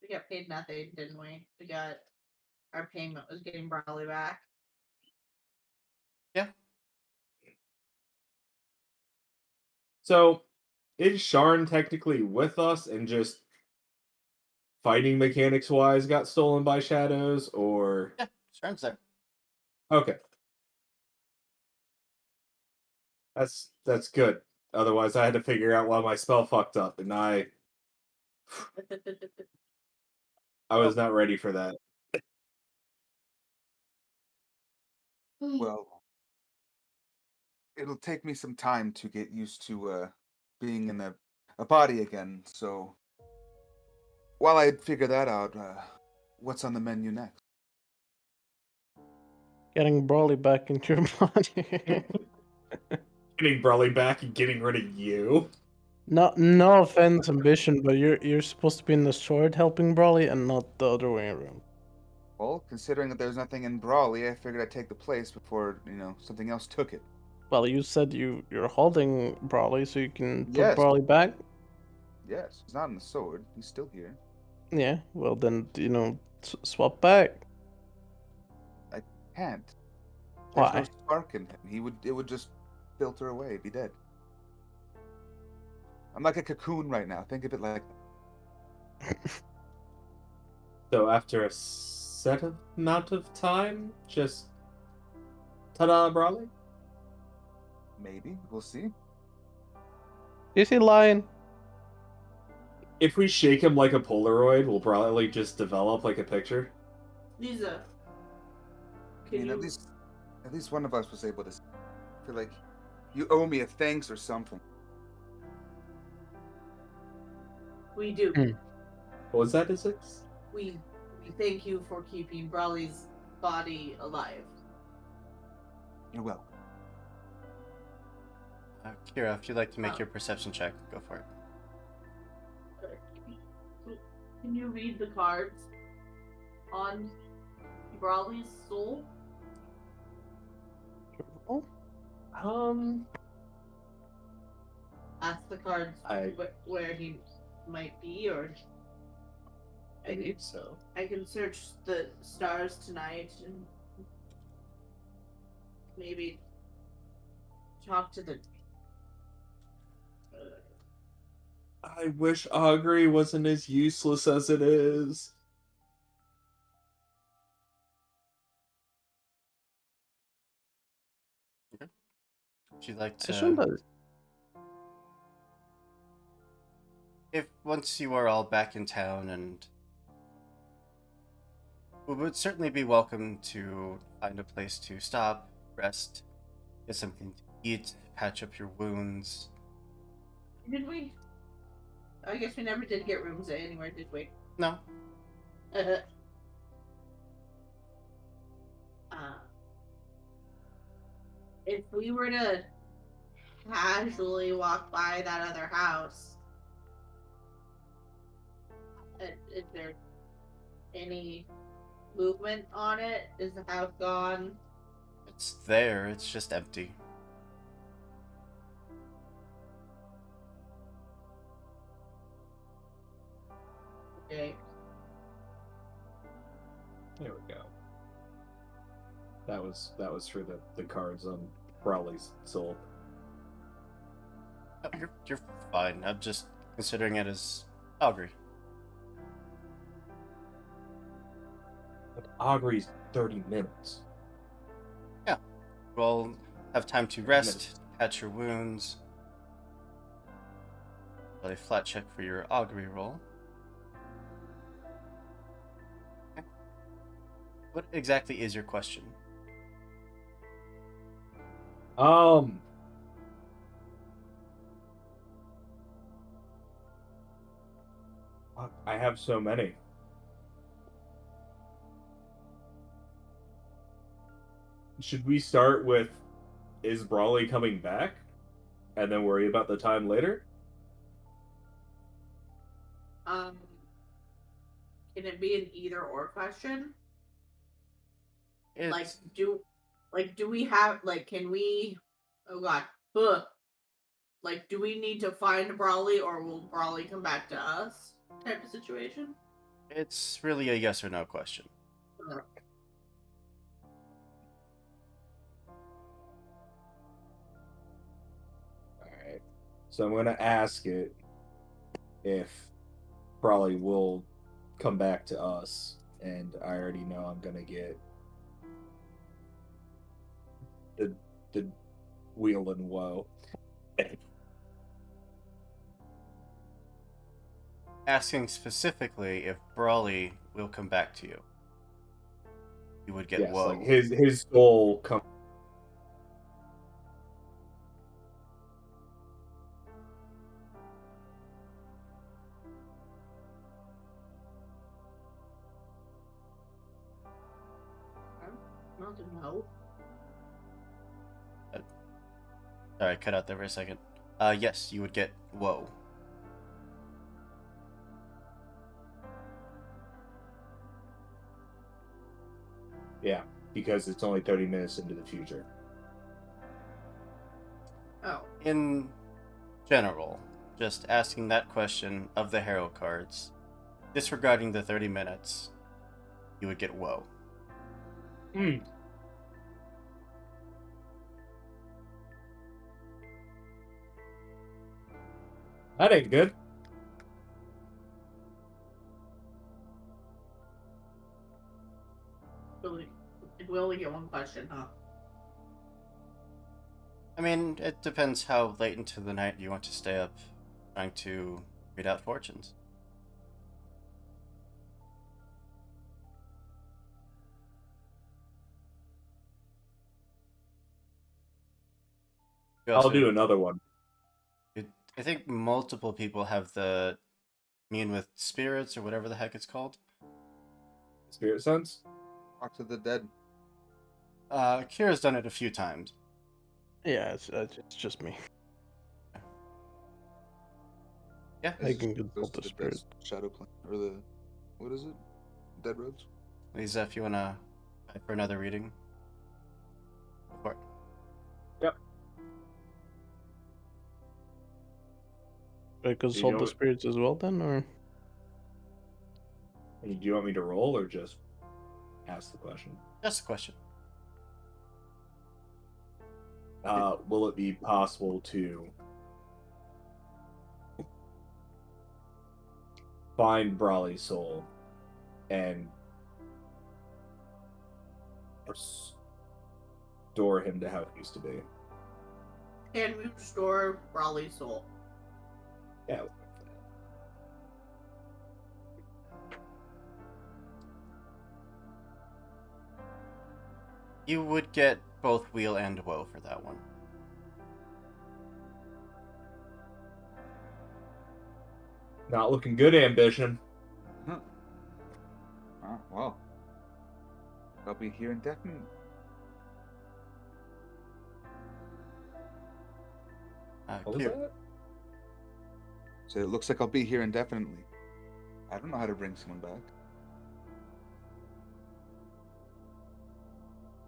S5: We got paid nothing, didn't we? Our payment was getting Brawley back.
S1: Yeah.
S3: So, is Sharn technically with us and just fighting mechanics wise got stolen by shadows, or
S1: Yeah, Sharon's there.
S3: okay? That's good. Otherwise, I had to figure out why my spell fucked up, and I was not ready for that.
S2: Well, it'll take me some time to get used to being in a body again. So while I figure that out, what's on the menu next?
S4: Getting Brawley back into your body.
S3: Getting Brawley back and getting rid of you.
S4: No offense, ambition, but you're supposed to be in the sword helping Brawley and not the other way around.
S2: Well, considering that there's nothing in Brawley, I figured I'd take the place before, something else took it.
S4: Well, you said you're holding Brawley, so you can put
S2: Yes.
S4: Brawley back.
S2: Yes, he's not in the sword. He's still here.
S4: Yeah, well then swap back.
S2: I can't. There's no
S4: Why?
S2: spark in him. It would just filter away, be dead. I'm like a cocoon right now. Think of it like
S3: So after a set amount of time, just ta-da, Brawley.
S2: maybe. We'll see.
S4: Is he lying?
S3: If we shake him like a Polaroid, we'll probably just develop like a picture.
S5: Lisa.
S2: I mean, at least one of us was able to. I feel like you owe me a thanks or something.
S5: We do.
S3: What was that, Isaac?
S5: We thank you for keeping Brawley's body alive.
S2: You're welcome.
S1: Kira, if you'd like to make your perception check, go for it.
S5: Can you read the cards on Brawley's soul? Ask the cards where he might be, or
S3: I believe so.
S5: I can search the stars tonight and maybe talk to the.
S3: I wish Augury wasn't as useless as it is.
S1: Would you like
S4: I assume
S1: to?
S4: that
S1: If once you are all back in town, and we would certainly be welcome to find a place to stop, rest, get something to eat, patch up your wounds.
S5: Did we? I guess we never did get rooms anywhere, did we?
S1: No,
S5: uh, if we were to casually walk by that other house, is there any movement on it? Is the house gone?
S1: it's there. It's just empty.
S5: Okay.
S3: There we go. That was for the cards on Brawley's soul.
S1: Oh, you're fine. I'm just considering it as augury.
S3: But Augury's 30 minutes.
S1: Yeah. We'll have time to rest, patch your wounds. Roll a flat check for your augury roll. Okay. What exactly is your question?
S3: I have so many. Should we start with, is Brawley coming back? And then worry about the time later?
S5: Can it be an either or question?
S1: It's
S5: Do we have can we? Oh God. Ugh. Do we need to find Brawley, or will Brawley come back to us? Type of situation.
S1: it's really a yes or no question.
S5: Ugh.
S3: Alright. So I'm gonna ask it if Brawley will come back to us, and I already know I'm gonna get the wheel and woe.
S1: Asking specifically if Brawley will come back to you. You would get
S3: Yes,
S1: woe.
S3: like his soul come.
S5: Not to know.
S1: Sorry, I cut out there for a second. Yes, you would get woe.
S3: Yeah, because it's only 30 minutes into the future.
S5: Oh.
S1: In general, just asking that question of the hero cards, disregarding the 30 minutes, you would get woe.
S3: That ain't good.
S5: Really, we only get one question, huh?
S1: I mean, it depends how late into the night you want to stay up trying to read out fortunes. You
S3: I'll
S1: also-
S3: do another one.
S1: I think multiple people have the immune with spirits or whatever the heck it's called.
S3: Spirit Sense?
S2: Talk to the dead.
S1: Kira's done it a few times.
S4: yeah, it's just me.
S1: Yeah,
S4: I
S2: It's
S4: can
S2: just
S4: consult
S2: goes
S4: the
S2: to dead
S4: spirit.
S2: shadow plane, or the, what is it? Dead roads.
S1: Lisa, if you wanna try for another reading, go for it.
S4: I consult
S3: know
S4: the
S3: it-
S4: spirits as well then, or
S3: Do you want me to roll or just ask the question?
S1: Just a question.
S3: Will it be possible to find Brawley's soul and restore him to how it used to be?
S5: can we restore Brawley's soul?
S3: Yeah.
S1: You would get both weal and woe for that one.
S3: Not looking good, Ambition.
S2: Huh. Oh, well. I'll be here indefinitely.
S3: What was that?
S2: So it looks like I'll be here indefinitely. I don't know how to bring someone back.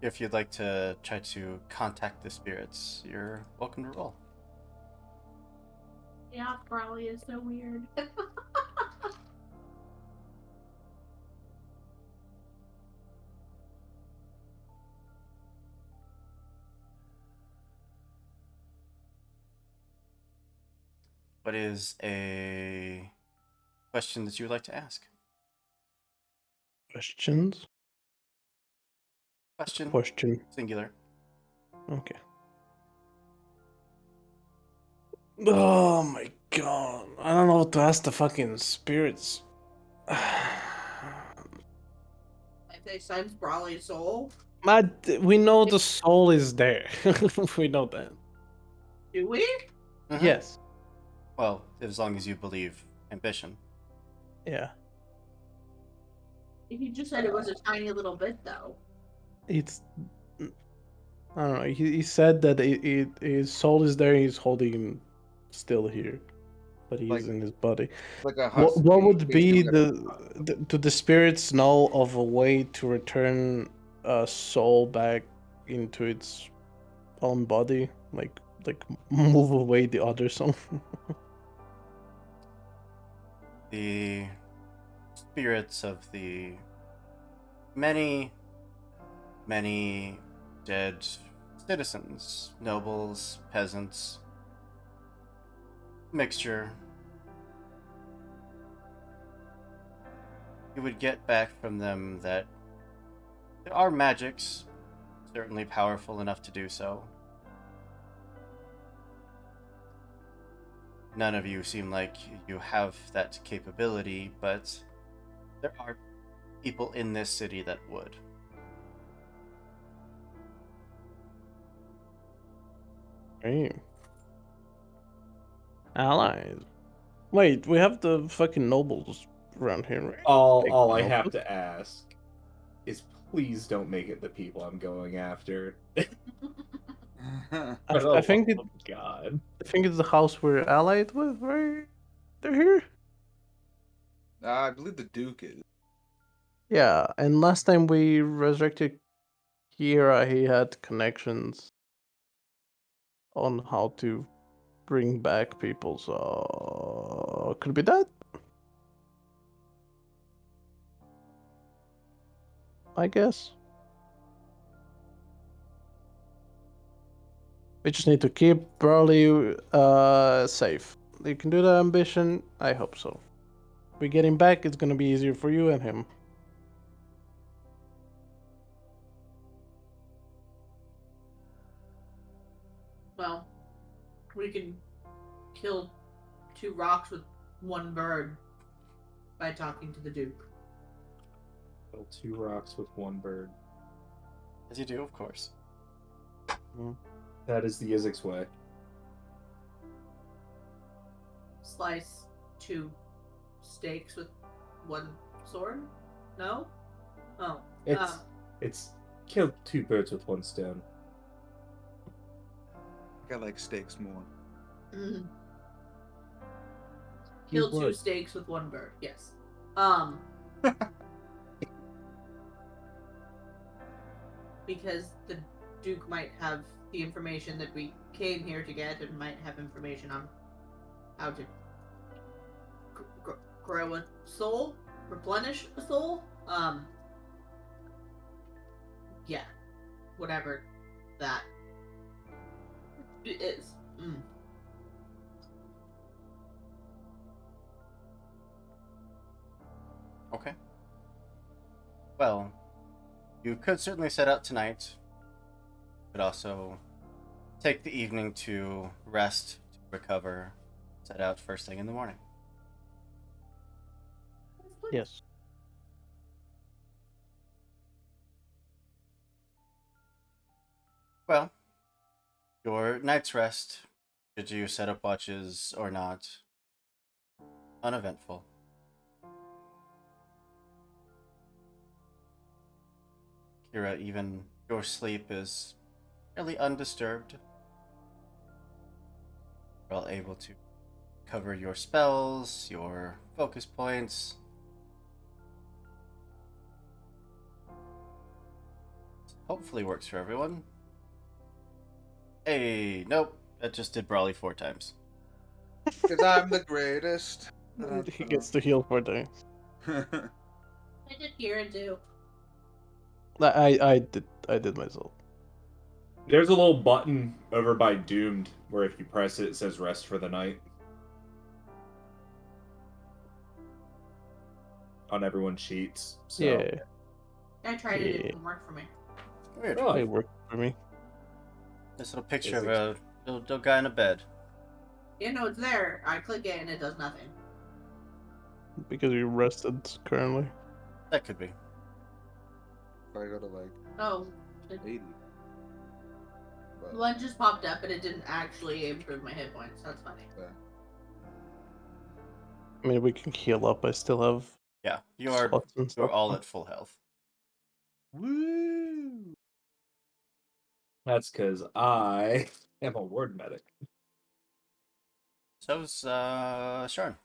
S1: If you'd like to try to contact the spirits, you're welcome to roll.
S5: Yeah, Brawley is so weird.
S1: What is a question that you would like to ask?
S4: Questions? Question.
S1: Singular.
S4: Okay. Oh my god. I don't know what to ask the fucking spirits.
S5: If they sense Brawley's soul,
S4: We know the soul is there. We know that.
S5: do we?
S1: Mhm.
S4: Yes.
S1: Well, as long as you believe ambition.
S4: Yeah.
S5: He just said it was a tiny little bit, though.
S4: It's. I don't know. He said that his soul is there. He's holding him still here, but he's
S2: Like-
S4: in his body.
S2: Like a
S4: What
S2: husky
S4: would be
S2: chasing
S4: do the spirits know of a way to return a soul back into its own body, like move away the other soul?
S1: The spirits of the many, many dead citizens, nobles, peasants, mixture. You would get back from them that there are magics, certainly powerful enough to do so. None of you seem like you have that capability, but there are people in this city that would.
S4: Hey. Allies. Wait, we have the fucking nobles around here, right?
S3: All I
S4: Nobles?
S3: have to ask is please don't make it the people I'm going after.
S4: I
S3: Oh,
S4: think
S3: God.
S4: I think it's the house we're allied with, right? They're here.
S2: I believe the Duke is.
S4: Yeah, and last time we resurrected Kira, he had connections on how to bring back people, so could be that. I guess. We just need to keep Broly safe. You can do that ambition. I hope so. We get him back, it's gonna be easier for you and him.
S5: Well, we can kill 2 rocks with 1 bird by talking to the Duke.
S3: Kill 2 rocks with 1 bird.
S1: As you do, of course.
S3: That is the Izix way.
S5: Slice 2 steaks with 1 sword? No? Oh.
S3: It's kill 2 birds with 1 stone.
S2: I like steaks more.
S5: Kill 2
S3: would.
S5: steaks with 1 bird, yes. Because the Duke might have the information that we came here to get and might have information on how to grow a soul, replenish a soul. Yeah, whatever that is.
S1: Okay. Well, you could certainly set out tonight. Could also take the evening to rest, to recover, set out first thing in the morning.
S4: Yes.
S1: Well, your night's rest, should you set up watches or not, uneventful. Kira, even your sleep is fairly undisturbed. You're all able to cover your spells, your focus points. Hopefully works for everyone. Hey, nope, that just did Brawly 4 times.
S2: Because I'm the greatest.
S4: He gets to heal for days.
S5: I did Kira too.
S4: I did myself.
S3: There's a little button over by Doomed where if you press it, it says rest for the night. On everyone's sheets. So.
S4: Yeah,
S5: I tried it. It didn't work for me.
S1: Weird.
S3: Oh,
S4: it worked for me.
S1: This little picture
S3: Is
S1: of a little guy in a bed.
S5: You know, it's there. I click it and it does nothing.
S4: Because you rested currently.
S1: That could be.
S2: If I go to like
S5: Oh,
S2: 80. But,
S5: one just popped up, but it didn't actually improve my hit points. That's funny.
S2: yeah.
S4: I mean, we can heal up. I still have
S1: Yeah,
S4: slots and
S1: you're
S4: stuff.
S1: all at full health.
S2: Woo!
S3: That's because I am a ward medic.
S1: So's Sharn.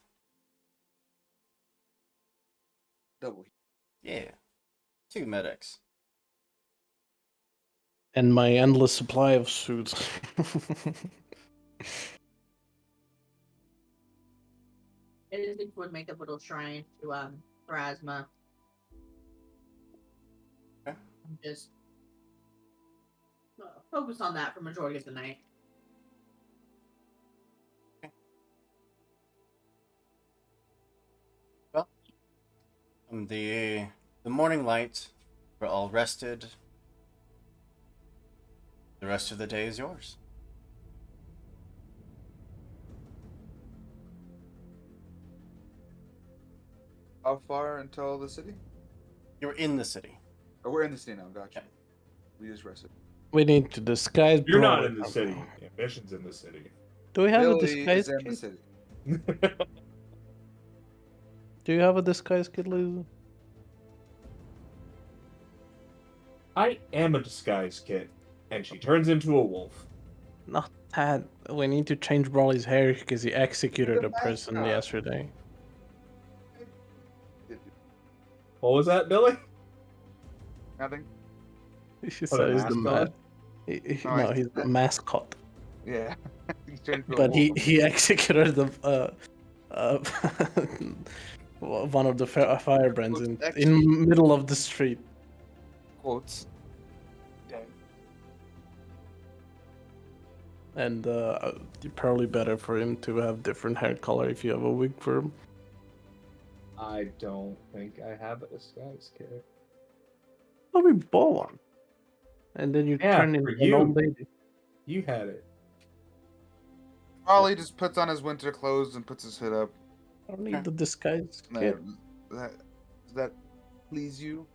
S2: Double.
S1: Yeah. 2 medics.
S4: And my endless supply of suits.
S5: It would make a little shrine to Pharasma.
S1: Okay.
S5: I'm just focus on that for majority of the night.
S1: Well, the morning light, we're all rested. The rest of the day is yours.
S2: How far until the city?
S1: You're in the city.
S2: Oh, we're in the city now. Gotcha.
S1: Yeah.
S2: We just rested.
S4: We need to disguise.
S3: You're not
S4: Brawler
S3: in the
S4: something.
S3: city. Ambition's in the city.
S4: Do we have a
S2: Billy
S4: disguise
S2: is in the
S4: kit?
S2: city.
S4: Do you have a disguise kit, Lisa?
S3: I am a disguise kit, and she turns into a wolf.
S4: Not that. We need to change Brawly's hair because he executed
S2: The
S4: a person
S2: mascot.
S4: yesterday.
S3: What was that, Billy?
S2: Nothing.
S4: He
S3: Oh,
S4: said
S3: the
S4: he's the
S3: mascot?
S4: no, he's the mascot.
S2: Yeah. He's turned into a
S4: But
S2: wolf.
S4: he executed the one of the firebrands in middle of the street.
S2: Quotes. Dead.
S4: And probably better for him to have different hair color if you have a wig for him.
S3: I don't think I have a disguise kit.
S4: Well, we bought one. And then you
S3: Yeah,
S4: turn
S3: for
S4: into an
S3: you.
S4: old lady.
S3: You had it.
S2: Probably just puts on his winter clothes and puts his hood up.
S4: I don't need the disguise kit.
S2: Does that please you?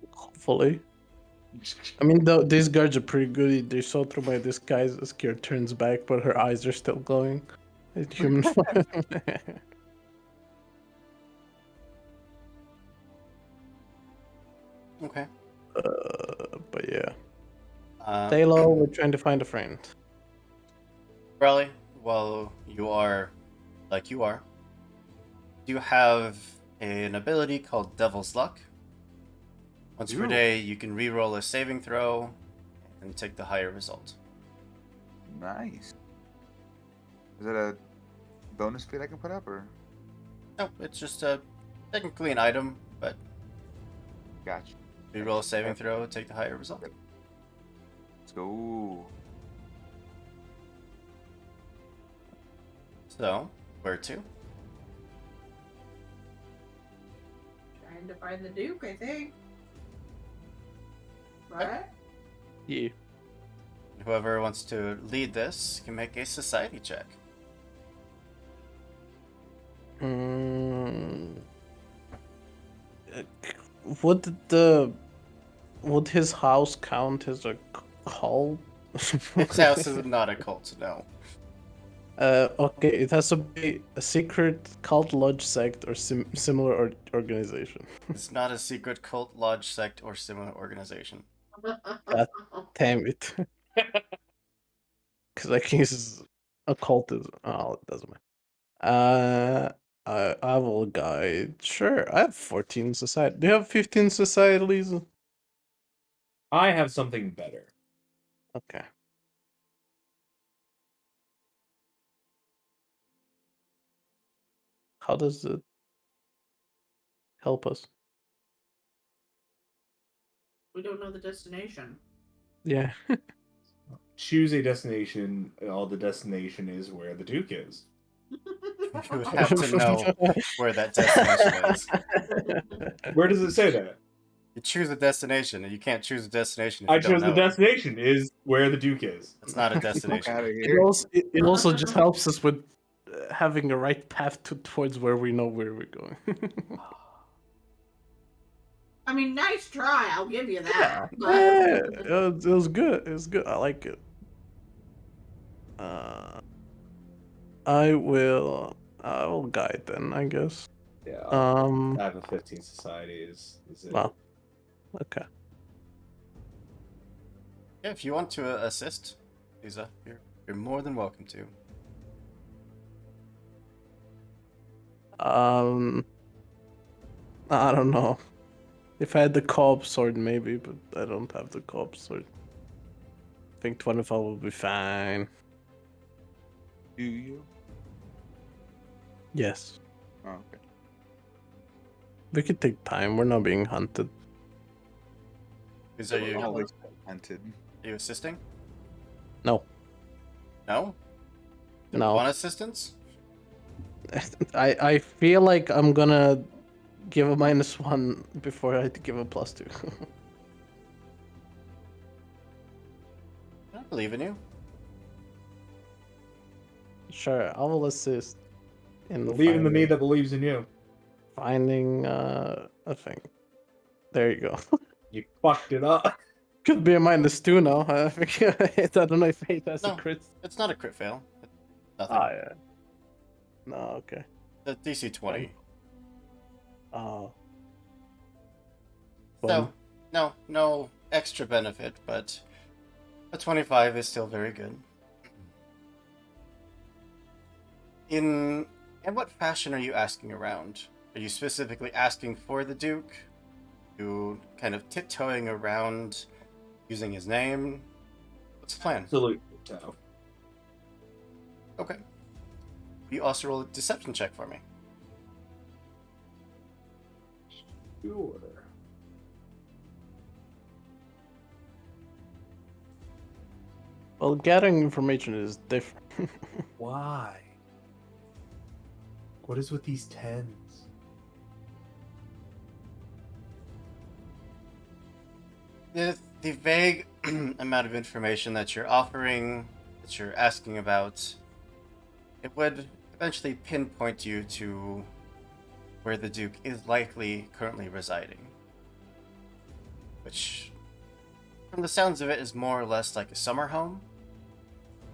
S4: Hopefully. I mean, these guards are pretty good. They saw through my disguise. The Skier turns back, but her eyes are still glowing. It's human form.
S1: Okay.
S4: But yeah.
S1: Um,
S4: Taylor, we're trying to find a friend.
S1: Brawly, well, you are like you are. You have an ability called Devil's Luck. Once per
S2: Ooh.
S1: day, you can re-roll a saving throw and take the higher result.
S2: Nice. Is that a bonus feat I can put up, or?
S1: No, it's just technically an item, but
S2: Gotcha.
S1: re-roll a saving throw, take the higher result.
S2: Let's go.
S1: So, where to?
S5: Trying to find the Duke, I think. Right?
S4: Yeah.
S1: Whoever wants to lead this can make a society check.
S4: Mm, uh, would the would his house count as a cult?
S1: Its house is not a cult, no.
S4: Okay, it has to be a secret cult, lodge, sect, or similar organization.
S1: It's not a secret cult, lodge, sect, or similar organization.
S4: God damn it! Because I guess a cult is. Oh, it doesn't matter. I will guide. Sure, I have 14 society. Do you have 15 societies?
S3: I have something better.
S4: Okay. How does it help us?
S5: We don't know the destination.
S4: Yeah.
S3: Choose a destination. All the destination is where the Duke is.
S1: You would have to know where that destination is.
S3: Where does it say that?
S1: You choose a destination, and you can't choose a destination if
S3: I
S1: you don't
S3: chose the
S1: know it.
S3: destination is where the Duke is.
S1: It's not a
S2: Out
S1: destination.
S2: of
S4: It
S2: here.
S4: also just helps us with having a right path towards where we know where we're going.
S5: I mean, nice try. I'll give you that.
S4: Yeah, it was good. It was good. I like it. I will guide then, I guess.
S3: Yeah. I have a 15 society. Is it?
S4: Well, okay.
S1: Yeah, if you want to assist, Lisa, you're more than welcome to.
S4: I don't know. If I had the co-op sword, maybe, but I don't have the co-op sword. I think 25 will be fine.
S2: Do you?
S4: Yes.
S2: Oh, okay.
S4: We could take time. We're not being hunted.
S1: Lisa,
S2: We're
S1: are
S2: always hunted.
S1: you assisting?
S4: No.
S1: No? Don't
S4: No.
S1: want assistance?
S4: I feel like I'm gonna give a -1 before I give a +2.
S1: I believe in you.
S4: Sure, I will assist in
S3: Believe in the me that believes in you.
S4: finding a thing. There you go.
S3: You fucked it up.
S4: Could be a -2 now. I think I don't know if 8 has a
S1: No.
S4: crit.
S1: It's not a crit fail. It's nothing.
S4: Ah, yeah. No, okay.
S1: The DC 20.
S4: Oh.
S1: So, no extra benefit, but a 25 is still very good. In what fashion are you asking around? Are you specifically asking for the Duke? You kind of tiptoeing around using his name? What's the plan?
S3: Absolutely. So.
S1: Okay. You also roll a deception check for me.
S3: Sure.
S4: Well, gathering information is different.
S3: Why? What is with these 10s?
S1: The vague amount of information that you're offering, that you're asking about, it would eventually pinpoint you to where the Duke is likely currently residing. Which, from the sounds of it, is more or less like a summer home.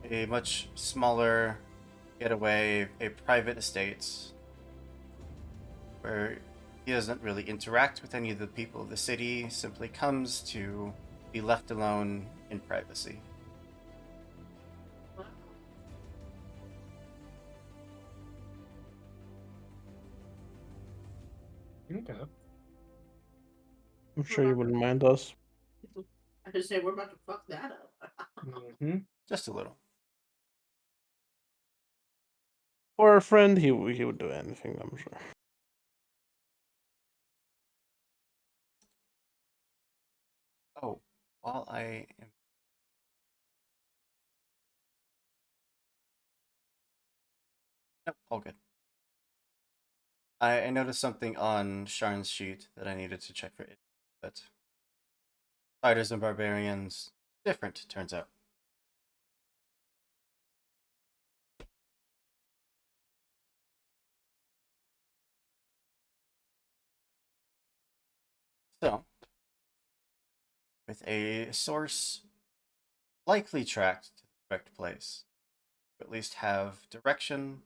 S1: A much smaller getaway, a private estate, where he doesn't really interact with any of the people of the city, simply comes to be left alone in privacy.
S3: Okay.
S4: I'm sure you wouldn't mind us.
S5: I just say we're about to fuck that up.
S3: Mm-hmm.
S1: Just a little.
S4: For a friend, he would do anything, I'm sure.
S1: Oh, while I am... Nope, all good. I noticed something on Sharn's sheet that I needed to check for it, but fighters and barbarians, different, turns out. So, with a source likely tracked to the correct place, you at least have direction.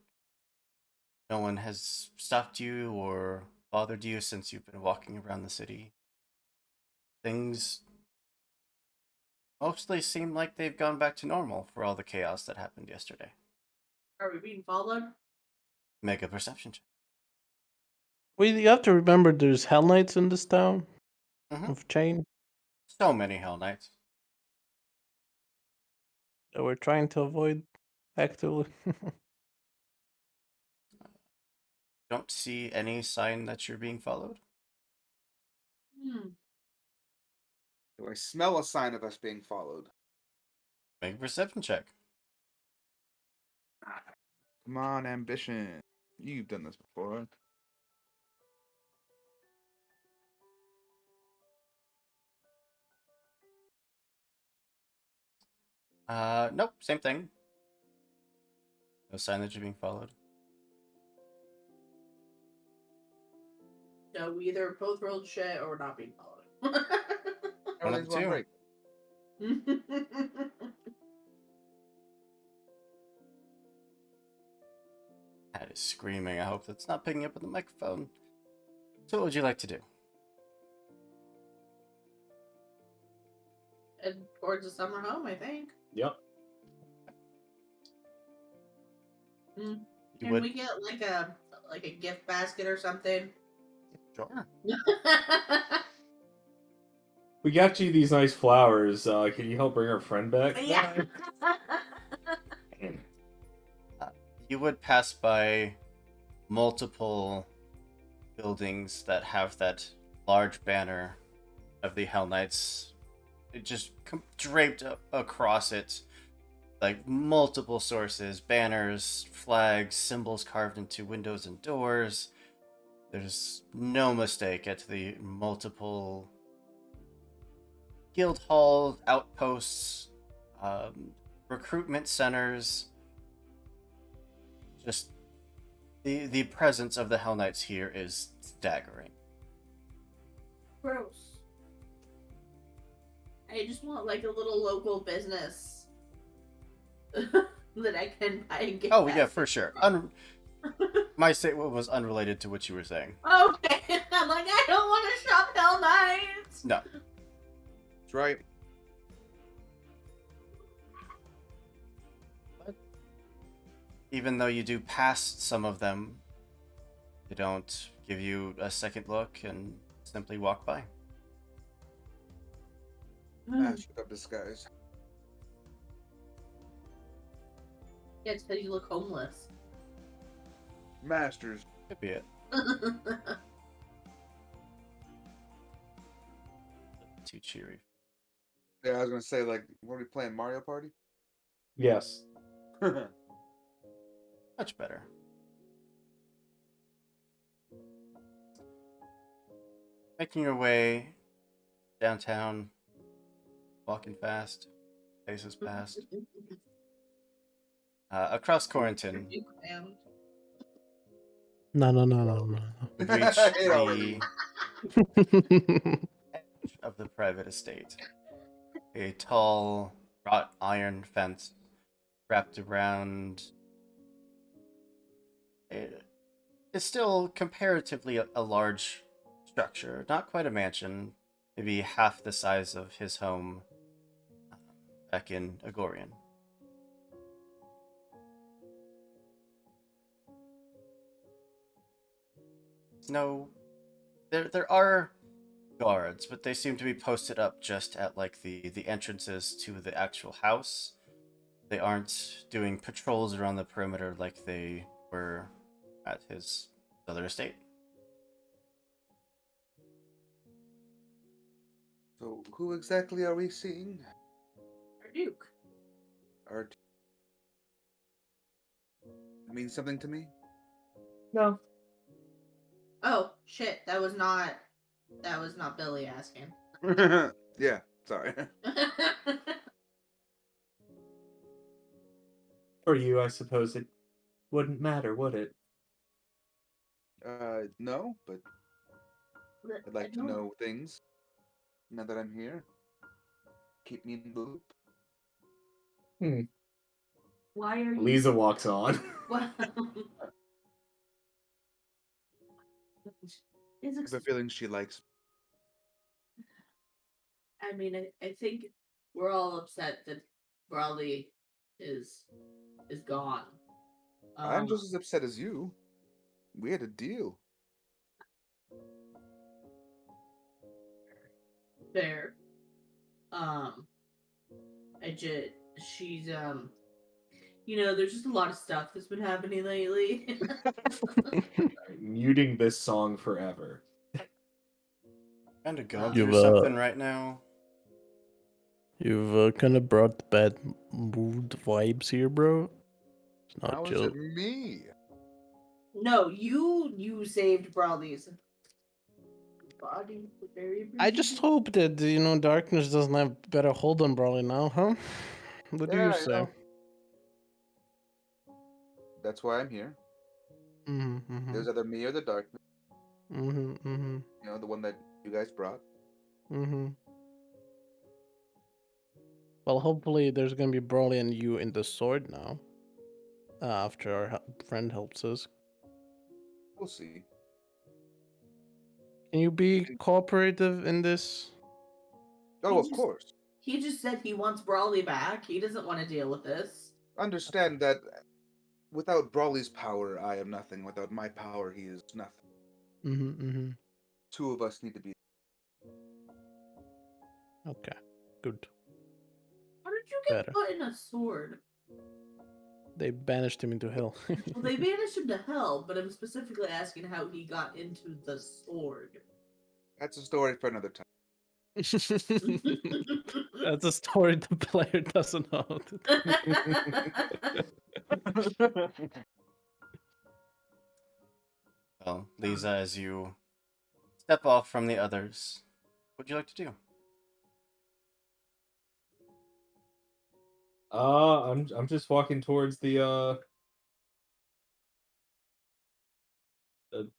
S1: No one has stopped you or bothered you since you've been walking around the city. Things mostly seem like they've gone back to normal for all the chaos that happened yesterday.
S5: Are we being followed?
S1: Make a perception check.
S4: You have to remember there's Hell Knights in this town
S1: Mhm.
S4: of Chain
S1: So many Hell Knights.
S4: that we're trying to avoid actively.
S1: Don't see any sign that you're being followed.
S5: Hmm.
S2: Do I smell a sign of us being followed?
S1: Make a perception check.
S2: Come on, ambition. You've done this before.
S1: Nope, same thing. No sign that you're being followed.
S5: So we either both rolled shit or we're not being followed.
S1: One of
S2: Everything's
S1: the
S2: going
S1: two.
S2: great.
S1: Cat is screaming. I hope that's not picking up on the microphone. So what would you like to do?
S5: And towards the summer home, I think.
S3: Yep.
S1: You
S5: Can
S1: would...
S5: we get like a gift basket or something?
S1: Sure.
S3: We got you these nice flowers. Can you help bring our friend back?
S5: Yeah.
S1: You would pass by multiple buildings that have that large banner of the Hell Knights. It just draped across it, like multiple sources, banners, flags, symbols carved into windows and doors. There's no mistake at the multiple guild halls, outposts, recruitment centers. Just the presence of the Hell Knights here is staggering.
S5: Gross. I just want like a little local business that I can buy and get.
S1: Oh yeah, for sure. My statement was unrelated to what you were saying.
S5: Okay, I'm like I don't want to shop Hell Knights.
S1: No.
S2: That's right.
S1: Even though you do pass some of them, they don't give you a second look and simply walk by.
S2: Master of disguise.
S5: Yeah, it's because you look homeless.
S2: Masters.
S1: Could be it. Too cheery.
S2: Yeah, I was gonna say, like, what are we playing, Mario Party?
S3: Yes.
S1: Much better. Making your way downtown, walking fast, paces past. Across Quarantine,
S4: No.
S1: you reach
S2: It already-
S1: the edge of the private estate. A tall, wrought iron fence wrapped around. It's still comparatively a large structure, not quite a mansion, maybe half the size of his home back in Agorian. No, there are guards, but they seem to be posted up just at like the entrances to the actual house. They aren't doing patrols around the perimeter like they were at his other estate.
S2: So, who exactly are we seeing?
S5: Our Duke.
S2: Our it means something to me?
S3: No.
S5: Oh shit! That was not Billy asking.
S2: Yeah, sorry.
S3: For you, I suppose it wouldn't matter, would it?
S2: No, but I'd like to know things. Now that I'm here, keep me in the loop.
S5: Why are you?
S3: Lisa walks on.
S5: Well,
S2: I have a feeling she likes.
S5: I mean, I think we're all upset that Brawley is gone.
S2: I'm just as upset as you. We had a deal.
S5: Fair. She's there's just a lot of stuff that's been happening lately.
S3: Muting this song forever.
S1: Kind of going
S4: You've,
S1: through something right now.
S4: You've kind of brought bad mood vibes here, bro. It's not
S2: How is
S4: chill.
S2: it me?
S5: No, you saved Brawley's body. Very
S4: I just hope that darkness doesn't have better hold on Brawley now, huh? What do you
S2: Yeah,
S4: say?
S2: That's why I'm here.
S4: Mm-hmm.
S2: There's either me or the darkness.
S4: Mm-hmm. Mm-hmm.
S2: The one that you guys brought.
S4: Mm-hmm. Well, hopefully there's gonna be Brawley and you in the sword now. After our friend helps us.
S2: We'll see.
S4: Can you be cooperative in this?
S2: Oh, of course.
S5: He just said he wants Brawley back. He doesn't want to deal with this.
S2: Understand that without Brawley's power, I am nothing. Without my power, he is nothing.
S4: Mm-hmm. Mm-hmm.
S2: Two of us need to be.
S4: Okay. Good.
S5: How did you get
S4: Better.
S5: put in a sword?
S4: They banished him into hell.
S5: Well, they banished him to hell, but I'm specifically asking how he got into the sword.
S2: That's a story for another time.
S4: That's a story the player doesn't know.
S1: Well, Lisa, as you step off from the others, what would you like to do?
S3: I'm just walking towards the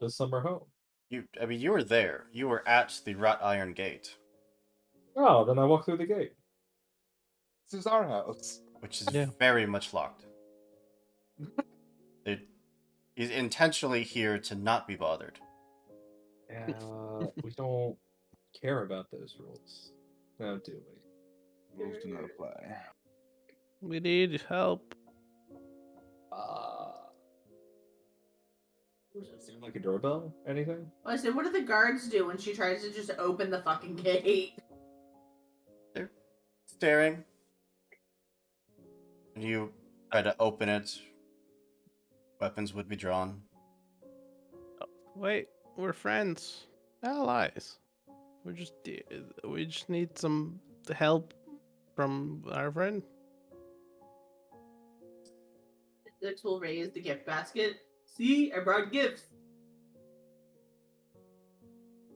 S3: summer home.
S1: You were there. You were at the wrought iron gate,
S3: Oh, then I walk through the gate.
S2: This is our house.
S1: which is
S4: Yeah.
S1: very much locked. He's intentionally here to not be bothered.
S3: We don't care about those rules. Now do we?
S2: Rules do not apply.
S4: We need help.
S3: Is there like a doorbell? Anything?
S5: I said, what do the guards do when she tries to just open the fucking gate?
S1: They're staring. And you try to open it. Weapons would be drawn.
S4: Wait, we're friends, allies. We just need some help from our friend.
S5: Six will raise the gift basket. See, I brought gifts.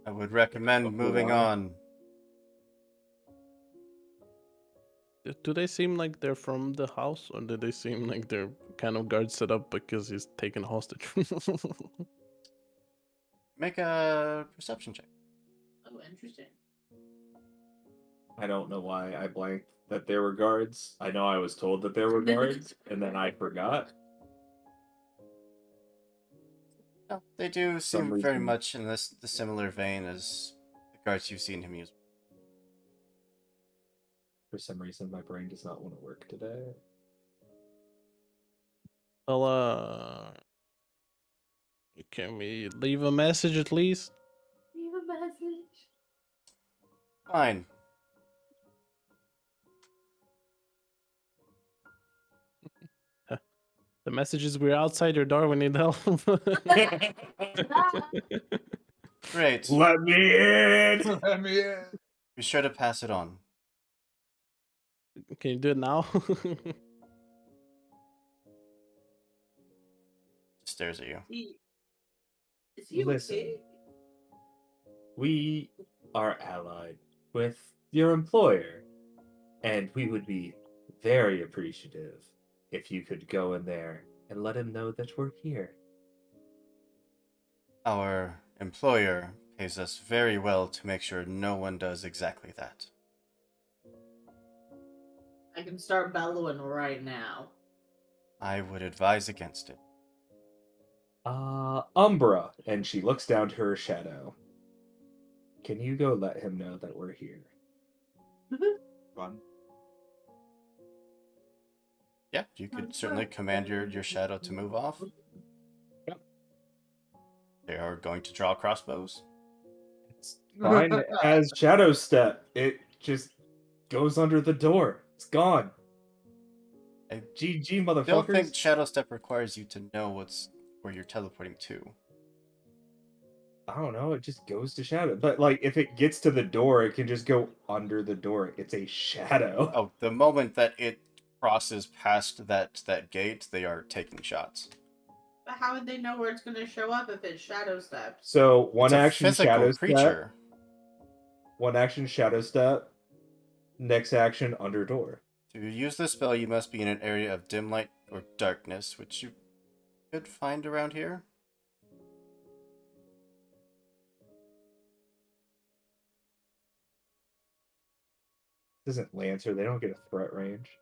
S1: I would recommend moving on.
S4: Do they seem like they're from the house, or do they seem like they're kind of guard set up because he's taken hostage?
S1: Make a perception check.
S5: Oh, interesting.
S3: I don't know why I blanked that there were guards. I know I was told that there were guards, and then I forgot.
S1: No, they do
S3: Some
S1: seem very
S3: reason.
S1: much in the similar vein as the guards you've seen him use.
S3: For some reason, my brain does not want to work today.
S4: Well, can we leave a message at least?
S5: Leave a message.
S1: Fine.
S4: The message is we're outside your door. We need help.
S1: Great.
S3: Let me in!
S2: Let me in.
S1: Be sure to pass it on.
S4: Can you do it now?
S1: Stares at you.
S5: Is he
S3: Listen.
S5: okay?
S3: We are allied with your employer, and we would be very appreciative if you could go in there and let him know that we're here.
S1: Our employer pays us very well to make sure no one does exactly that.
S5: I can start bellowing right now.
S1: I would advise against it.
S3: Umbra, and she looks down to her shadow. Can you go let him know that we're here?
S2: Fun.
S1: Yeah, you could certainly command your shadow to move off.
S3: Yep.
S1: They are going to draw crossbows.
S3: It's fine as Shadow Step. It just goes under the door. It's gone.
S1: I
S3: GG,
S1: don't
S3: motherfuckers.
S1: think Shadow Step requires you to know where you're teleporting to.
S3: I don't know. It just goes to shadow. But like, if it gets to the door, it can just go under the door. It's a shadow.
S1: Oh, the moment that it crosses past that gate, they are taking shots.
S5: But how would they know where it's going to show up if it's shadow steps?
S3: So one
S1: It's a
S3: action
S1: physical
S3: shadow step.
S1: creature.
S3: One action shadow step. Next action under door.
S1: To use this spell, you must be in an area of dim light or darkness, which you could find around here.
S3: This isn't Lancer. They don't get a threat range.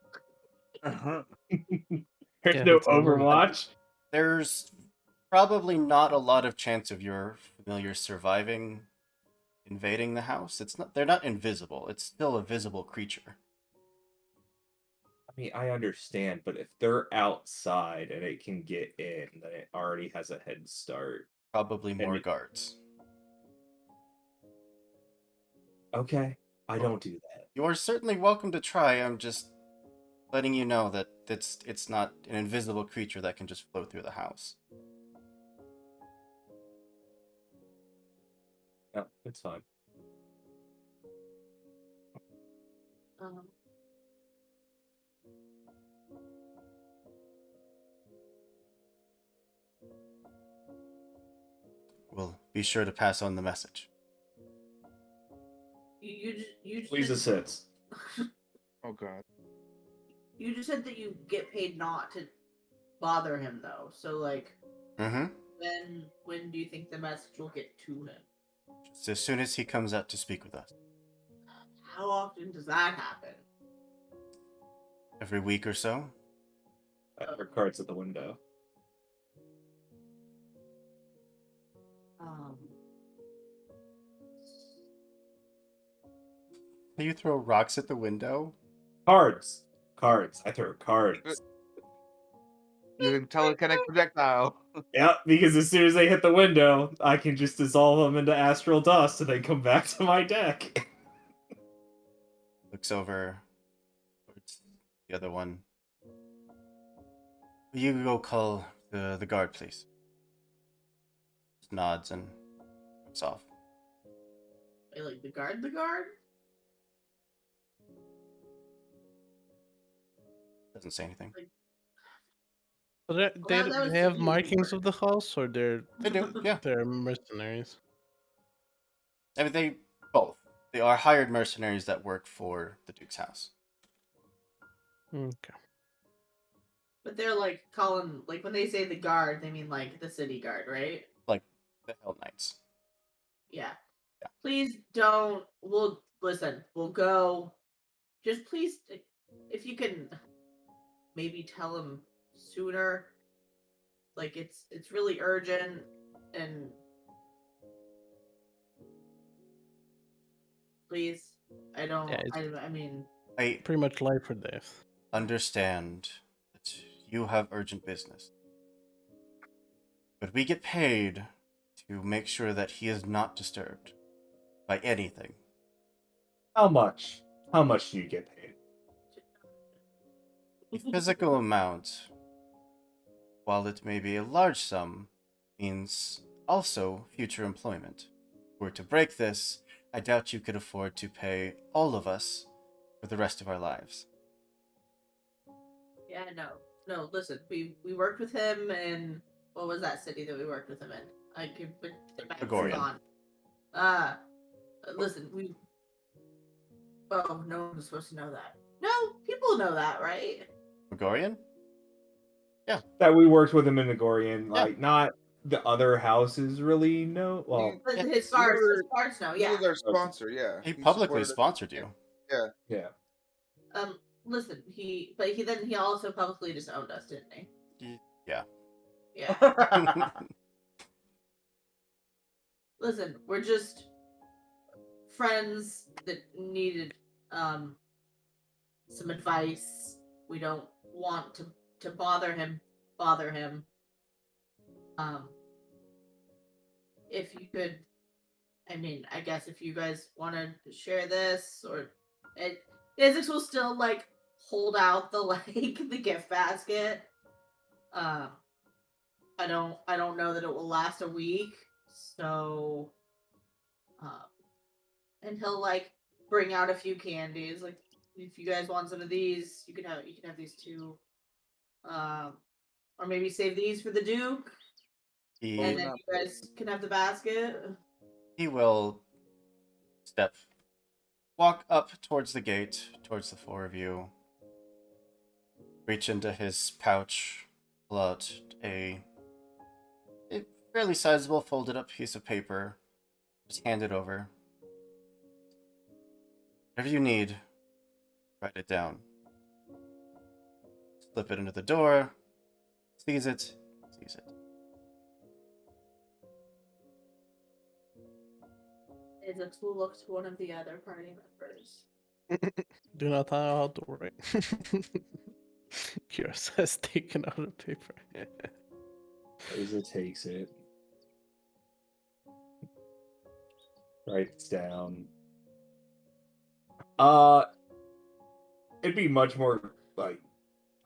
S2: Uh-huh.
S3: There's
S4: Yeah,
S3: no
S4: it's a little-
S3: Overwatch.
S1: There's probably not a lot of chance of your familiar surviving invading the house. They're not invisible. It's still a visible creature.
S3: I mean, I understand, but if they're outside and it can get in, then it already has a head start.
S1: Probably more
S3: it-
S1: guards.
S3: Okay, I don't do that.
S1: You are certainly welcome to try. I'm just letting you know that it's not an invisible creature that can just flow through the house.
S3: No, it's fine.
S5: Um,
S1: We'll be sure to pass on the message.
S5: you just
S3: Please assist.
S2: Oh god.
S5: You just said that you get paid not to bother him, though. So, like,
S1: Mm-hmm.
S5: when do you think the message will get to him?
S1: Just as soon as he comes out to speak with us.
S5: How often does that happen?
S1: Every week or so.
S3: Her cards at the window.
S5: Um,
S1: You throw rocks at the window?
S3: Cards. Cards. I throw cards.
S2: Using telekinetic projectile.
S3: Yep, because as soon as they hit the window, I can just dissolve them into astral dust and they come back to my deck.
S1: Looks over towards the other one. Will you go call the guard, please? Just nods and looks off.
S5: wait, like the guard?
S1: Doesn't say anything.
S4: So
S5: Well, that was
S4: they have
S5: the
S4: markings
S5: word.
S4: of the house, or
S1: They do, yeah.
S4: they're mercenaries.
S1: I mean, they both. They are hired mercenaries that work for the Duke's house.
S4: Okay.
S5: But they're like calling, like when they say the guard, they mean like the city guard, right?
S1: Like the Hell Knights.
S5: Yeah.
S1: Yeah.
S5: Please don't. We'll listen. We'll go. Just please, if you can, maybe tell him sooner. Like it's really urgent, and please, I don't.
S4: Yeah, it's-
S5: I mean,
S1: I
S4: Pretty much life or death.
S1: understand that you have urgent business. But we get paid to make sure that he is not disturbed by anything.
S3: How much? How much do you get paid?
S1: The physical amount, while it may be a large sum, means also future employment. Were to break this, I doubt you could afford to pay all of us for the rest of our lives.
S5: yeah, no. Listen, we worked with him in what was that city that we worked with him in? I could put the map's
S1: Gregorian.
S5: gone. Listen, we. Oh, no one's supposed to know that. No, people know that, right?
S1: Gregorian?
S3: That we worked with him in Nagorian, like not the other houses really know. Well,
S5: But
S1: Yeah.
S5: his guards know,
S2: He
S5: yeah.
S2: was our sponsor, yeah.
S1: He
S2: He
S1: publicly
S2: supported us.
S1: sponsored you.
S2: Yeah.
S3: yeah.
S5: Listen, he also publicly disowned us, didn't he?
S1: Yeah.
S5: Yeah. Listen, we're just friends that needed some advice. We don't want to bother him. If you could, I mean, I guess if you guys want to share this, or Isaac will still like hold out the the gift basket. I don't know that it will last a week, so and he'll like bring out a few candies. Like, if you guys want some of these, you can have these too. Or maybe save these for the Duke, and
S1: He
S5: then you guys can have the basket.
S1: he will walk up towards the gate, towards the four of you, reach into his pouch, pull out a fairly sizable folded up piece of paper, just hand it over. Whatever you need, write it down. Slip it into the door, seize it.
S5: Isaac will look to one of the other party members.
S4: Do not know how to write. Kira has taken out a paper.
S3: Rosa takes it, writes down. It'd be much more like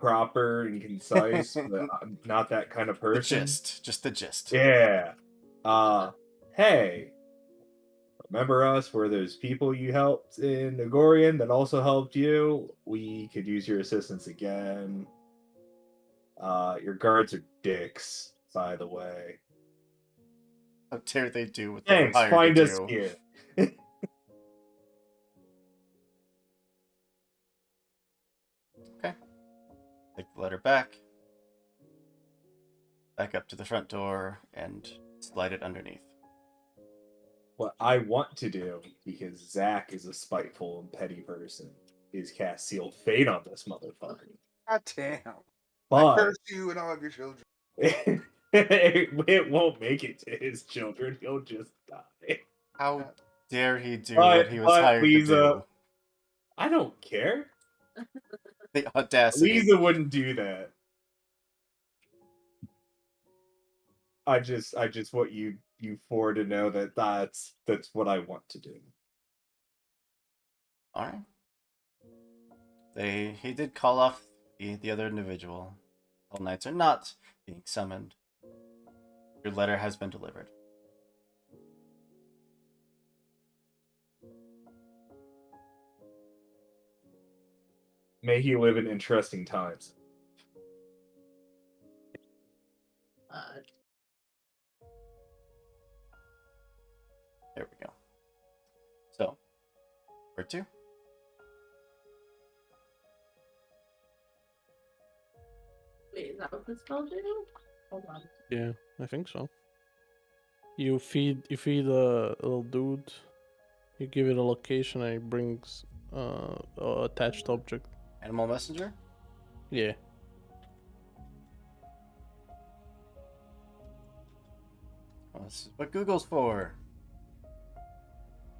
S3: proper and concise, but I'm not that kind of
S1: The
S3: person.
S1: gist, just the gist.
S3: Yeah. Hey, remember us? We're those people you helped in Nagorian that also helped you. We could use your assistance again. Your guards are dicks, by the way.
S1: How dare they do what they were
S3: Thanks,
S1: hired
S3: find
S1: to
S3: us
S1: do?
S3: here.
S1: Okay. Take the letter back up to the front door, and slide it underneath.
S3: What I want to do, because Zach is a spiteful and petty person, is cast Sealed Fate on this motherfucker.
S2: God damn. I
S3: But
S2: curse you and all of your children.
S3: it won't make it to his children. He'll just die.
S1: How dare he do
S3: But-
S1: what he was
S3: but
S1: hired
S3: Lisa-
S1: to do?
S3: I don't care.
S1: The audacity.
S3: Lisa wouldn't do that. I just want you four to know that that's what I want to do.
S1: Alright. He did call off the other individual. All knights are not being summoned. Your letter has been delivered.
S3: May he live in interesting times.
S1: There we go. So, where to?
S5: Wait, is that what this spell do? Hold on.
S4: Yeah, I think so. You feed a little dude. You give it a location, and it brings a attached object.
S1: Animal messenger?
S4: Yeah.
S1: Well, this is what Google's for.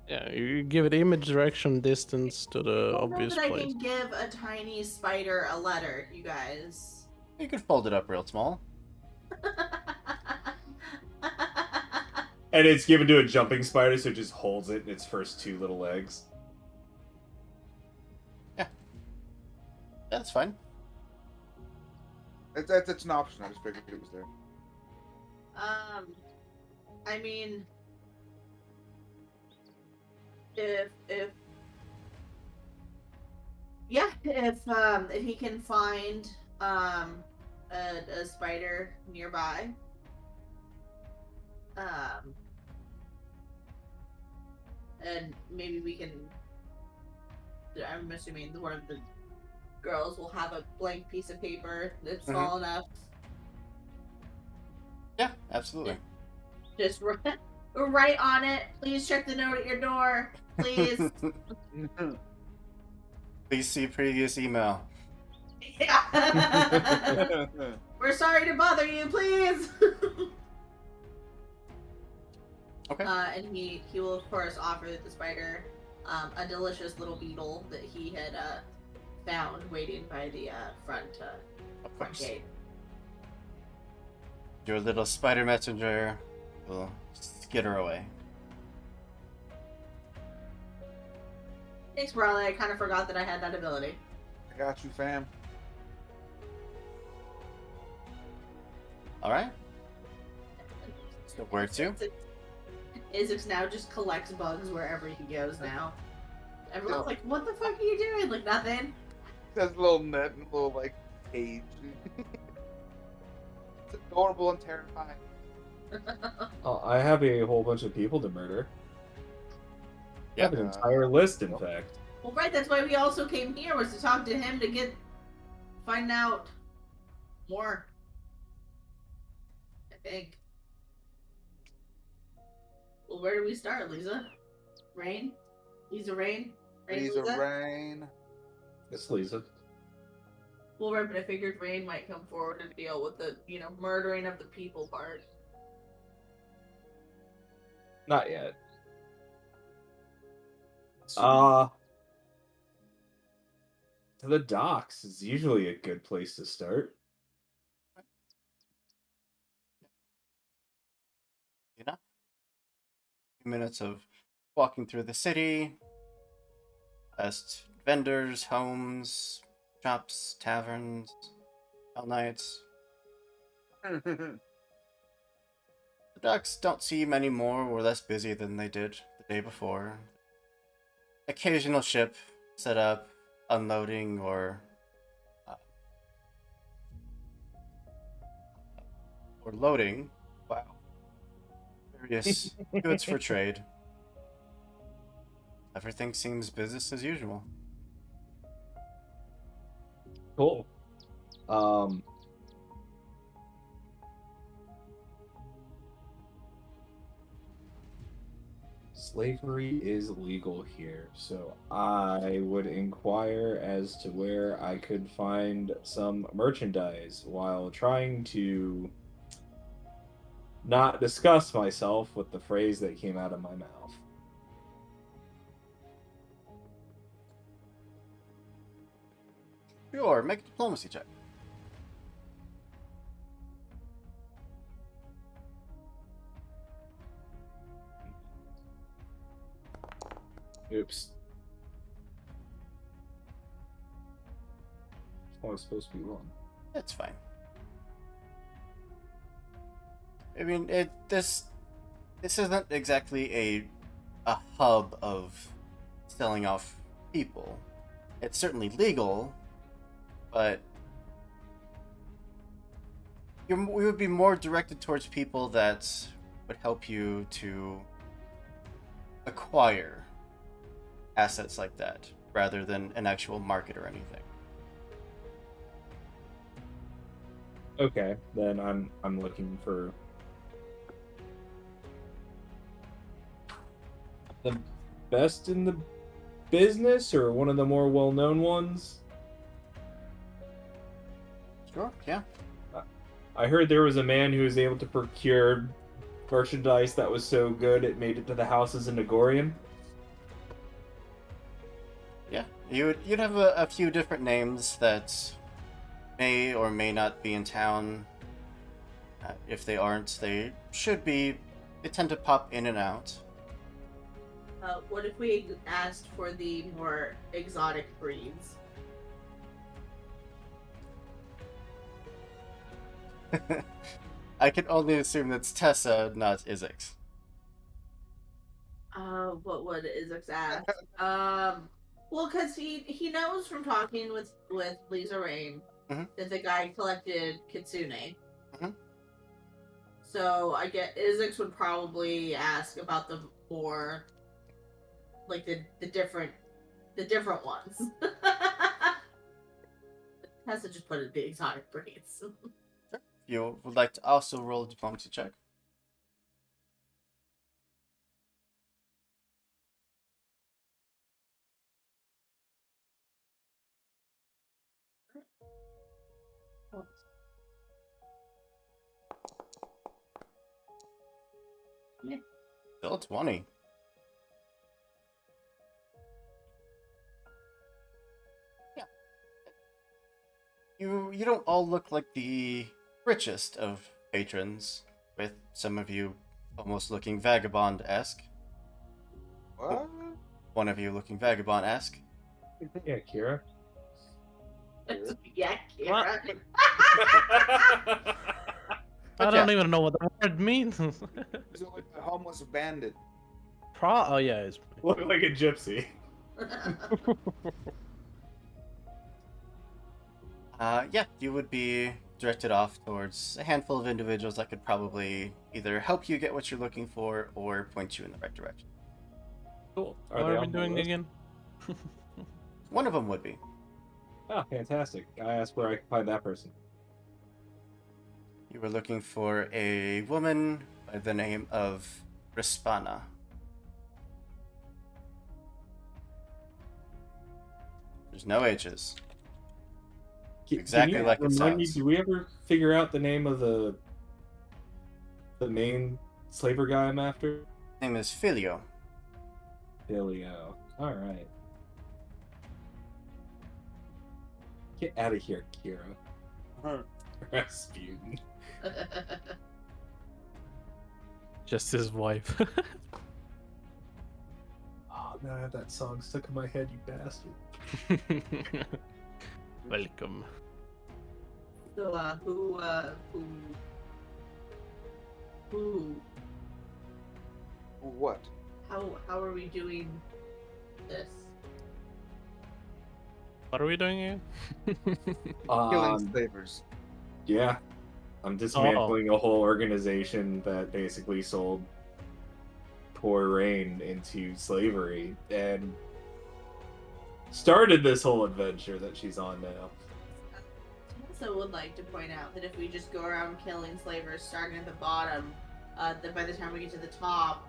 S4: Yeah, you give it image, direction, distance to the
S5: I don't know
S4: obvious
S5: that I
S4: place.
S5: can give a tiny spider a letter, you guys.
S1: You could fold it up real small.
S3: And it's given to a jumping spider, so it just holds it in its first two little legs.
S1: Yeah, that's fine.
S2: That's an option. I just figured it was there.
S5: I mean, if he can find a spider nearby, and maybe we can. I'm assuming one of the girls will have a blank piece of paper that's small enough
S1: Yeah, absolutely.
S5: Just write on it. Please check the note at your door. Please.
S1: Please see previous email.
S5: Yeah. We're sorry to bother you, please.
S1: Okay.
S5: And he will of course offer the spider a delicious little beetle that he had found waiting by the front
S1: Of
S5: front
S1: course.
S5: gate.
S1: Your little spider messenger will skitter away.
S5: Thanks, Brawley. I kind of forgot that I had that ability.
S2: I got you, fam.
S1: Alright. So where to?
S5: Isaac now just collects bugs wherever he goes now. Everyone's like, what the fuck are you doing? Like, nothing.
S2: There's a little net and a little, like, cage. It's adorable and terrifying.
S3: I have a whole bunch of people to murder. I have an entire list, in fact.
S5: Well, right, that's why we also came here, was to talk to him to find out more. I think. Well, where do we start, Lisa? Rain? Lisa Rain?
S2: Lisa Rain.
S3: It's Lisa.
S5: Well, right, but I figured Rain might come forward and deal with the, murdering of the people part.
S3: Not yet. The docks is usually a good place to start.
S1: Enough. A few minutes of walking through the city, past vendors, homes, shops, taverns, all nights. The docks don't seem any more or less busy than they did the day before. Occasional ship set up, unloading, or loading. Wow. Various goods for trade. Everything seems business as usual.
S3: Cool. Slavery is legal here, so I would inquire as to where I could find some merchandise while trying to not disgust myself with the phrase that came out of my mouth.
S1: Sure, make a diplomacy check.
S3: Oops. Oh, it's supposed to be one.
S1: It's fine. I mean, this isn't exactly a hub of selling off people. It's certainly legal, but we would be more directed towards people that would help you to acquire assets like that, rather than an actual market or anything.
S3: Okay, then I'm looking for the best in the business or one of the more well-known ones.
S1: Sure, yeah.
S3: I heard there was a man who was able to procure merchandise that was so good it made it to the houses in Nagorian.
S1: Yeah, you'd have a few different names that may or may not be in town. If they aren't, they should be. They tend to pop in and out.
S5: What if we asked for the more exotic breeds?
S1: I can only assume that's Tessa, not Isix.
S5: What would Isaac ask? Well, because he knows from talking with Lisa Rain that the guy collected Kitsune. So I get Isaac would probably ask about the more, like the different ones. Has to just put it the exotic breeds.
S1: you would like to also roll a diplomacy check. Still a 20. Yeah. You don't all look like the richest of patrons, with some of you almost looking vagabond-esque.
S2: What?
S1: One of you looking vagabond-esque.
S3: Yeah, Kira.
S5: Yeah, Kira.
S4: I
S1: But
S4: don't
S1: yeah.
S4: even know what the word means.
S2: He's like a homeless bandit.
S4: Oh yeah, it's
S3: Look like a gypsy.
S1: Yeah, you would be directed off towards a handful of individuals that could probably either help you get what you're looking for or point you in the right direction.
S3: Cool.
S4: what
S3: they
S4: are
S3: on
S4: we
S3: the
S4: doing
S3: list?
S4: again?
S1: One of them would be.
S3: Oh, fantastic. I asked where I could find that person.
S1: You were looking for a woman by the name of Rispana. There's no H's. Exactly
S3: Can you
S1: like it
S3: remind me,
S1: sounds.
S3: did we ever figure out the name of the main slaver guy I'm after?
S1: His name is Filio.
S3: Filio. Alright. Get out of here, Kira. Rasputin.
S4: Just his wife.
S3: Oh, now I have that song stuck in my head, you bastard.
S4: Welcome.
S5: So, who,
S2: What?
S5: how are we doing this?
S4: What are we doing here?
S2: Killing slavers.
S3: Yeah. I'm dismantling a whole organization that basically sold poor Rain into slavery and started this whole adventure that she's on now.
S5: I also would like to point out that if we just go around killing slavers starting at the bottom, that by the time we get to the top,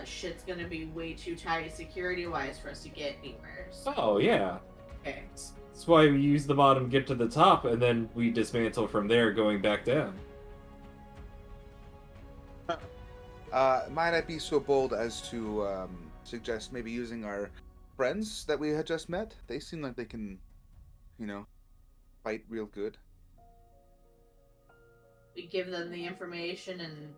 S5: shit's gonna be way too tight security-wise for us to get anywhere. So,
S3: Oh, yeah.
S5: okay.
S3: That's why we use the bottom, get to the top, and then we dismantle from there, going back down.
S2: Might I be so bold as to suggest maybe using our friends that we had just met? They seem like they can, fight real good.
S5: We give them the information and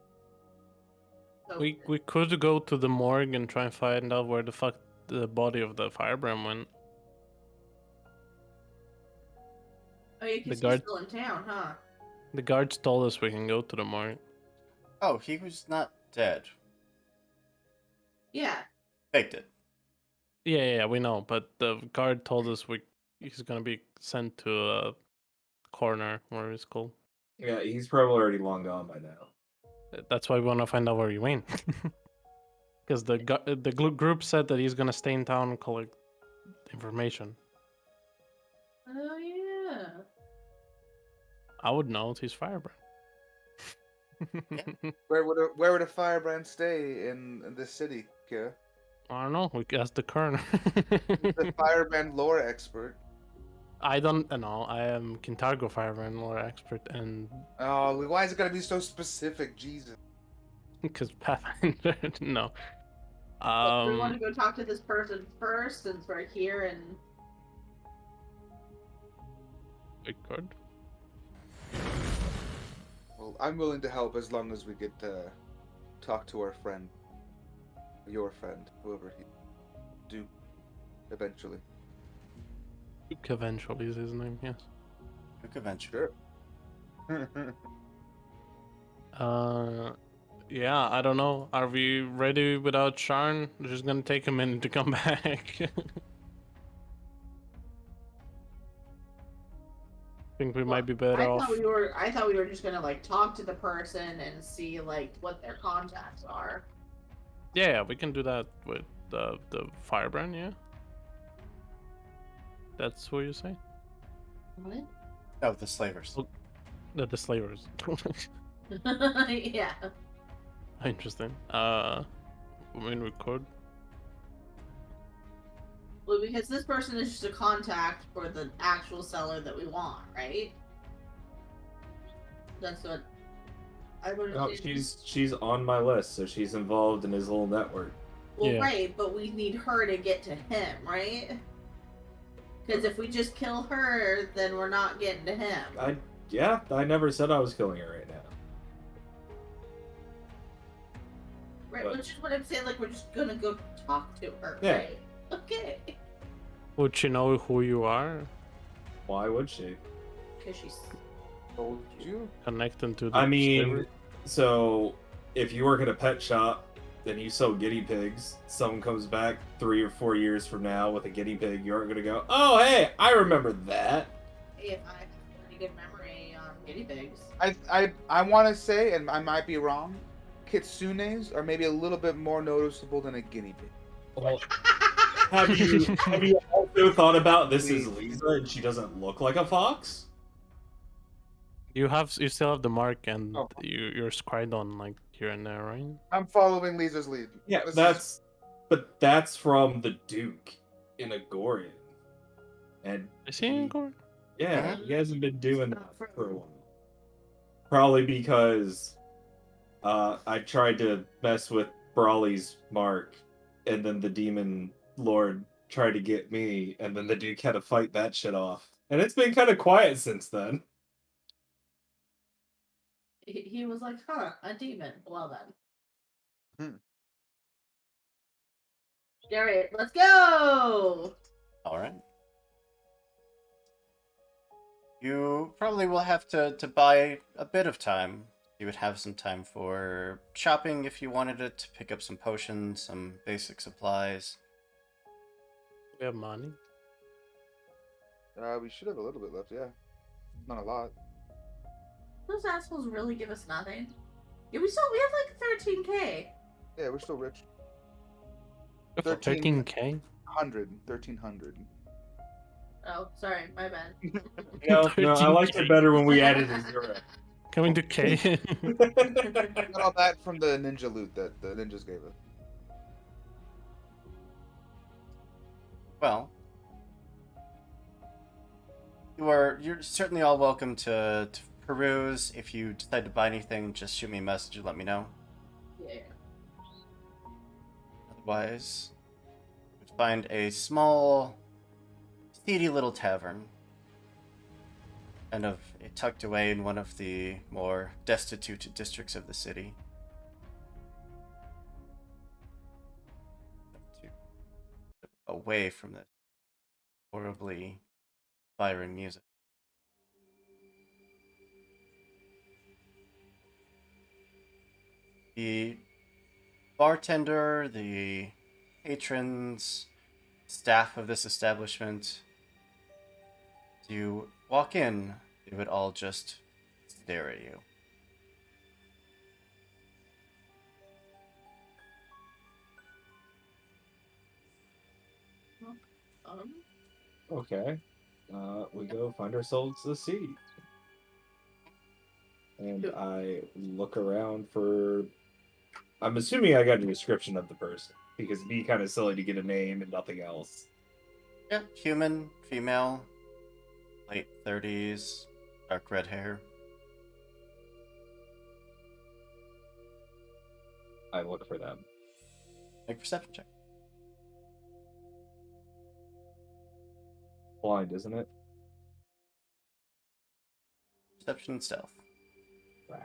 S4: We could go to the morgue and try and find out where the fuck the body of the firebrand went.
S5: Oh, yeah, 'cause
S4: the
S5: he's
S4: guard-
S5: still in town, huh?
S4: The guards told us we can go to the morgue.
S1: Oh, he was not dead.
S5: Yeah.
S1: Faked it.
S4: Yeah, we know, but the guard told us he's gonna be sent to a corner, where it's called.
S3: Yeah, he's probably already long gone by now.
S4: That's why we want to find out where he went. Because the group said that he's gonna stay in town and collect information.
S5: Oh, yeah.
S4: I would know, he's firebrand.
S2: Where would a firebrand stay in this city, Kira?
S4: I don't know. We could ask the colonel.
S2: The firebrand lore expert.
S4: I don't know. I am Kintargo firebrand lore expert, and
S2: Oh, why is it gotta be so specific? Jesus.
S4: because Pathfinder, no.
S5: Well, we want to go talk to this person first since we're here and
S4: Wait, good.
S2: Well, I'm willing to help as long as we get to talk to our friend. Your friend, whoever he do eventually.
S4: Duke eventually is his name, yes.
S1: Duke eventually.
S2: Sure.
S4: Yeah, I don't know. Are we ready without Sharn? It's just gonna take a minute to come back. Think we might be better off.
S5: I thought we were just gonna like talk to the person and see like what their contacts are.
S4: Yeah, we can do that with the firebrand, yeah. That's what you say?
S5: What?
S1: Oh, the slavers.
S4: Oh. The slavers.
S5: Yeah.
S4: Interesting. I mean, we could.
S5: Well, because this person is just a contact for the actual seller that we want, right? That's what I would.
S3: No, she's on my list, so she's involved in his whole network.
S5: Well,
S4: Yeah.
S5: right, but we need her to get to him, right? Because if we just kill her, then we're not getting to him.
S3: I never said I was killing her right now.
S5: Right,
S3: But-
S5: which is what I'm saying. Like, we're just gonna go talk to her,
S3: Yeah.
S5: right? Okay.
S4: Would she know who you are?
S3: Why would she?
S5: Because she's.
S2: Told you.
S4: Connecting to the
S3: I mean,
S4: slavery?
S3: so if you work at a pet shop and you sell guinea pigs, someone comes back 3 or 4 years from now with a guinea pig, you aren't gonna go, "Oh, hey, I remember that."
S5: Hey, if I have a pretty good memory on guinea pigs.
S2: I want to say, and I might be wrong, kitsunes are maybe a little bit more noticeable than a guinea pig.
S3: Well, have you also thought about this is Lisa and she doesn't look like a fox?
S4: You still have the mark, and
S2: Oh.
S4: you're scried on like here and there, right?
S2: I'm following Lisa's lead.
S3: Yeah,
S2: This
S3: that's from the Duke in Agorian. And
S4: Is he in Gore?
S3: yeah, he hasn't been doing that
S5: Not for-
S3: for a while. Probably because I tried to mess with Brawley's mark, and then the demon lord tried to get me, and then the Duke had to fight that shit off. And it's been kind of quiet since then.
S5: He was like, huh, a demon. Well then. Alright, let's go!
S1: All right. You probably will have to buy a bit of time. You would have some time for shopping if you wanted it, to pick up some potions, some basic supplies.
S4: We have money.
S2: we should have a little bit left, yeah. Not a lot.
S5: Those assholes really give us nothing. Yeah, we have like 13k.
S2: Yeah, we're still rich.
S4: 13K?
S2: 1300.
S5: Oh, sorry, my bad.
S3: No, I liked it better when we added a 0.
S4: Can we do K?
S2: Got all that from the ninja loot that the ninjas gave us.
S1: Well, you're certainly all welcome to peruse. If you decide to buy anything, just shoot me a message and let me know.
S5: Yeah.
S1: Otherwise, you would find a small, seedy little tavern, kind of tucked away in one of the more destitute districts of the city. Away from this horribly firing music. The bartender, the patrons, staff of this establishment, as you walk in, they would all just stare at you.
S3: Okay. We go find ourselves a seat. And I look around for... I'm assuming I got a description of the person, because it'd be kind of silly to get a name and nothing else.
S1: Yeah, human, female, late 30s, dark red hair.
S3: I look for them.
S1: Make a perception check.
S3: Blind, isn't it?
S1: Perception and stealth.
S3: Right.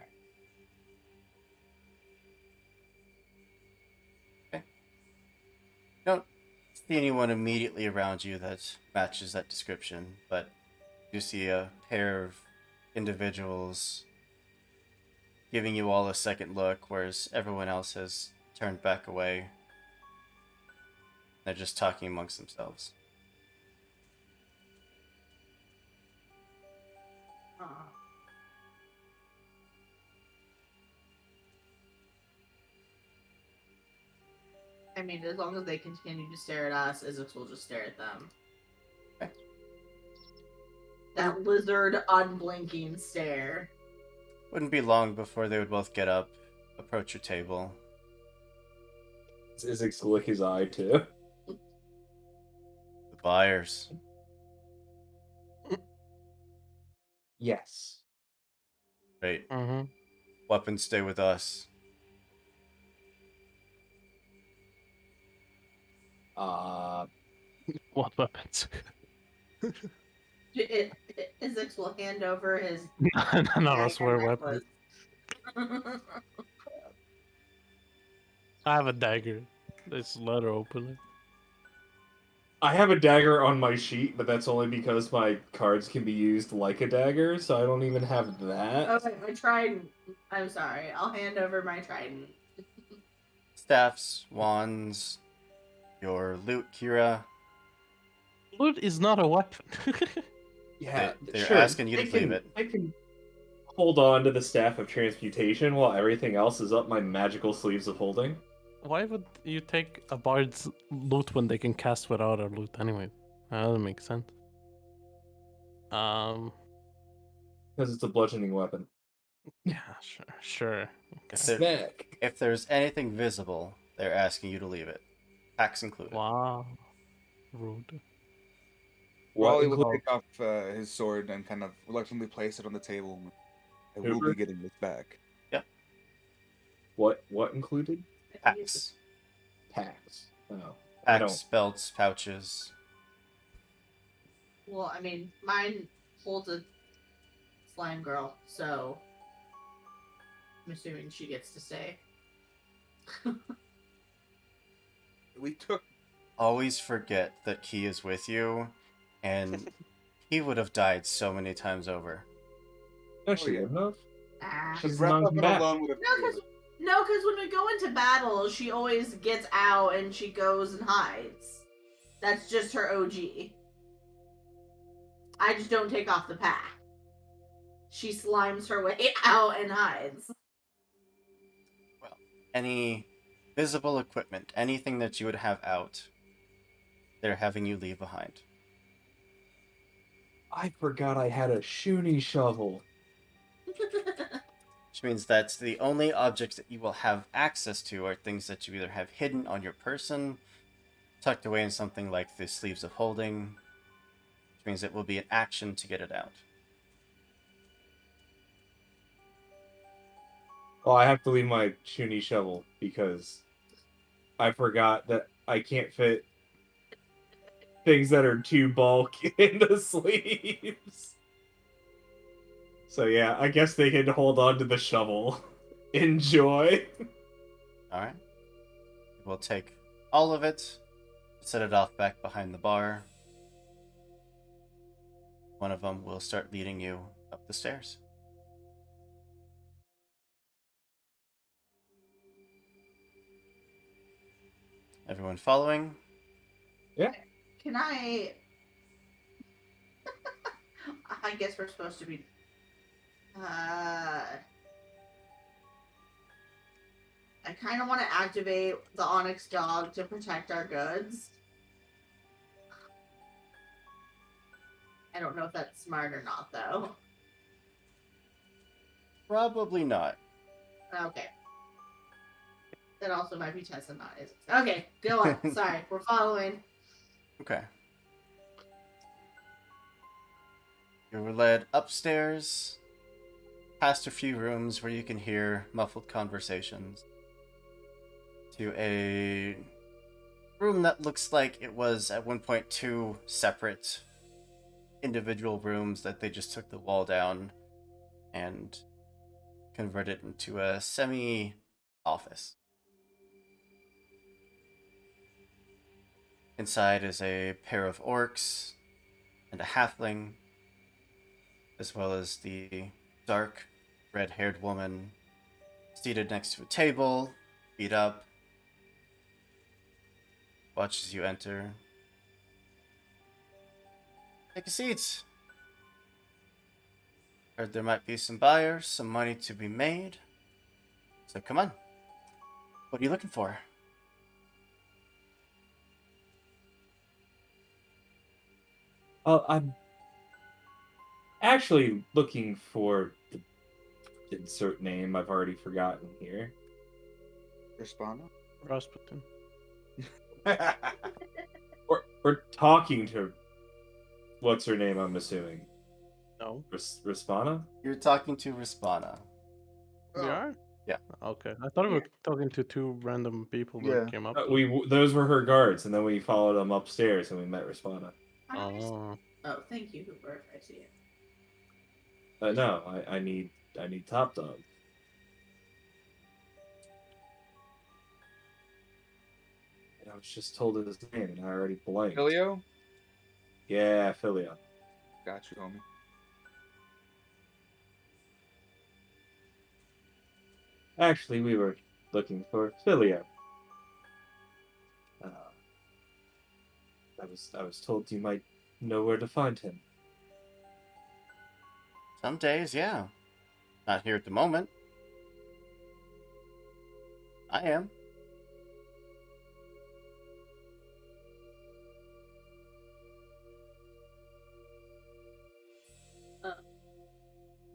S1: You don't see anyone immediately around you that matches that description, but you see a pair of individuals giving you all a second look, whereas everyone else has turned back away. They're just talking amongst themselves.
S5: I mean, as long as they continue to stare at us, Isaac will just stare at them.
S1: Okay.
S5: That lizard unblinking stare.
S1: Wouldn't be long before they would both get up, approach your table.
S3: Does Izix lick his eye too?
S1: The buyers.
S3: Yes.
S1: Great.
S4: Mm-hmm.
S1: Weapons stay with us.
S4: What weapons?
S5: Izix will hand over his
S4: None of us
S5: dagger
S4: wear weapons.
S5: necklace.
S4: I have a dagger. This letter opener.
S3: I have a dagger on my sheet, but that's only because my cards can be used like a dagger, so I don't even have that.
S5: Okay, my trident. I'm sorry. I'll hand over my trident.
S1: Staffs, wands, your loot, Kira.
S4: Loot is not a weapon.
S3: Yeah,
S1: They're
S3: sure.
S1: asking you to leave it.
S3: I can hold on to the Staff of Transmutation while everything else is up my magical sleeves of holding.
S4: Why would you take a bard's loot when they can cast without a loot anyway? That doesn't make sense.
S3: Because it's a bludgeoning weapon.
S4: Yeah, sure. Okay.
S3: Smack.
S1: If there's anything visible, they're asking you to leave it. Packs included.
S4: Wow. Rude.
S2: Raleigh will
S3: included?
S2: take off his sword and kind of reluctantly place it on the table. I will
S3: Hoover?
S2: be getting this back.
S3: What included?
S1: Packs.
S3: Packs. Oh. I
S1: Packs,
S3: don't.
S1: belts, pouches.
S5: Well, I mean, mine holds a slime girl, so I'm assuming she gets to stay.
S2: We took.
S1: Always forget that Key is with you, and he would have died so many times over.
S3: No, she
S2: yeah.
S3: wouldn't have.
S5: Ah.
S3: She's
S2: Breath weapon
S3: non-combatant.
S2: alone would have.
S5: No, because when we go into battle, she always gets out and she goes and hides. That's just her OG. I just don't take off the pack. She slimes her way out and hides.
S1: Well, any visible equipment, anything that you would have out, they're having you leave behind.
S3: I forgot I had a shoony shovel.
S1: Which means that the only objects that you will have access to are things that you either have hidden on your person, tucked away in something like the sleeves of holding, which means it will be an action to get it out.
S3: Well, I have to leave my shoony shovel because I forgot that I can't fit things that are too bulky in the sleeves. So yeah, I guess they can hold on to the shovel. Enjoy.
S1: Alright? We'll take all of it, set it off back behind the bar. One of them will start leading you up the stairs. Everyone following?
S3: Yeah.
S5: Can I... I guess we're supposed to be... I kind of want to activate the Onyx dog to protect our goods. I don't know if that's smart or not, though.
S1: Probably not.
S5: Okay. That also might be Tessa, not Izzy. Okay, go on. Sorry, we're following.
S1: Okay. You were led upstairs, past a few rooms where you can hear muffled conversations, to a room that looks like it was at one point two separate individual rooms that they just took the wall down and converted into a semi-office. Inside is a pair of orcs and a halfling, as well as the dark, red-haired woman seated next to a table, feet up, watches you enter. Take a seat. Heard there might be some buyers, some money to be made. So come on. What are you looking for?
S3: I'm actually looking for the insert name I've already forgotten here.
S2: Respond.
S4: Rasputin.
S3: We're talking to what's her name? I'm assuming
S4: No,
S3: Rispana.
S1: You're talking to Rispana.
S4: we are.
S1: Yeah.
S4: Okay, I thought we were talking to two random people that
S2: Yeah.
S4: came up.
S3: Those were her guards, and then we followed them upstairs, and we met Rispana.
S4: Oh,
S5: Oh, thank you, Hooper. I see it.
S3: No, I need Top Dog. And I was just told his name, and I already blanked.
S2: Ilio?
S3: Yeah, Filio.
S2: Got you, homie.
S3: Actually, we were looking for Filio. I was told you might know where to find him.
S1: Some days, yeah. Not here at the moment. I am.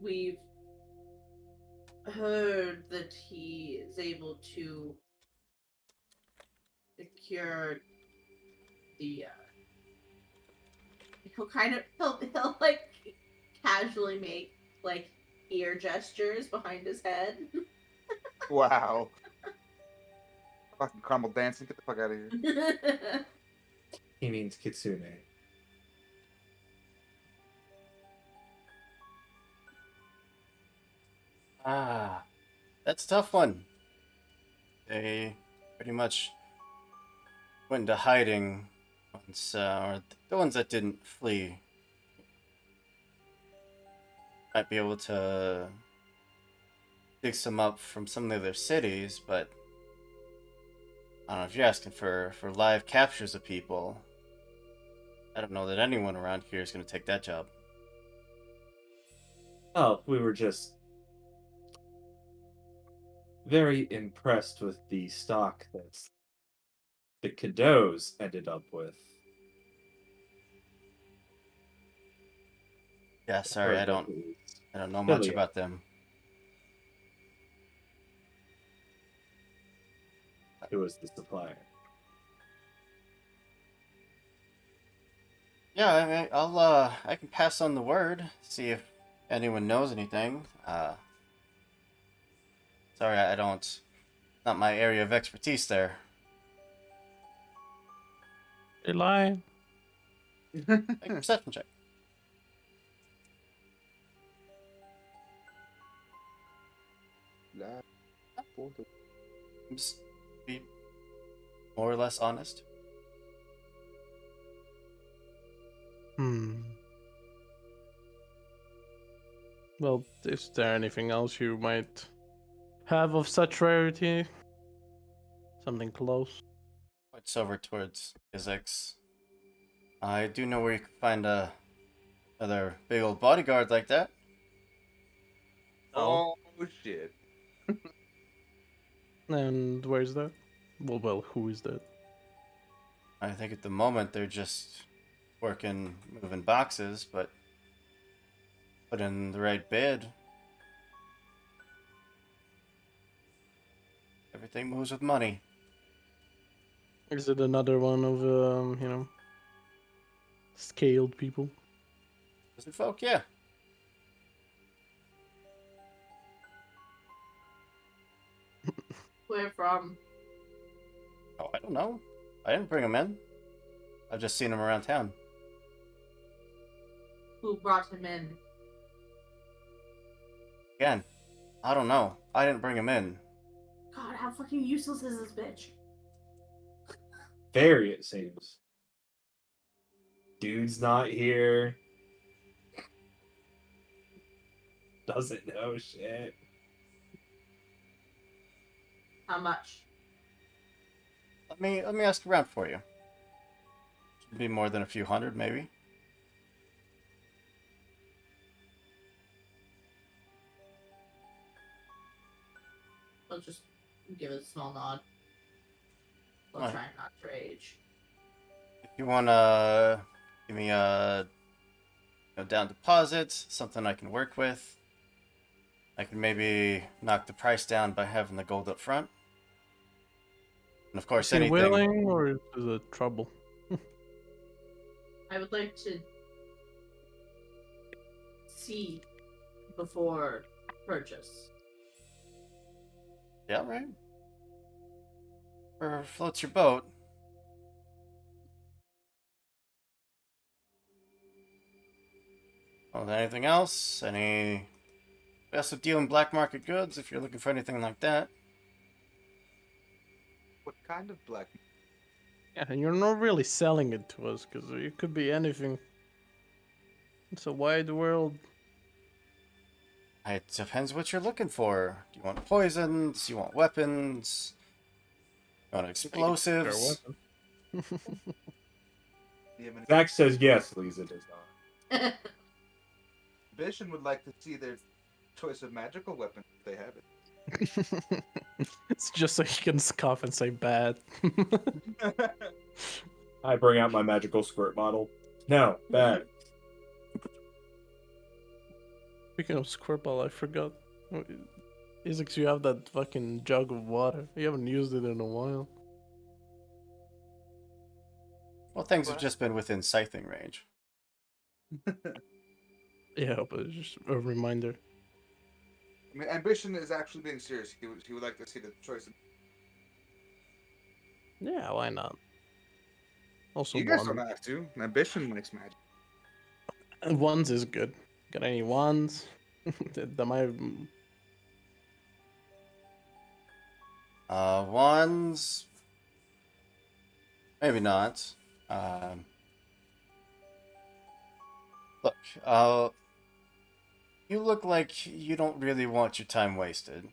S5: We've heard that he is able to secure the he'll like casually make like ear gestures behind his head.
S2: Wow. Fucking caramel dancing. Get the fuck out of here.
S3: He means Kitsune.
S1: Ah, that's a tough one. They pretty much went into hiding once, or the ones that didn't flee might be able to dig some up from some of the other cities, but I don't know if you're asking for live captures of people. I don't know that anyone around here is going to take that job.
S3: Oh, we were just very impressed with the stock that the Cadeaux ended up with.
S1: Yeah, sorry, I
S3: Heard that
S1: don't
S3: it was
S1: know much
S3: Filio.
S1: about them.
S3: It was the supplier.
S1: Yeah, I mean, I can pass on the word, see if anyone knows anything. Sorry, I don't, not my area of expertise there.
S4: they lie.
S1: Make a perception check. Just be more or less honest.
S4: Well, is there anything else you might have of such rarity? Something close?
S1: It's over towards physics. I do know where you can find another big old bodyguard like that.
S2: Oh, shit.
S4: And where's that? Well, who is that?
S1: I think at the moment they're just working, moving boxes, but put in the right bid, everything moves with money.
S4: Is it another one of scaled people?
S1: Lizard folk, yeah.
S5: Where from?
S1: Oh, I don't know. I didn't bring him in. I've just seen him around town.
S5: Who brought him in?
S1: Again, I don't know. I didn't bring him in.
S5: God, how fucking useless is this bitch?
S3: Very, it seems. Dude's not here. Doesn't know shit.
S5: How much?
S1: Let me ask around for you. Should be more than a few hundred, maybe.
S5: I'll just give it a small nod. I'll
S1: Alright.
S5: try not to rage.
S1: If you wanna give me a down deposit, something I can work with, I could maybe knock the price down by having the gold up front. And of course,
S4: Is he
S1: anything.
S4: willing or is it trouble?
S5: I would like to see before purchase.
S1: Yeah, right. Or floats your boat. Well, anything else? Any? We also deal in black market goods if you're looking for anything like that.
S2: What kind of black?
S4: Yeah, and you're not really selling it to us because it could be anything. It's a wide world.
S1: It depends what you're looking for. Do you want poisons? You want weapons? You want explosives?
S2: Do you have any
S3: Zach says yes, Lisa does not.
S2: ambition? Would like to see their choice of magical weapons if they have it.
S4: It's just so he can scoff and say bad.
S3: I bring out my magical squirt bottle. No, bad.
S4: Speaking of Squirtle, I forgot. Isaac, you have that fucking jug of water. You haven't used it in a while.
S1: Well, things have
S2: What?
S1: just been within scything range.
S4: Yeah, but it's just a reminder.
S2: I mean, ambition is actually being serious. He would like to see the choice.
S4: Yeah, why not? Also,
S2: You guys
S4: one.
S2: don't have to. Ambition makes magic.
S4: And ones is good. Got any ones? That might.
S1: Wands. Maybe not. Look, you look like you don't really want your time wasted.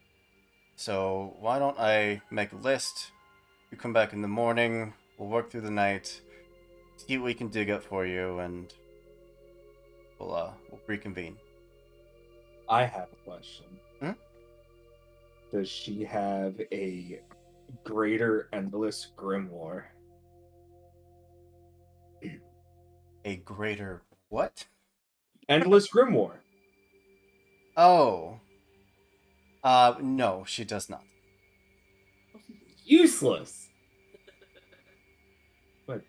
S1: So why don't I make a list? You come back in the morning, we'll work through the night, see what we can dig up for you, and we'll reconvene.
S3: I have a question.
S1: Hmm?
S3: Does she have a greater endless grimoire?
S1: A greater what?
S3: Endless grimoire.
S1: Oh. No, she does not.
S3: Useless. But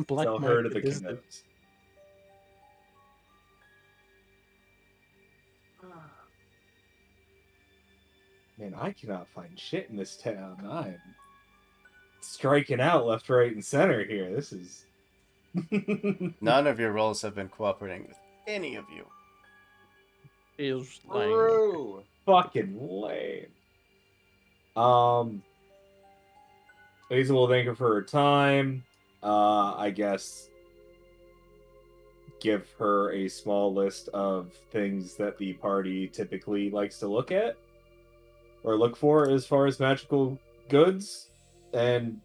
S4: Black
S3: tell her to
S4: market
S3: the
S4: is the-
S3: canoes. Man, I cannot find shit in this town. I'm striking out left, right, and center here. This is
S1: None of your roles have been cooperating with any of you.
S4: is lying.
S2: True.
S3: fucking lame. Lisa will thank her for her time. I guess give her a small list of things that the party typically likes to look at or look for as far as magical goods, and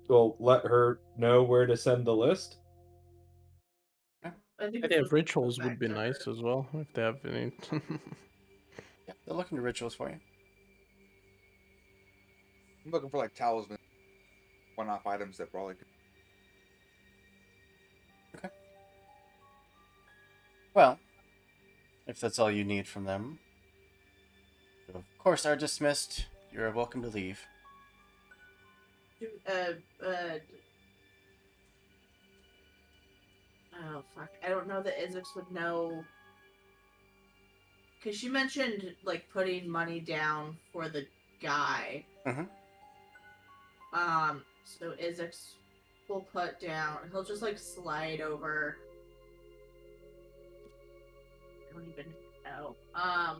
S3: we'll let her know where to send the list.
S5: I think
S4: Any
S5: it's
S4: of
S5: just
S4: rituals
S5: back
S4: would be
S5: to
S4: nice
S5: her.
S4: as well if they have any.
S1: Yeah, they're looking to rituals for you.
S2: I'm looking for like talisman, one-off items that probably could.
S1: Well, if that's all you need from them, you of course are dismissed. You're welcome to leave.
S5: Oh fuck! I don't know that Isaacs would know, because she mentioned like putting money down for the guy.
S1: Mhm.
S5: So Isaacs will put down. He'll just like slide over. I don't even know. I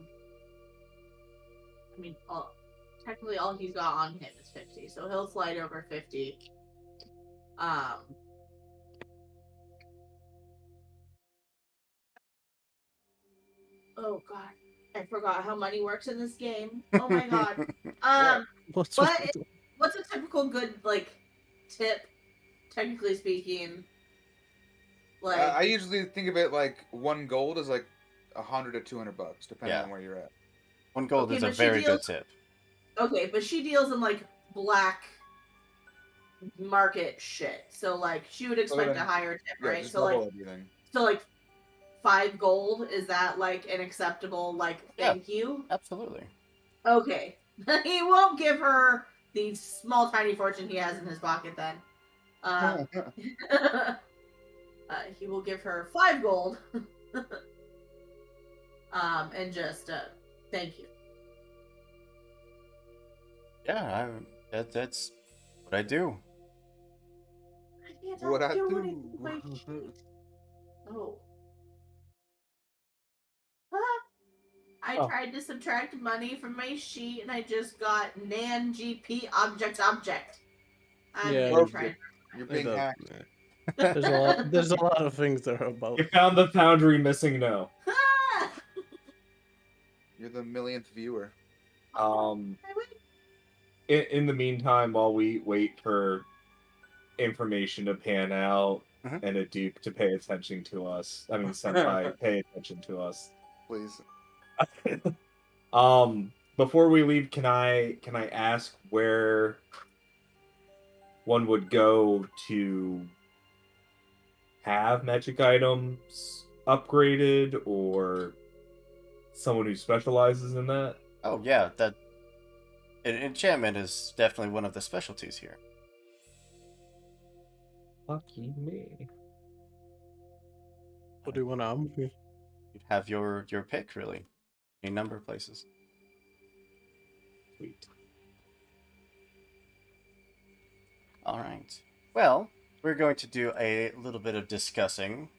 S5: mean, technically all he's got on him is 50, so he'll slide over 50. Oh god, I forgot how money works in this game. Oh my god.
S4: What's
S5: What's a typical good like tip? Technically speaking, like
S2: I usually think of it like one gold is like $100 to $200, depending
S1: Yeah.
S2: on where you're at.
S1: One gold
S5: Okay,
S1: is a
S5: but she
S1: very good
S5: deals-
S1: tip.
S5: okay, but she deals in like black market shit, so like she would expect
S2: then-
S5: a higher tip,
S2: Yeah,
S5: right?
S2: just
S5: So like
S2: double everything.
S5: so like 5 gold, is that like an acceptable thank you?
S1: Absolutely.
S5: Okay. He won't give her the small tiny fortune he has in his pocket then. He will give her 5 gold. And just thank you.
S1: Yeah, that's what I do.
S5: I can't
S2: What I
S5: do
S2: do?
S5: anything with my sheet. Oh. Ah, I
S4: Oh.
S5: tried to subtract money from my sheet and I just got nan GP object. I'm
S4: Yeah,
S5: gonna
S2: Oh,
S5: try.
S2: you're
S4: it
S2: being
S4: does.
S2: hacked.
S4: There's a lot. There's a lot of things that are about.
S3: You found the foundry missing no.
S5: Ah!
S2: You're the millionth viewer.
S5: I win.
S3: In the meantime, while we wait for information to pan out
S1: Mhm.
S3: and a duke to pay attention to us, I mean, senpai, pay attention to us.
S2: Please.
S3: Before we leave, can I ask where one would go to have magic items upgraded, or someone who specializes in that?
S1: Oh yeah, that enchantment is definitely one of the specialties here.
S3: Lucky me.
S4: What do you want to?
S1: You'd have your pick really, a number of places.
S3: Sweet.
S1: All right. Well, we're going to do a little bit of discussing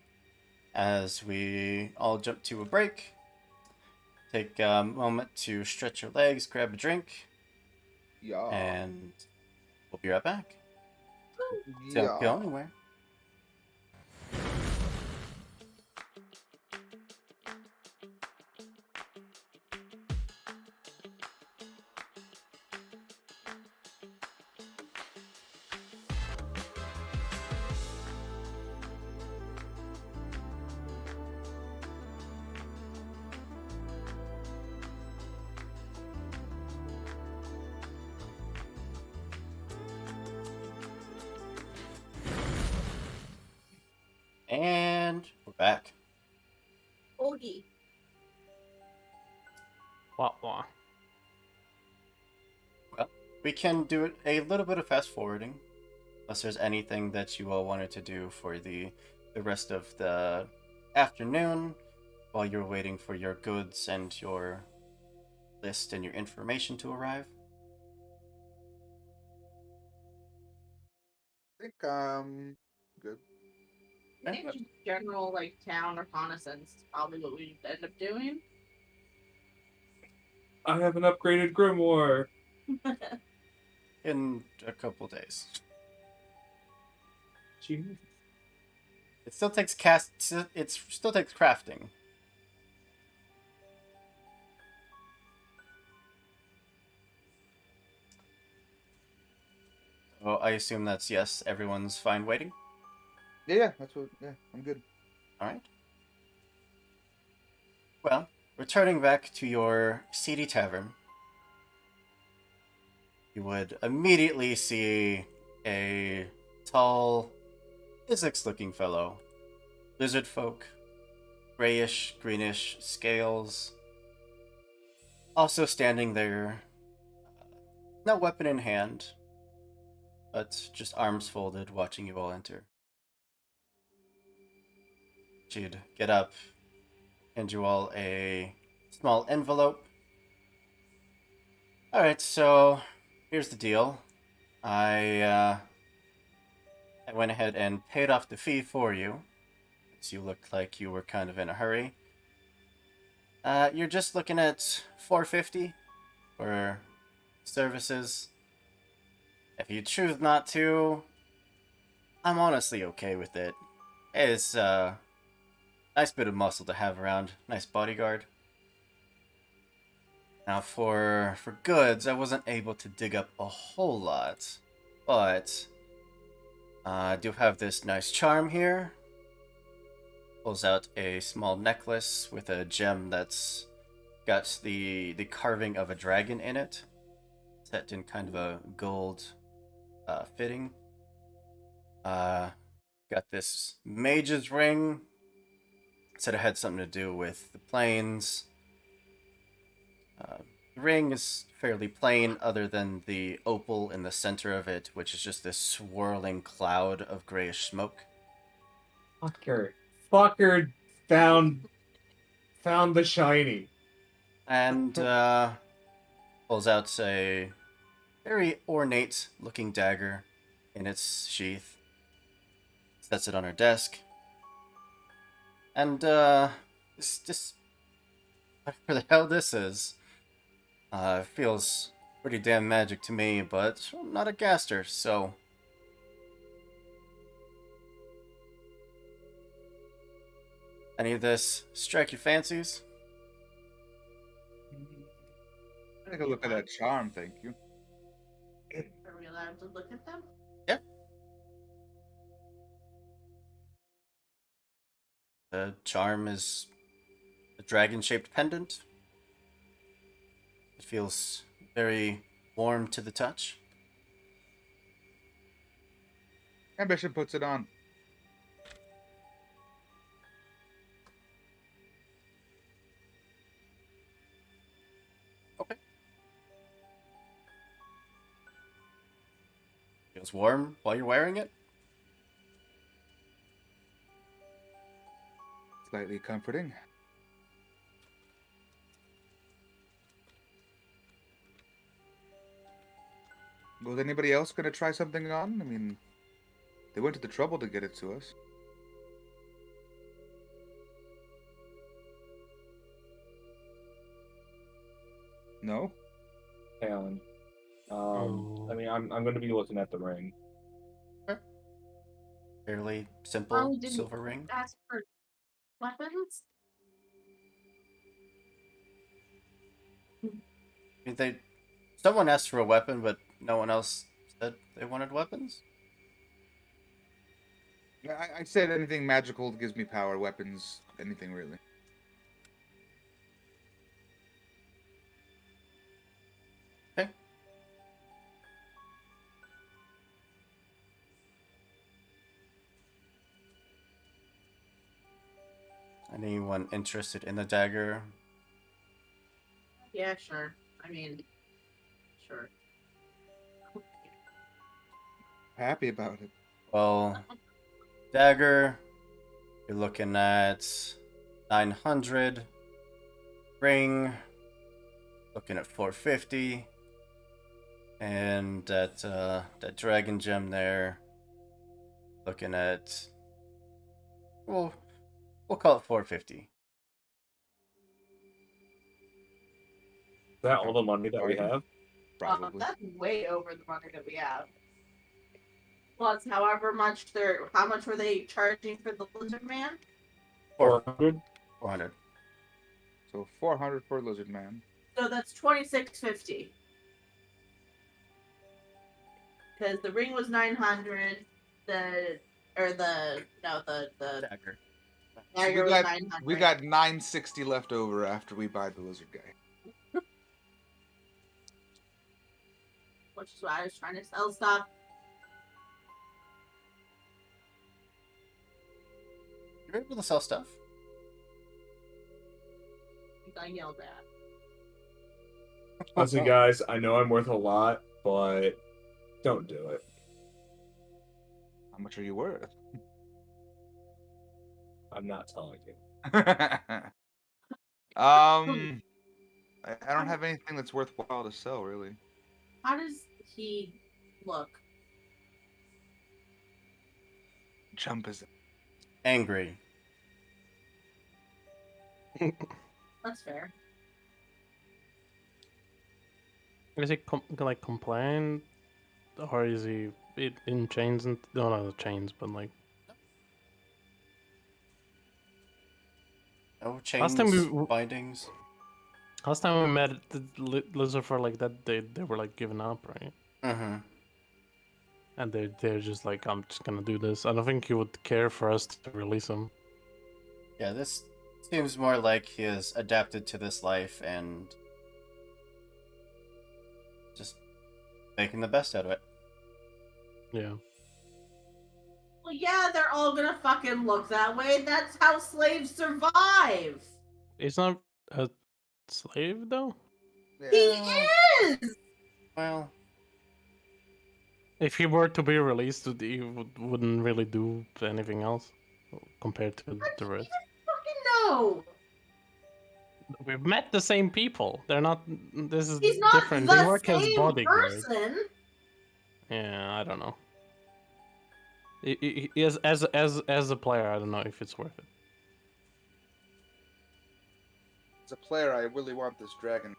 S1: as we all jump to a break. Take a moment to stretch your legs, grab a drink,
S2: Yeah.
S1: and we'll be right back.
S2: Yeah.
S1: Don't go anywhere. And we're back.
S5: Oogie.
S4: Wah, wah.
S1: Well, we can do it a little bit of fast forwarding, unless there's anything that you all wanted to do for the rest of the afternoon while you're waiting for your goods and your list and your information to arrive.
S2: I think good.
S5: I think just general town reconnaissance is probably what we end up doing.
S3: I have an upgraded grimoire.
S1: In a couple days.
S3: Gee.
S1: It still takes it still takes crafting. Oh, I assume that's yes. Everyone's fine waiting.
S2: Yeah, that's what. Yeah, I'm good.
S1: All right. Well, returning back to your seedy tavern, you would immediately see a tall, physics-looking fellow, lizard folk, grayish, greenish scales, also standing there, no weapon in hand, but just arms folded, watching you all enter. She'd get up, hand you all a small envelope. Alright, so here's the deal. I went ahead and paid off the fee for you, since you looked like you were kind of in a hurry. You're just looking at $450 for services. If you choose not to, I'm honestly okay with it. It's a nice bit of muscle to have around, nice bodyguard. Now for goods, I wasn't able to dig up a whole lot, but I do have this nice charm here. Pulls out a small necklace with a gem that's got the carving of a dragon in it, set in kind of a gold fitting. Got this mage's ring said it had something to do with the plains. The ring is fairly plain, other than the opal in the center of it, which is just this swirling cloud of grayish smoke.
S3: Fucker found the shiny.
S1: And pulls out a very ornate looking dagger in its sheath, sets it on her desk, and this whatever the hell this is, feels pretty damn magic to me, but I'm not a gaster, so. Any of this strike your fancies?
S2: Take a look at that charm, thank you.
S5: Are we allowed to look at them?
S1: Yeah. The charm is a dragon-shaped pendant. It feels very warm to the touch.
S2: Ambition puts it on.
S1: Okay. Feels warm while you're wearing it?
S2: Slightly comforting. Was anybody else going to try something on? I mean, they went to the trouble to get it to us. No?
S3: Alan.
S4: Oh.
S3: I mean, I'm going to be looking at the ring.
S1: Fairly simple
S5: Oh, didn't
S1: silver ring.
S5: ask for weapons?
S1: I mean, someone asked for a weapon, but no one else said they wanted weapons.
S2: I said anything magical gives me power, weapons, anything really.
S1: Okay. Anyone interested in the dagger?
S5: Yeah, sure. I mean, sure.
S2: Happy about it.
S1: Well, dagger, you're looking at 900. Ring, looking at 450. And that dragon gem there, looking at, well, we'll call it 450.
S3: Is that all the money that we have?
S2: Probably.
S5: That's way over the money that we have. Plus, how much were they charging for the lizard man?
S3: 400?
S1: 400.
S2: So 400 for Lizard Man.
S5: So that's $26.50. Because the ring was 900. The
S1: Dagger.
S5: dagger was 900.
S2: We got 960 left over after we buy the Lizard guy.
S5: Which is why I was trying to sell stuff.
S1: You're able to sell stuff.
S5: I yelled at.
S3: Listen, guys, I know I'm worth a lot, but don't do it.
S2: How much are you worth?
S3: I'm not telling you.
S2: I don't have anything that's worthwhile to sell, really.
S5: How does he look?
S2: Jump is
S1: Angry.
S5: That's fair.
S4: Is he like complain, or is he in chains and no, not the chains, but like
S1: No chains,
S4: Last time we-
S1: bindings.
S4: last time we met the Lucifer like that they were like giving up, right?
S1: Mm-hmm.
S4: And they're just like, I'm just gonna do this. I don't think he would care for us to release him.
S1: Yeah, this seems more like he has adapted to this life and just making the best out of it.
S4: Yeah.
S5: Well, yeah, they're all gonna fucking look that way. That's how slaves survive.
S4: He's not a slave though.
S5: He
S2: Yeah.
S5: is.
S1: Well,
S4: If he were to be released, he wouldn't really do anything else compared to the rest.
S5: Fucking no.
S4: We've met the same people. They're not. This is
S5: He's not
S4: different. They
S5: the
S4: work as
S5: same
S4: bodyguards.
S5: person.
S4: Yeah, I don't know. As a player, I don't know if it's worth it.
S2: As a player, I really want this dragon.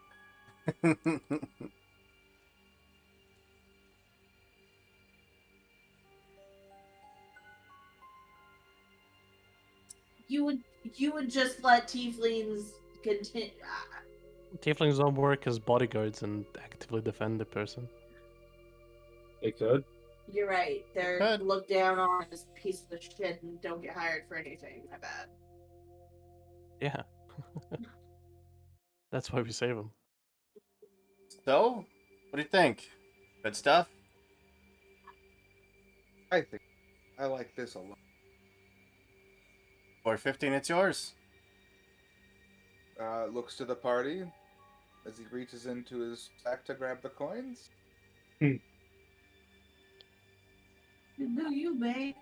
S5: You would just let tieflings continue.
S4: Tieflings don't work as bodyguards and actively defend the person.
S3: They could.
S5: You're right. They're
S1: Good.
S5: looked down on as pieces of shit and don't get hired for anything. My bad.
S4: Yeah. That's why we save them.
S1: so, what do you think? Good stuff?
S2: I think I like this a lot.
S1: 415, it's yours.
S2: Looks to the party as he reaches into his sack to grab the coins.
S5: No, you may.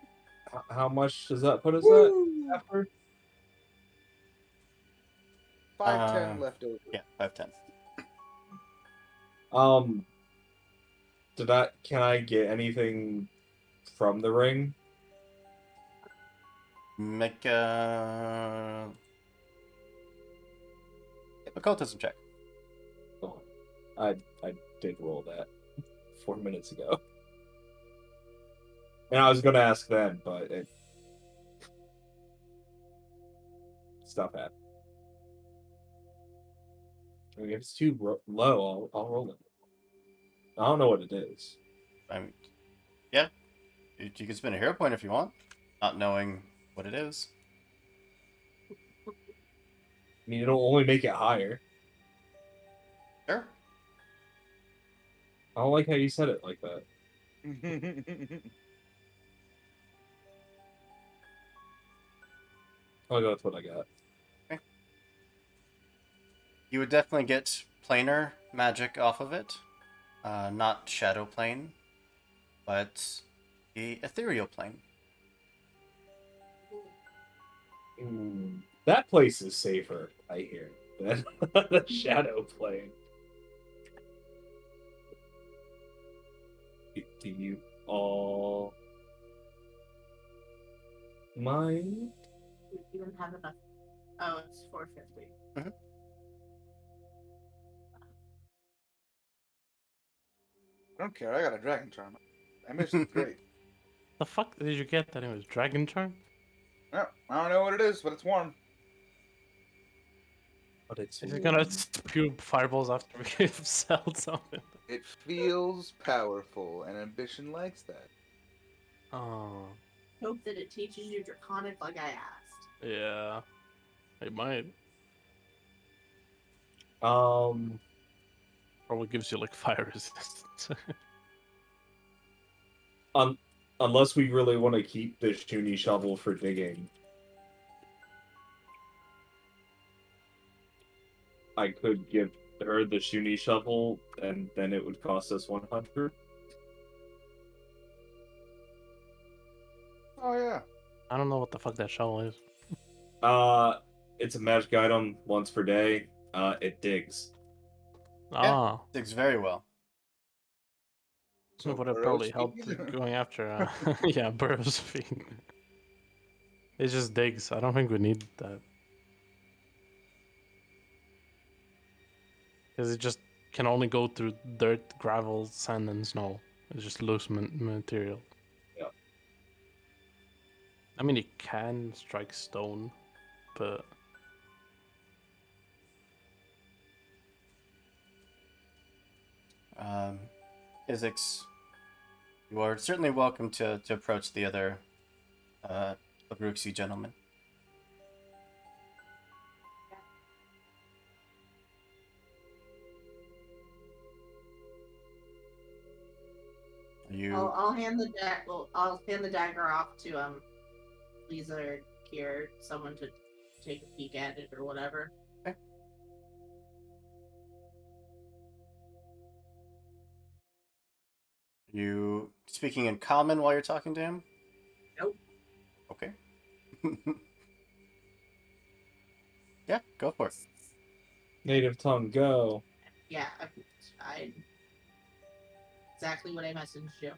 S3: How much does that put us at after?
S2: 510 left over.
S1: Yeah, 510.
S3: Can I get anything from the ring?
S1: Make a occultism check.
S3: Oh, I did roll that 4 minutes ago. And I was gonna ask then, but stuff happened. I mean, if it's too low, I'll roll it. I don't know what it is.
S1: I mean, yeah, you can spend a hero point if you want, not knowing what it is.
S3: I mean, it'll only make it higher.
S1: Sure.
S3: I don't like how you said it like that. I'll go with what I got.
S1: You would definitely get planar magic off of it. Not shadow plane, but the ethereal plane.
S3: That place is safer, I hear, than the shadow plane. Do you all mind?
S5: You don't have enough. Oh, it's 450.
S2: I don't care. I got a dragon charm. That mission's great.
S4: The fuck did you get that? It was Dragon Charm?
S2: Well, I don't know what it is, but it's warm.
S3: But it's
S4: Is it gonna spew fireballs after we sell something?
S2: It feels powerful, and ambition likes that.
S4: Oh,
S5: Hope that it teaches you Draconic like I asked.
S4: yeah. It might.
S3: Um,
S4: Probably gives you like fire resistance.
S3: unless we really want to keep the Shuni shovel for digging, I could give her the Shuni shovel, and then it would cost us 100.
S2: Oh yeah.
S4: I don't know what the fuck that shovel is.
S3: It's a magic item once per day. It digs.
S4: Ah,
S1: Digs very well.
S4: would have
S2: burrow
S4: probably helped
S2: speed?
S4: going after. Yeah, burrows feet. It just digs. I don't think we need that. Because it just can only go through dirt, gravel, sand, and snow. It's just loose material.
S3: Yeah.
S4: I mean, it can strike stone, but
S1: Isix, you are certainly welcome to approach the other Labruxi gentleman. You
S5: I'll hand the I'll hand the dagger off to Lisa or Kier, someone to take a peek at it or whatever.
S1: okay. You speaking in common while you're talking to him?
S5: Nope.
S1: Okay. Yeah, go for it.
S3: Native tongue, go.
S5: Yeah, I exactly what I messaged you.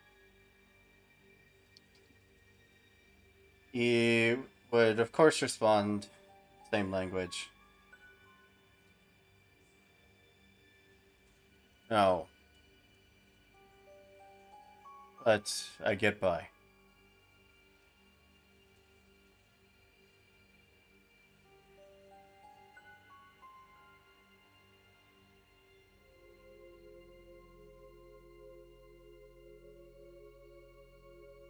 S1: He would, of course, respond same language. No. But I get by.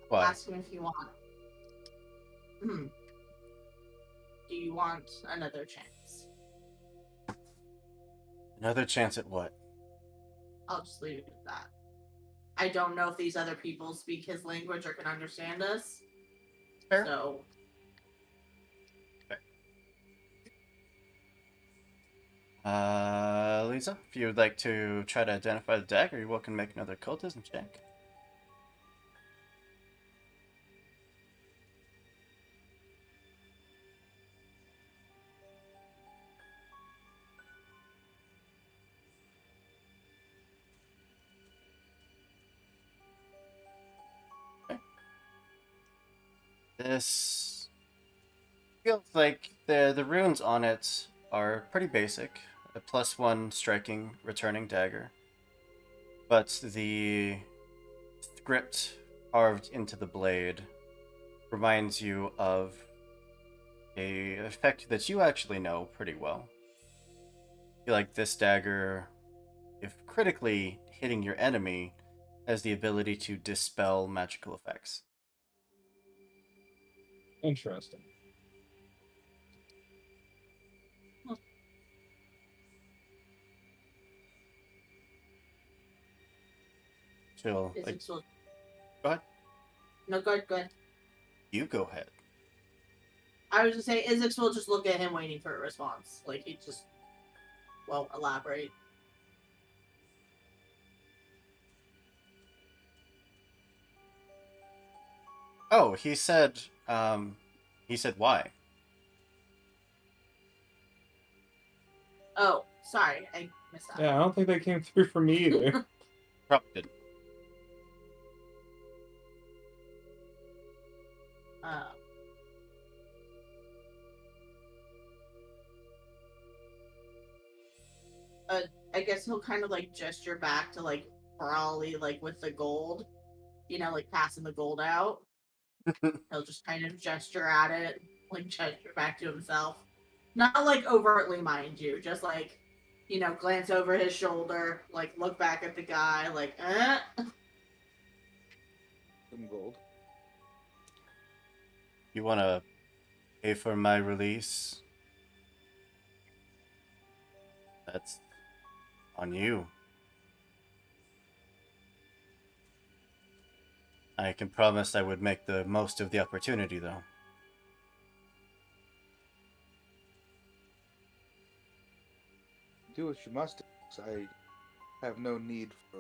S1: Why?
S5: Ask him if you want. Do you want another chance?
S1: Another chance at what?
S5: I'll just leave it at that. I don't know if these other people speak his language or can understand us.
S1: Fair.
S5: So
S1: Lisa, if you would like to try to identify the dagger, you're welcome to make another cultism check. Okay. This feels like the runes on it are pretty basic. A +1 striking returning dagger. But the script carved into the blade reminds you of a effect that you actually know pretty well. I feel like this dagger, if critically hitting your enemy, has the ability to dispel magical effects.
S3: Interesting.
S1: Chill.
S5: is
S1: Like,
S5: it so?
S1: go ahead.
S5: No, good, good.
S1: You go ahead.
S5: I was just saying, Isaac will just look at him waiting for a response. Like he just won't elaborate.
S1: Oh, he said why?
S5: Oh, sorry, I missed that.
S3: Yeah, I don't think that came through for me either.
S1: Probably didn't.
S5: Uh, I guess he'll kind of like gesture back to like Brawley, like with the gold, like passing the gold out. He'll just kind of gesture at it, like gesture back to himself. Not like overtly, mind you, just like, glance over his shoulder, like look back at the guy, like,
S2: Some gold.
S1: You want to pay for my release? That's on you. I can promise I would make the most of the opportunity, though.
S2: Do what you must. I have no need for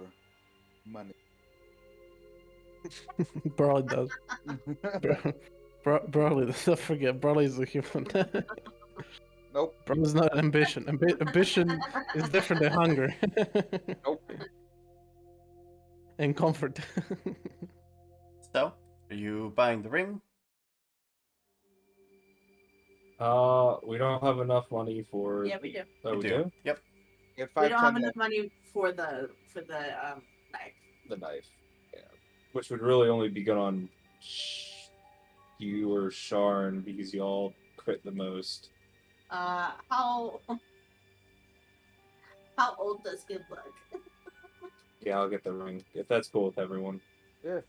S2: money.
S4: Broly does. Broly, don't forget, Broly's a human.
S2: Nope.
S4: Broly's not an ambition. Ambition is different than hunger.
S2: Nope.
S4: And comfort.
S1: So, are you buying the ring?
S3: We don't have enough money for.
S5: yeah, we do.
S3: Oh,
S1: You
S3: we do?
S1: Yep.
S2: Get
S5: We don't have
S2: 510
S5: enough money for the knife.
S3: The knife. Yeah. Which would really only be good on you or Sharn because y'all crit the most.
S5: How old does he look?
S3: Yeah, I'll get the ring if that's cool with everyone.
S2: Yeah.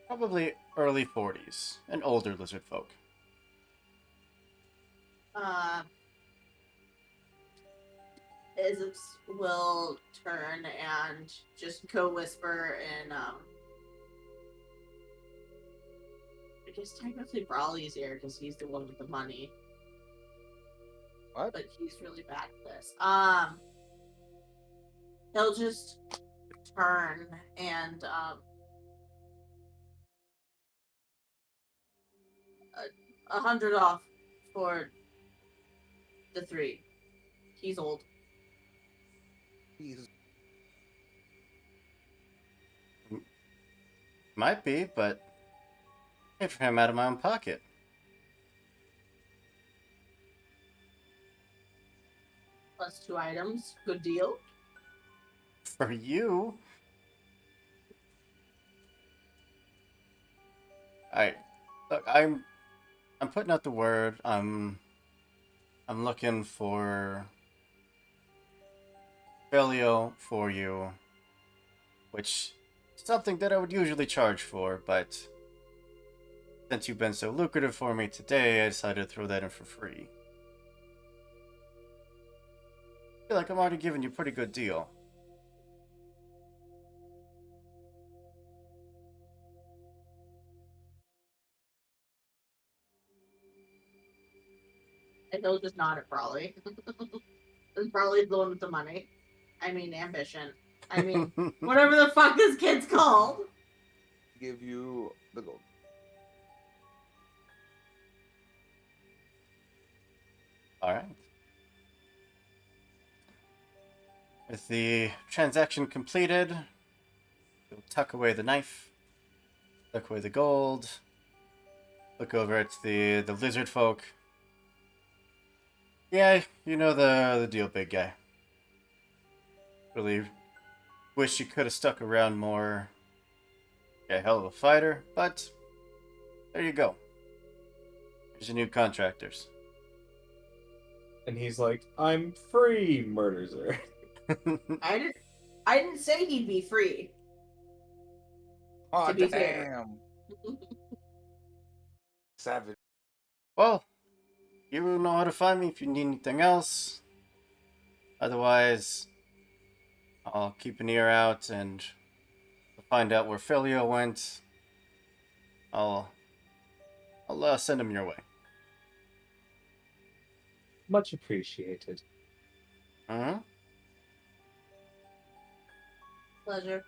S1: Probably early 40s. An older lizard folk.
S5: Isaac will turn and just go whisper in, I guess technically Brawley's ear because he's the one with the money.
S2: What?
S5: But he's really bad at this. He'll just turn and, 100 off for the 3. He's old.
S2: Jesus.
S1: Might be, but I paid for him out of my own pocket.
S5: Plus 2 items. Good deal.
S1: For you? Look, I'm putting out the word. I'm looking for Filio for you, which is something that I would usually charge for, but since you've been so lucrative for me today, I decided to throw that in for free. I feel like I'm already giving you a pretty good deal.
S5: And he'll just nod at Brawley. And Brawley's the one with the money. I mean, ambition. I mean, whatever the fuck this kid's called.
S2: Give you the gold.
S1: Alright. With the transaction completed, you'll tuck away the knife, tuck away the gold, look over at the lizard folk. Yeah, you know the deal, big guy. Really wish you could have stuck around more. Yeah, hell of a fighter, but there you go. Here's your new contractors.
S3: And he's like, I'm free, murders her.
S5: I didn't say he'd be free.
S2: Oh,
S5: To be fair.
S2: damn. Savage.
S1: Well, you know how to find me if you need anything else. Otherwise, I'll keep an ear out and find out where Filio went. I'll send him your way.
S3: Much appreciated.
S1: Uh-huh.
S5: Pleasure.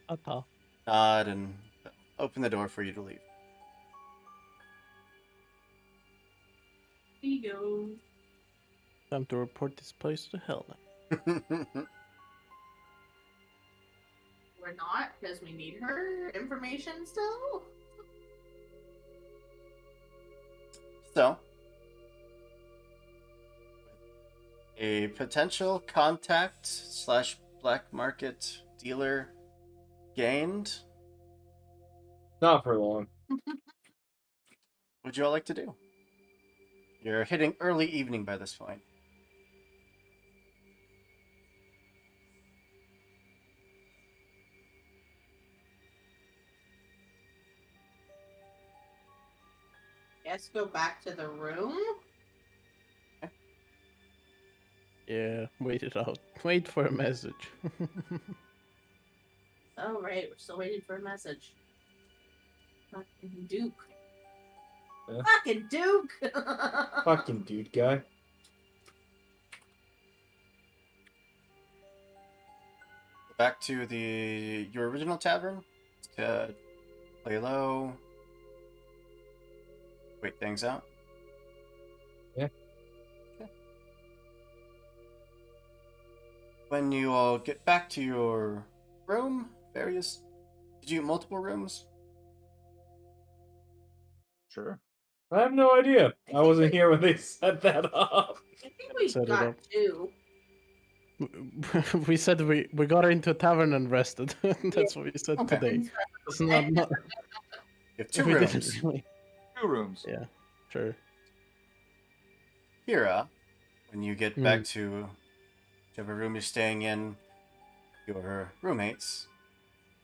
S4: Ta-ta.
S1: Nod and open the door for you to leave.
S5: Here you go.
S4: Time to report this place to hell now.
S5: We're not, because we need her information still.
S1: So, a potential contact slash black market dealer gained.
S3: Not for long.
S1: What would you all like to do? You're hitting early evening by this point.
S5: Guess go back to the room.
S4: Yeah, wait it out. Wait for a message.
S5: Oh, right. We're still waiting for a message. Fucking Duke.
S3: Yeah.
S5: Fucking Duke!
S3: Fucking dude guy.
S1: Back to your original tavern to play low, wait things out.
S3: Yeah.
S1: Okay. When you all get back to your room, did you get multiple rooms?
S2: Sure.
S3: I have no idea. I wasn't here when they set that up.
S5: I think we
S4: Set it
S5: got
S4: up.
S5: 2.
S4: We said we got into a tavern and rested. That's what we said
S1: Okay.
S4: today. It's not.
S1: You have two
S4: we
S1: rooms.
S4: didn't really-
S2: 2 rooms.
S4: Yeah, sure.
S1: Kira, when you get back to whichever room you're staying in, your roommates,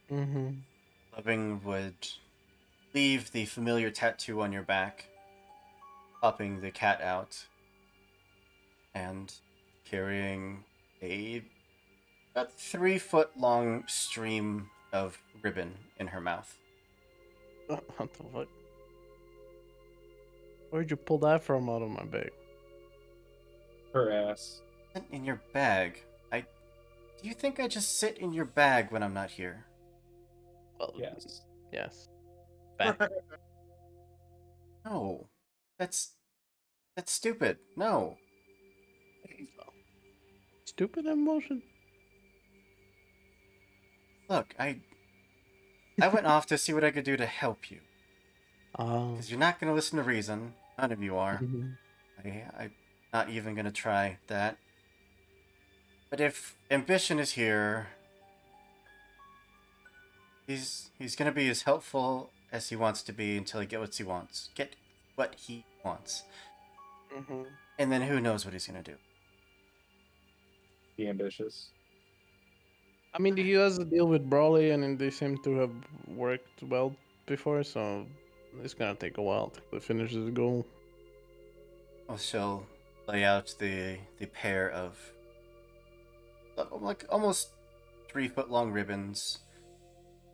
S4: Mm-hmm.
S1: Loving would leave the familiar tattoo on your back, popping the cat out. and carrying a about 3 foot long stream of ribbon in her mouth.
S4: What the fuck? Where'd you pull that from out of my bag?
S3: Her ass.
S1: In your bag. Do you think I just sit in your bag when I'm not here?
S4: Well,
S3: Yes.
S4: yes. Back.
S1: No. That's stupid. No.
S4: Stupid emotion.
S1: Look, I went off to see what I could do to help you.
S4: Oh.
S1: Because you're not going to listen to reason. None of you are.
S4: Mhm.
S1: I'm not even going to try that. But if ambition is here, he's going to be as helpful as he wants to be until he gets what he wants. Get what he wants.
S4: Mhm.
S1: And then who knows what he's going to do.
S3: Be ambitious.
S4: I mean, he has a deal with Brawley, and they seem to have worked well before, so it's gonna take a while to finish his goal.
S1: Well, she'll lay out the pair of like almost 3 foot long ribbons.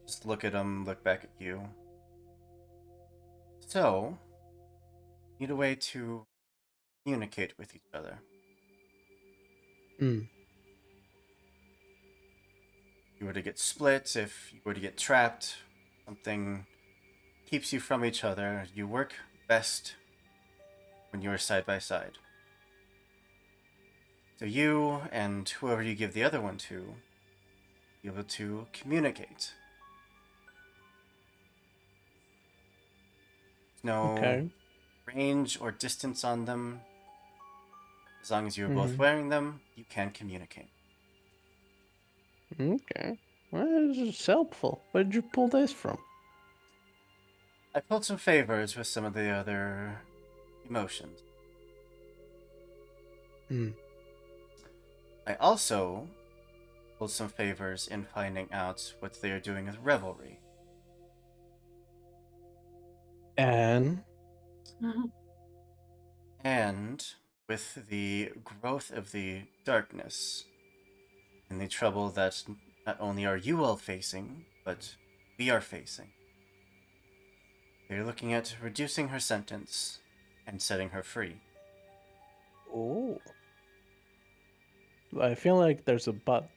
S1: Just look at them, look back at you. So, need a way to communicate with each other.
S4: Mm.
S1: If you were to get split, if you were to get trapped, something keeps you from each other. You work best when you're side by side. So you and whoever you give the other one to, be able to communicate. No
S4: Okay.
S1: range or distance on them. As long as you're both
S4: Mhm.
S1: wearing them, you can communicate.
S4: Okay. Well, this is helpful. Where did you pull this from?
S1: I pulled some favors with some of the other emotions.
S4: Hmm.
S1: I also pulled some favors in finding out what they are doing with Revelry.
S4: And
S1: And with the growth of the darkness and the trouble that not only are you all facing, but we are facing, they're looking at reducing her sentence and setting her free.
S4: oh, I feel like there's a but.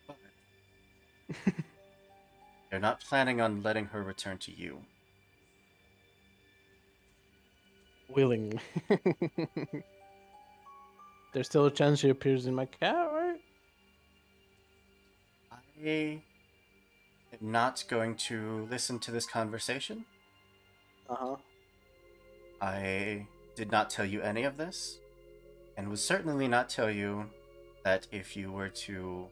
S1: But they're not planning on letting her return to you.
S4: Willingly. There's still a chance she appears in my cat, right?
S1: I am not going to listen to this conversation.
S4: Uh-huh.
S1: I did not tell you any of this, and would certainly not tell you that if you were to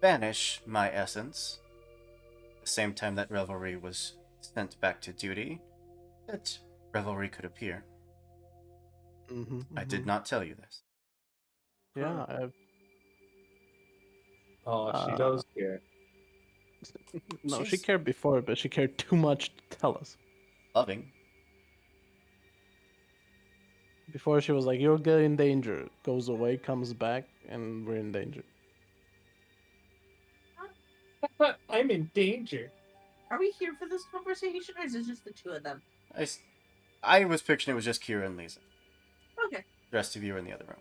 S1: banish my essence, the same time that Revelry was sent back to duty, that Revelry could appear.
S4: Mm-hmm,
S1: I did not tell you this.
S4: Yeah,
S3: Oh, she
S4: Uh,
S3: does care.
S4: no, she
S1: She's
S4: cared before, but she cared too much to tell us.
S1: loving.
S4: Before she was like, "You're getting in danger," goes away, comes back, and we're in danger.
S3: I'm in danger.
S5: Are we here for this conversation, or is it just the two of them?
S1: I was picturing it was just Kira and Lisa.
S5: Okay.
S1: The rest of you are in the other room.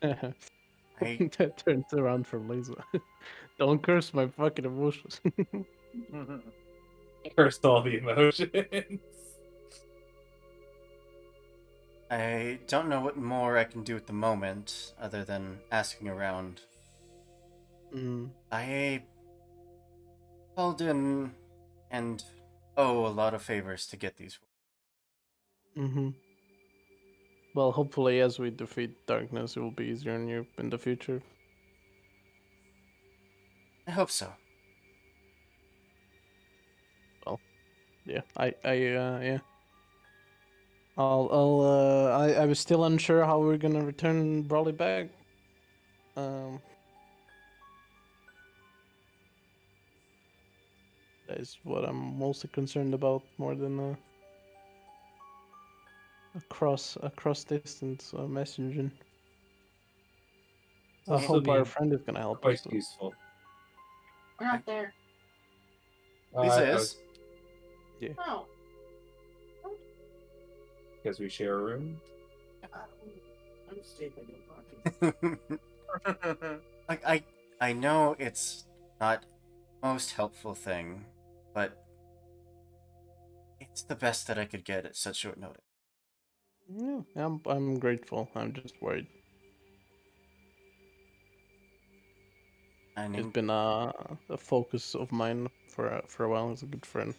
S1: I
S4: That turns around from Lisa. Don't curse my fucking emotions.
S3: First all the emotions.
S1: I don't know what more I can do at the moment other than asking around.
S4: Mm.
S1: I called in and owe a lot of favors to get these.
S4: Mm-hmm. Well, hopefully, as we defeat darkness, it will be easier on you in the future.
S1: I hope so.
S4: Yeah, yeah. I was still unsure how we are gonna return Brawley back. Um, is what I'm mostly concerned about more than a cross distance messaging. I
S3: Also
S4: hope our
S3: be
S4: friend is gonna help
S3: quite
S4: us. Though.
S3: useful.
S5: We're not there.
S1: Lisa
S3: I
S1: is.
S5: Oh.
S3: because we share a room.
S5: I'm stupid.
S1: I know it's not most helpful thing, but it's the best that I could get at such short notice.
S4: Yeah, I'm grateful. I'm just worried.
S1: I
S4: It's
S1: mean,
S4: been a focus of mine for a while as a good friend.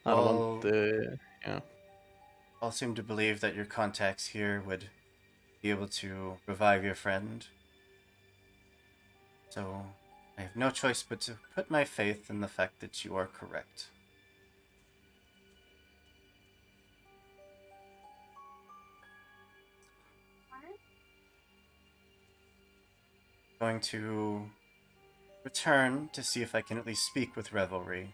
S4: I don't
S1: well,
S4: want the yeah.
S1: all seem to believe that your contacts here would be able to revive your friend. So I have no choice but to put my faith in the fact that you are correct. Going to return to see if I can at least speak with Revelry.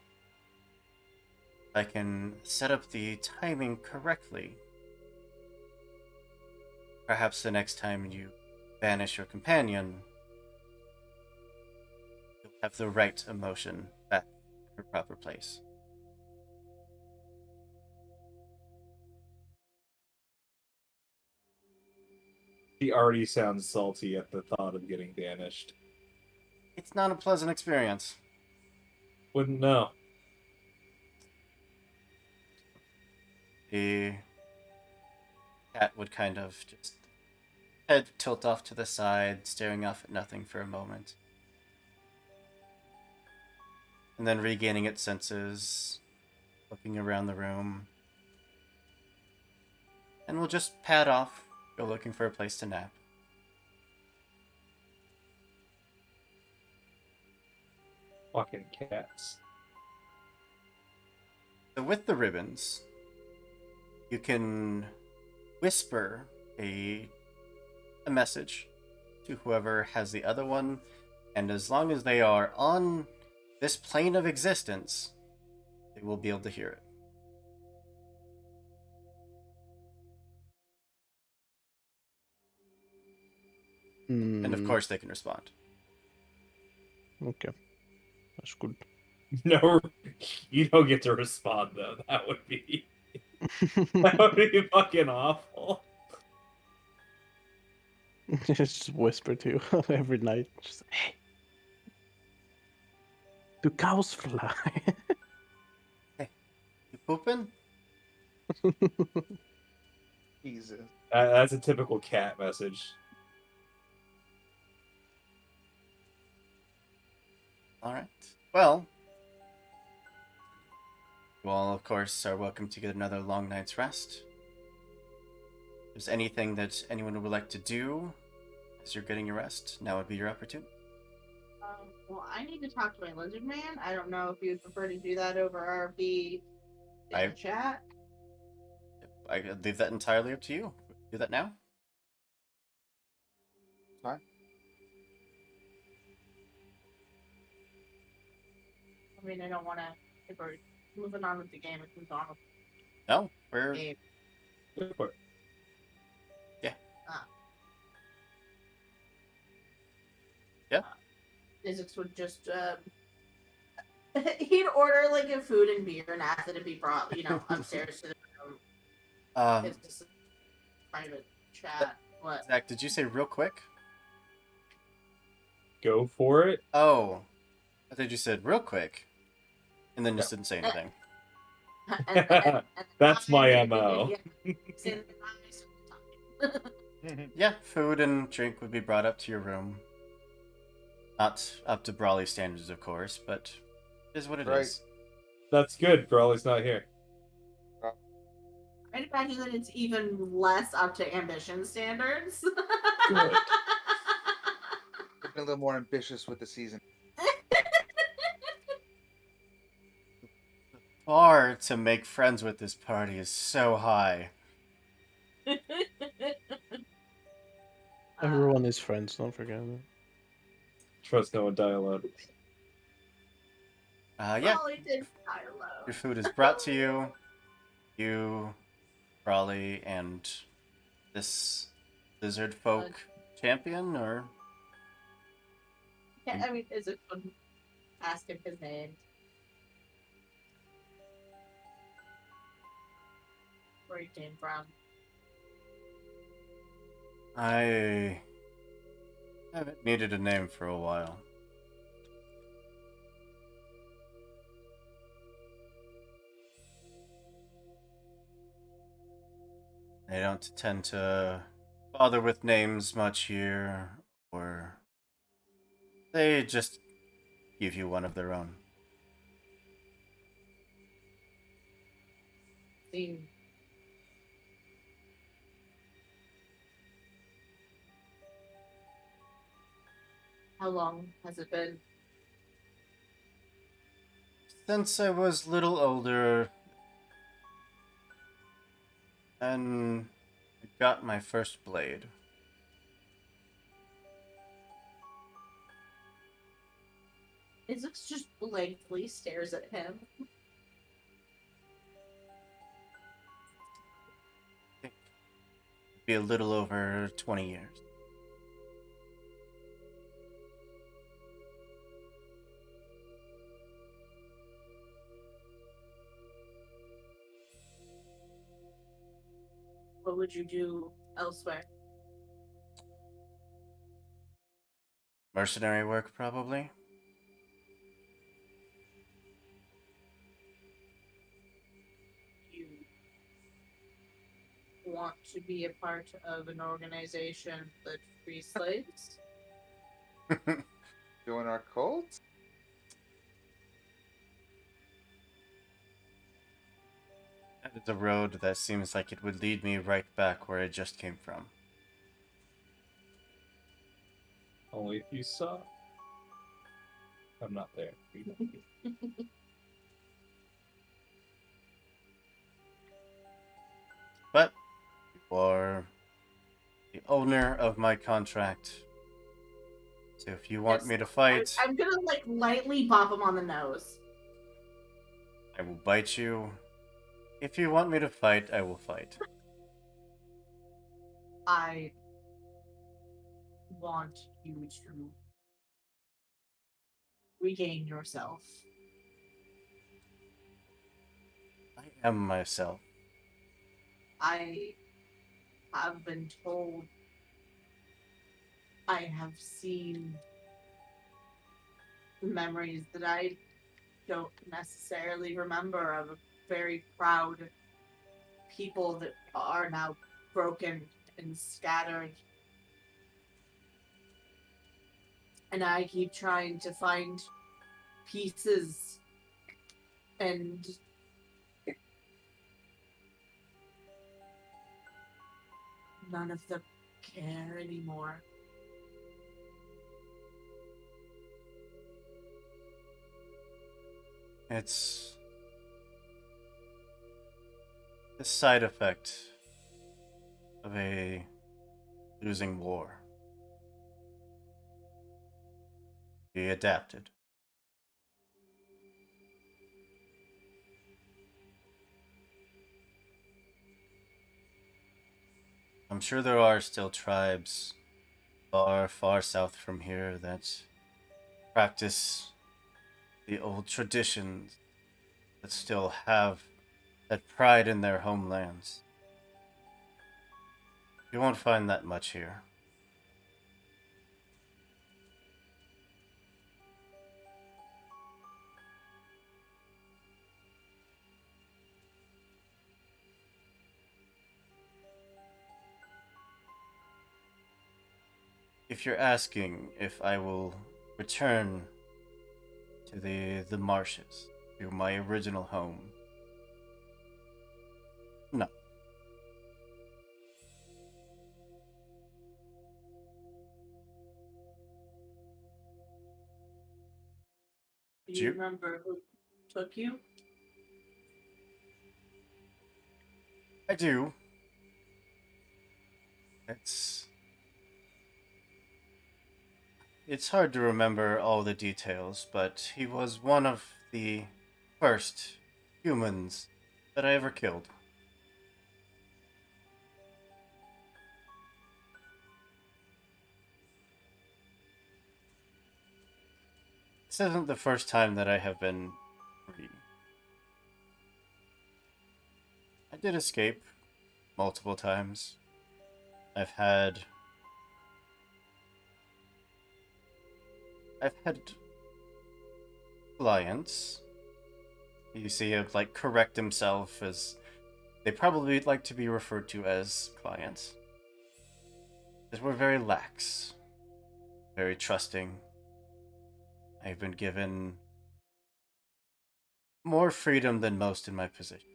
S1: If I can set up the timing correctly. Perhaps the next time you banish your companion, you'll have the right emotion back in her proper place.
S3: She already sounds salty at the thought of getting banished.
S1: It's not a pleasant experience.
S3: Wouldn't know.
S1: The cat would kind of just head tilt off to the side, staring off at nothing for a moment. And then regaining its senses, looking around the room. And we'll just pad off, go looking for a place to nap.
S3: Fucking cats.
S1: So with the ribbons, you can whisper a message to whoever has the other one, and as long as they are on this plane of existence, they will be able to hear it. And of course, they can respond.
S4: Okay, that's good.
S3: No, you don't get to respond though. That would be fucking awful.
S4: Just whisper to you every night. Just hey, do cows fly?
S1: Hey, you pooping?
S2: Jesus.
S3: That's a typical cat message.
S1: All right. Well, you all, of course, are welcome to get another long night's rest. If there's anything that anyone would like to do as you're getting your rest, now would be your opportunity.
S5: Well, I need to talk to my lizard man. I don't know if you'd prefer to do that over RP in
S1: I-
S5: the chat.
S1: I leave that entirely up to you. Do that now?
S2: Fine.
S5: I mean, I don't want to. If we're moving on with the game, it's moved on with
S1: No,
S5: the
S1: we're
S5: game.
S3: Go for it.
S5: Physics would just he'd order like a food and beer and ask that it be brought, upstairs to the room. It's just a private chat. What?
S1: Zach, did you say real quick?
S3: Go for it.
S1: Oh, I thought you said real quick, and then just didn't say anything.
S5: And
S3: That's my MO.
S1: Yeah, food and drink would be brought up to your room. Not up to Brawley standards, of course, but it is what it is.
S2: Right.
S3: That's good. Brawley's not here.
S5: I'd imagine that it's even less up to ambition standards.
S3: Good.
S2: We've been a little more ambitious with the season.
S1: Bar to make friends with this party is so high.
S4: Everyone is friends. Don't forget that.
S3: Trust no one dialogue.
S1: Yeah,
S5: Brawly did die low.
S1: your food is brought to you. You, Raleigh, and this lizard folk champion, or
S5: Yeah, I mean, is it fun? Ask him his name. Where he came from.
S1: I haven't needed a name for a while. They don't tend to bother with names much here, or they just give you one of their own.
S5: Seen. How long has it been?
S1: Since I was little older and got my first blade.
S5: Isaac just blankly stares at him.
S1: Be a little over 20 years.
S5: What would you do elsewhere?
S1: Mercenary work, probably.
S5: You want to be a part of an organization that frees slaves?
S2: Join our cult?
S1: That is a road that seems like it would lead me right back where I just came from.
S3: Only if you saw. I'm not there.
S1: But you are the owner of my contract. So if you want
S5: Yes,
S1: me to fight,
S5: I'm gonna like lightly bop him on the nose.
S1: I will bite you. If you want me to fight, I will fight.
S5: I want you to regain yourself.
S1: I am myself.
S5: I have been told, I have seen memories that I don't necessarily remember of a very proud people that are now broken and scattered. And I keep trying to find pieces, and none of them care anymore.
S1: It's the side effect of a losing war. He adapted. I'm sure there are still tribes far, far south from here that practice the old traditions, that still have that pride in their homelands. You won't find that much here. If you're asking if I will return to the marshes, to my original home, no.
S5: Do
S1: Do
S5: you
S1: you?
S5: remember who took you?
S1: I do. It's it's hard to remember all the details, but he was one of the first humans that I ever killed. This isn't the first time that I have been free. I did escape multiple times. I've had clients. You see him like correct himself as they probably like to be referred to as clients. Because we're very lax, very trusting. I've been given more freedom than most in my position.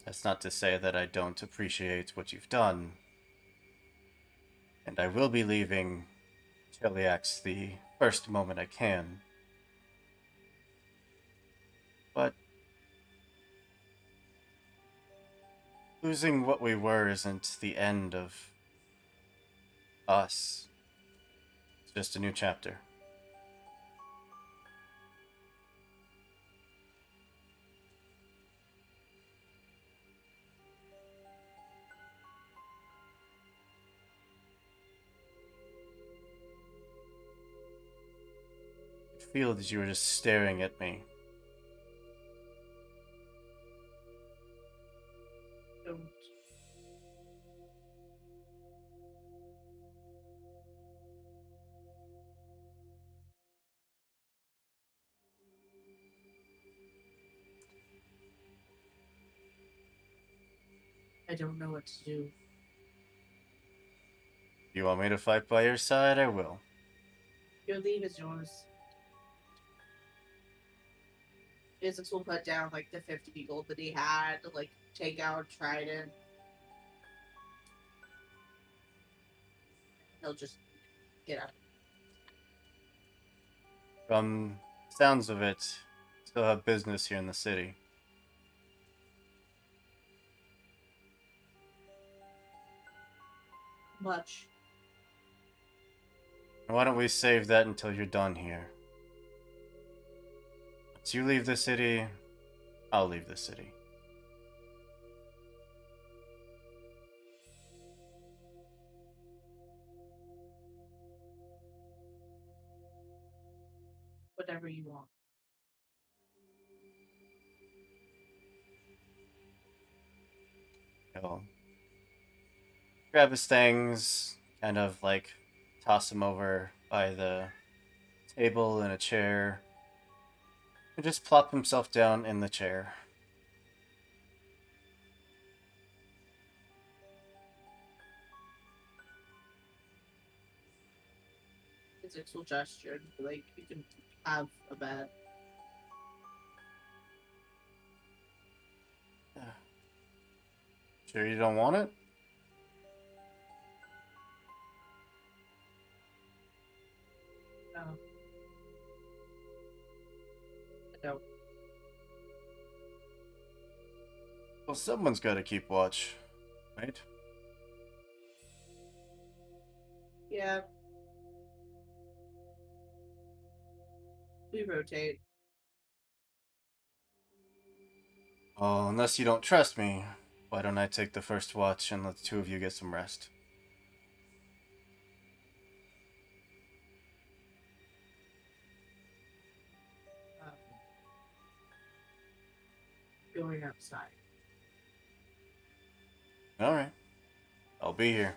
S1: That's not to say that I don't appreciate what you've done. And I will be leaving Cheliax the first moment I can. But losing what we were isn't the end of us. It's just a new chapter. I feel that you were just staring at me.
S5: Don't. I don't know what to do.
S1: If you want me to fight by your side, I will.
S5: Your leave is yours. Isaac will put down like the 50 gold that he had, like take out Trident. He'll just get out.
S1: From sounds of it, still have business here in the city.
S5: Much.
S1: Why don't we save that until you're done here? Once you leave the city, I'll leave the city.
S5: Whatever you want.
S1: He'll grab his things, kind of like toss him over by the table in a chair, and just plop himself down in the chair.
S5: Isaac will gesture and be like, you can have a bed.
S1: Sure you don't want it?
S5: No. I don't.
S1: Well, someone's got to keep watch, right?
S5: Yeah. We rotate.
S1: Oh, unless you don't trust me, why don't I take the first watch and let the two of you get some rest?
S5: Um, going outside.
S1: Alright. I'll be here.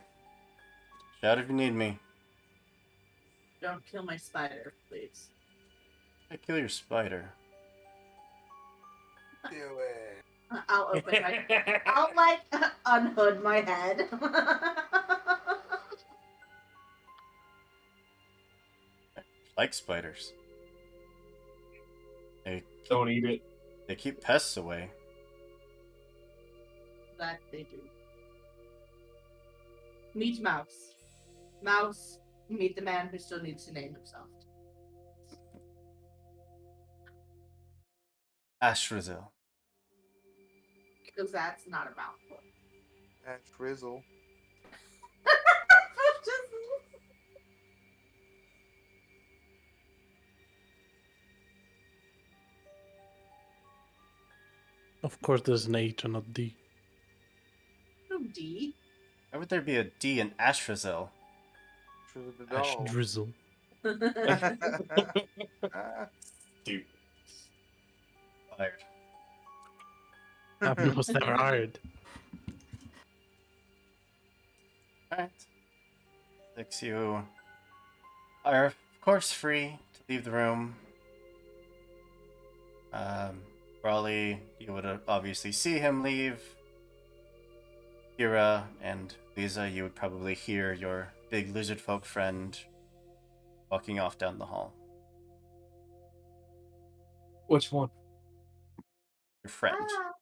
S1: Shout if you need me.
S5: Don't kill my spider, please.
S1: I kill your spider.
S2: Do it.
S5: I'll open my. I'll like unhood my head.
S1: I like spiders. They
S3: Don't eat it.
S1: keep pests away.
S5: That they do. Meet Mouse. Mouse, meet the man who still needs to name himself.
S1: Ashrazil.
S5: Because that's not a mouthful.
S2: That drizzle.
S4: Of course, there's an H and a D.
S5: No D.
S1: Why would there be a D in Ashrazil?
S2: For the
S4: Ash
S2: doll.
S4: drizzle.
S3: Dude.
S1: Fired.
S4: I've most never heard.
S1: Alright. Six, you are, of course, free to leave the room. Raleigh, you would obviously see him leave. Kira and Lisa, you would probably hear your big lizard folk friend walking off down the hall.
S3: Which one?
S1: Your friend.
S5: Ah.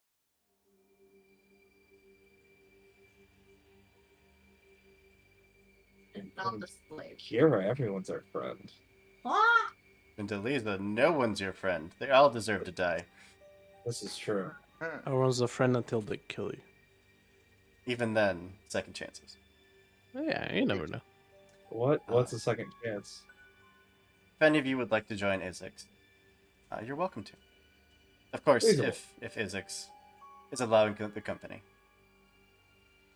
S5: And not the slave.
S3: Kira, everyone's our friend.
S5: Ah!
S1: And to Lisa, no one's your friend. They all deserve to die.
S3: This is true.
S4: Everyone's a friend until they kill you.
S1: Even then, second chances.
S4: Oh, yeah, you never know.
S3: What's a second chance?
S1: If any of you would like to join Isix, you're welcome to. Of course,
S3: Reasonable.
S1: if Isix is allowing the company.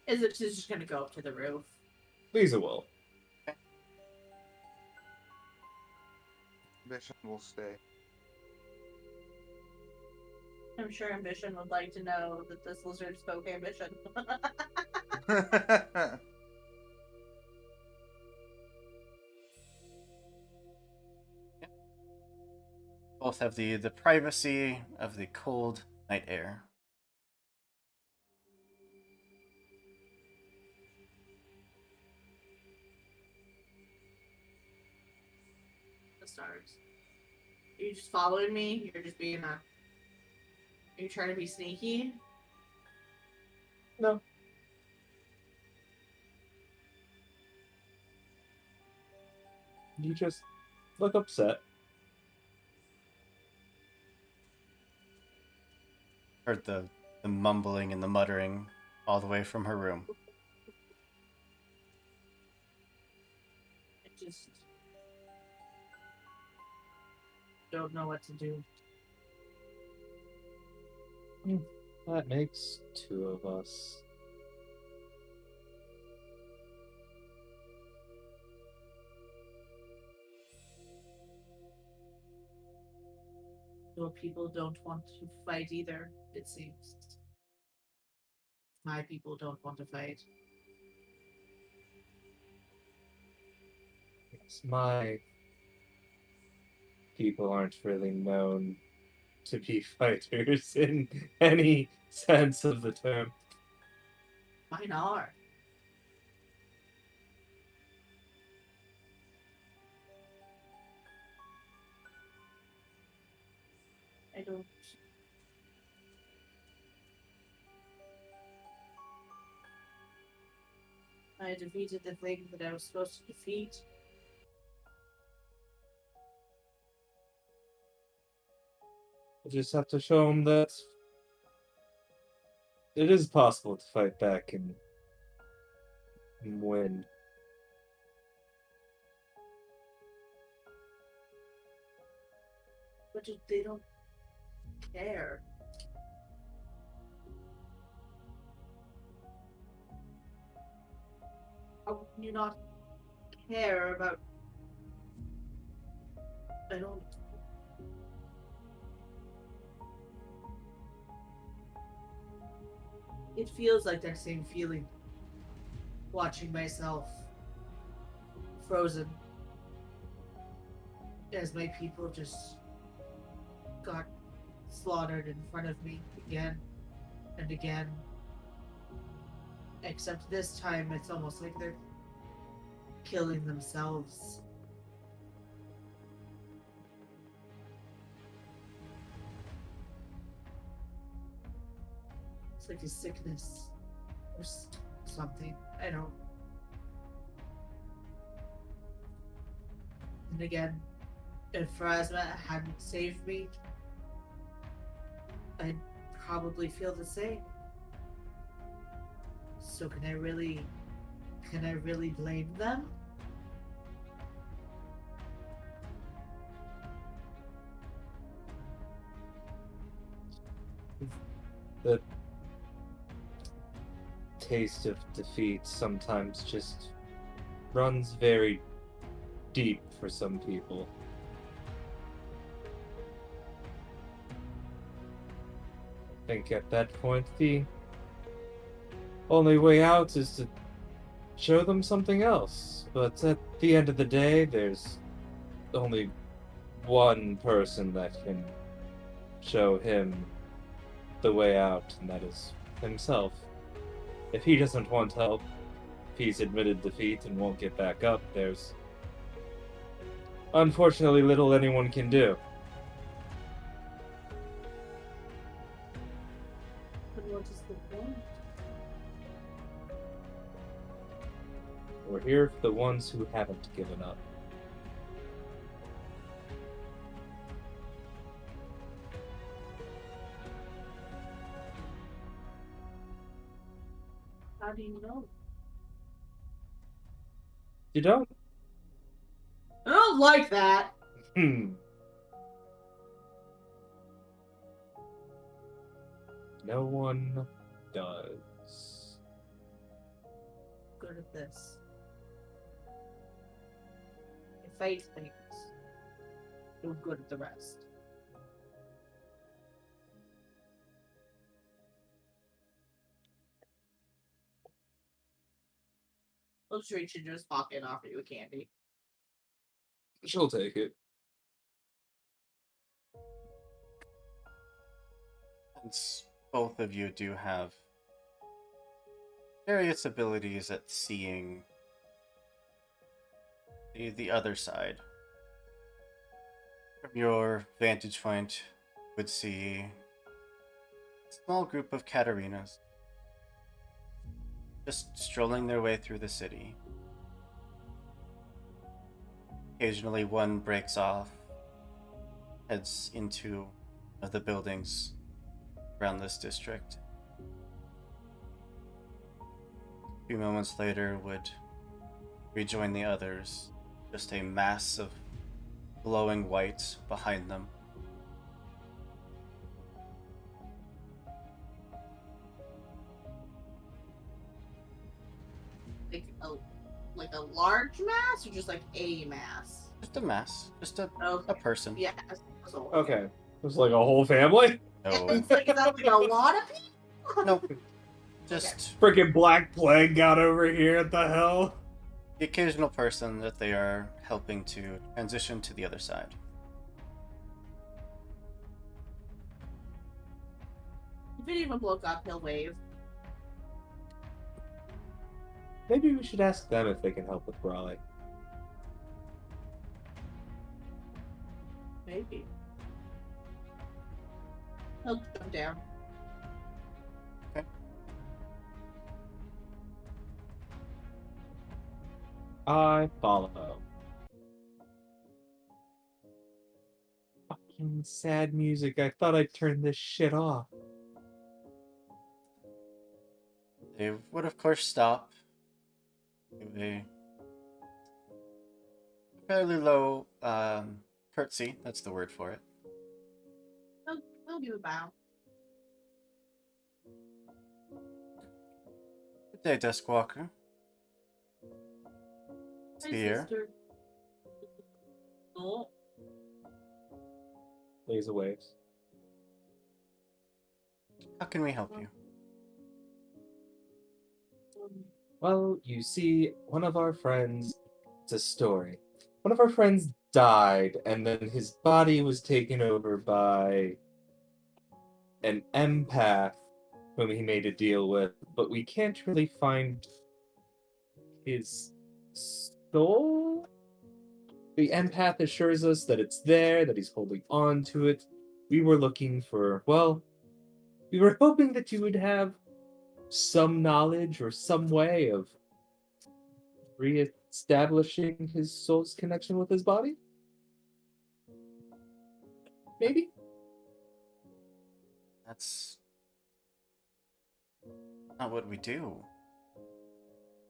S5: Is it just gonna go up to the roof?
S3: Lisa will.
S2: Ambition will stay.
S5: I'm sure Ambition would like to know that this lizard spoke Ambition.
S1: Both have the privacy of the cold night air.
S5: The stars. Are you just following me? You're just being a. Are you trying to be sneaky?
S3: No. You just look upset.
S1: Heard the mumbling and the muttering all the way from her room.
S5: I just don't know what to do.
S3: That makes two of us.
S5: Your people don't want to fight either, it seems. My people don't want to fight.
S3: Yes, my people aren't really known to be fighters in any sense of the term.
S5: Mine are. I don't. I defeated the thing that I was supposed to defeat.
S3: We just have to show them that it is possible to fight back and win.
S5: But they don't care. How can you not care about? I don't. It feels like that same feeling. Watching myself frozen as my people just got slaughtered in front of me again and again. Except this time it's almost like they're killing themselves. It's like a sickness or something. I don't. And again, if Phrasma hadn't saved me, I'd probably feel the same. So can I really blame them?
S3: The taste of defeat sometimes just runs very deep for some people. I think at that point, the only way out is to show them something else. But at the end of the day, there's only one person that can show him the way out, and that is himself. If he doesn't want help, if he's admitted defeat and won't get back up, there's unfortunately little anyone can do.
S5: But what is the point?
S3: We're here for the ones who haven't given up.
S5: How do you know?
S3: You don't?
S5: I don't like that.
S3: No one does.
S5: Good at this. You face things. You're good at the rest. I'll just reach into his pocket and offer you a candy.
S3: She'll take it.
S1: Since both of you do have various abilities at seeing the other side, from your vantage point, you would see a small group of Katarinas just strolling their way through the city. Occasionally one breaks off, heads into one of the buildings around this district. A few moments later would rejoin the others, just a mass of glowing white behind them.
S5: Like a large mass or just like a mass?
S1: Just a mass, just a
S5: Okay.
S1: person.
S5: Yeah. So,
S3: Okay. It was like a whole family?
S1: No,
S5: It's like, is that like a lot of people?
S1: no, just
S3: Freaking Black Plague got over here, what the hell?
S1: the occasional person that they are helping to transition to the other side.
S5: If it even blows up, he'll wave.
S3: Maybe we should ask them if they can help with Raleigh.
S5: Maybe. He'll come down.
S3: I follow. Fucking sad music. I thought I'd turn this shit off.
S1: They would, of course, stop. Give a fairly low curtsy, that's the word for it.
S5: He'll do a bow.
S1: Good day, Desk Walker.
S5: Hi,
S1: Here.
S5: sister. Oh,
S3: Laser waves.
S1: How can we help you?
S3: Well, you see, one of our friends, it's a story. One of our friends died, and then his body was taken over by an empath whom he made a deal with, but we can't really find his soul? The empath assures us that it's there, that he's holding on to it. We were looking for, well, we were hoping that you would have some knowledge or some way of re-establishing his soul's connection with his body? Maybe?
S1: That's not what we do.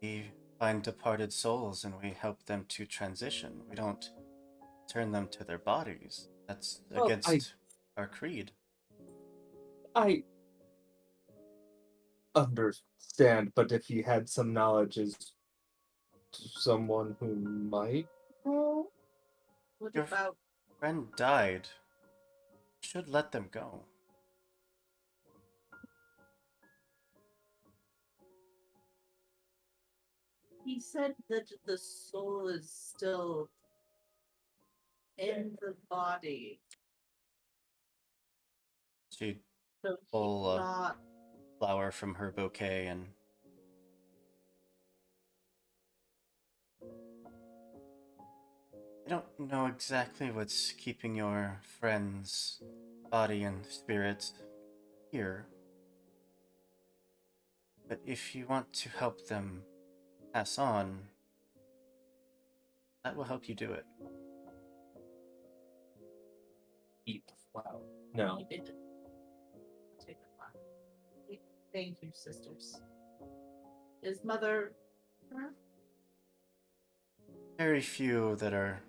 S1: We find departed souls and we help them to transition. We don't turn them to their bodies. That's
S3: Well,
S1: against our creed.
S3: I understand, but if you had some knowledge as to someone who might know?
S5: What
S1: Your
S5: about
S1: friend died. Should let them go.
S5: he said that the soul is still in the body.
S1: She
S5: So
S1: pull
S5: he's
S1: a
S5: not
S1: flower from her bouquet and I don't know exactly what's keeping your friend's body and spirit here. But if you want to help them pass on, that will help you do it.
S3: Eat the flower. No.
S5: take the flower. Thank you, sisters. Is mother her?
S1: Very few that are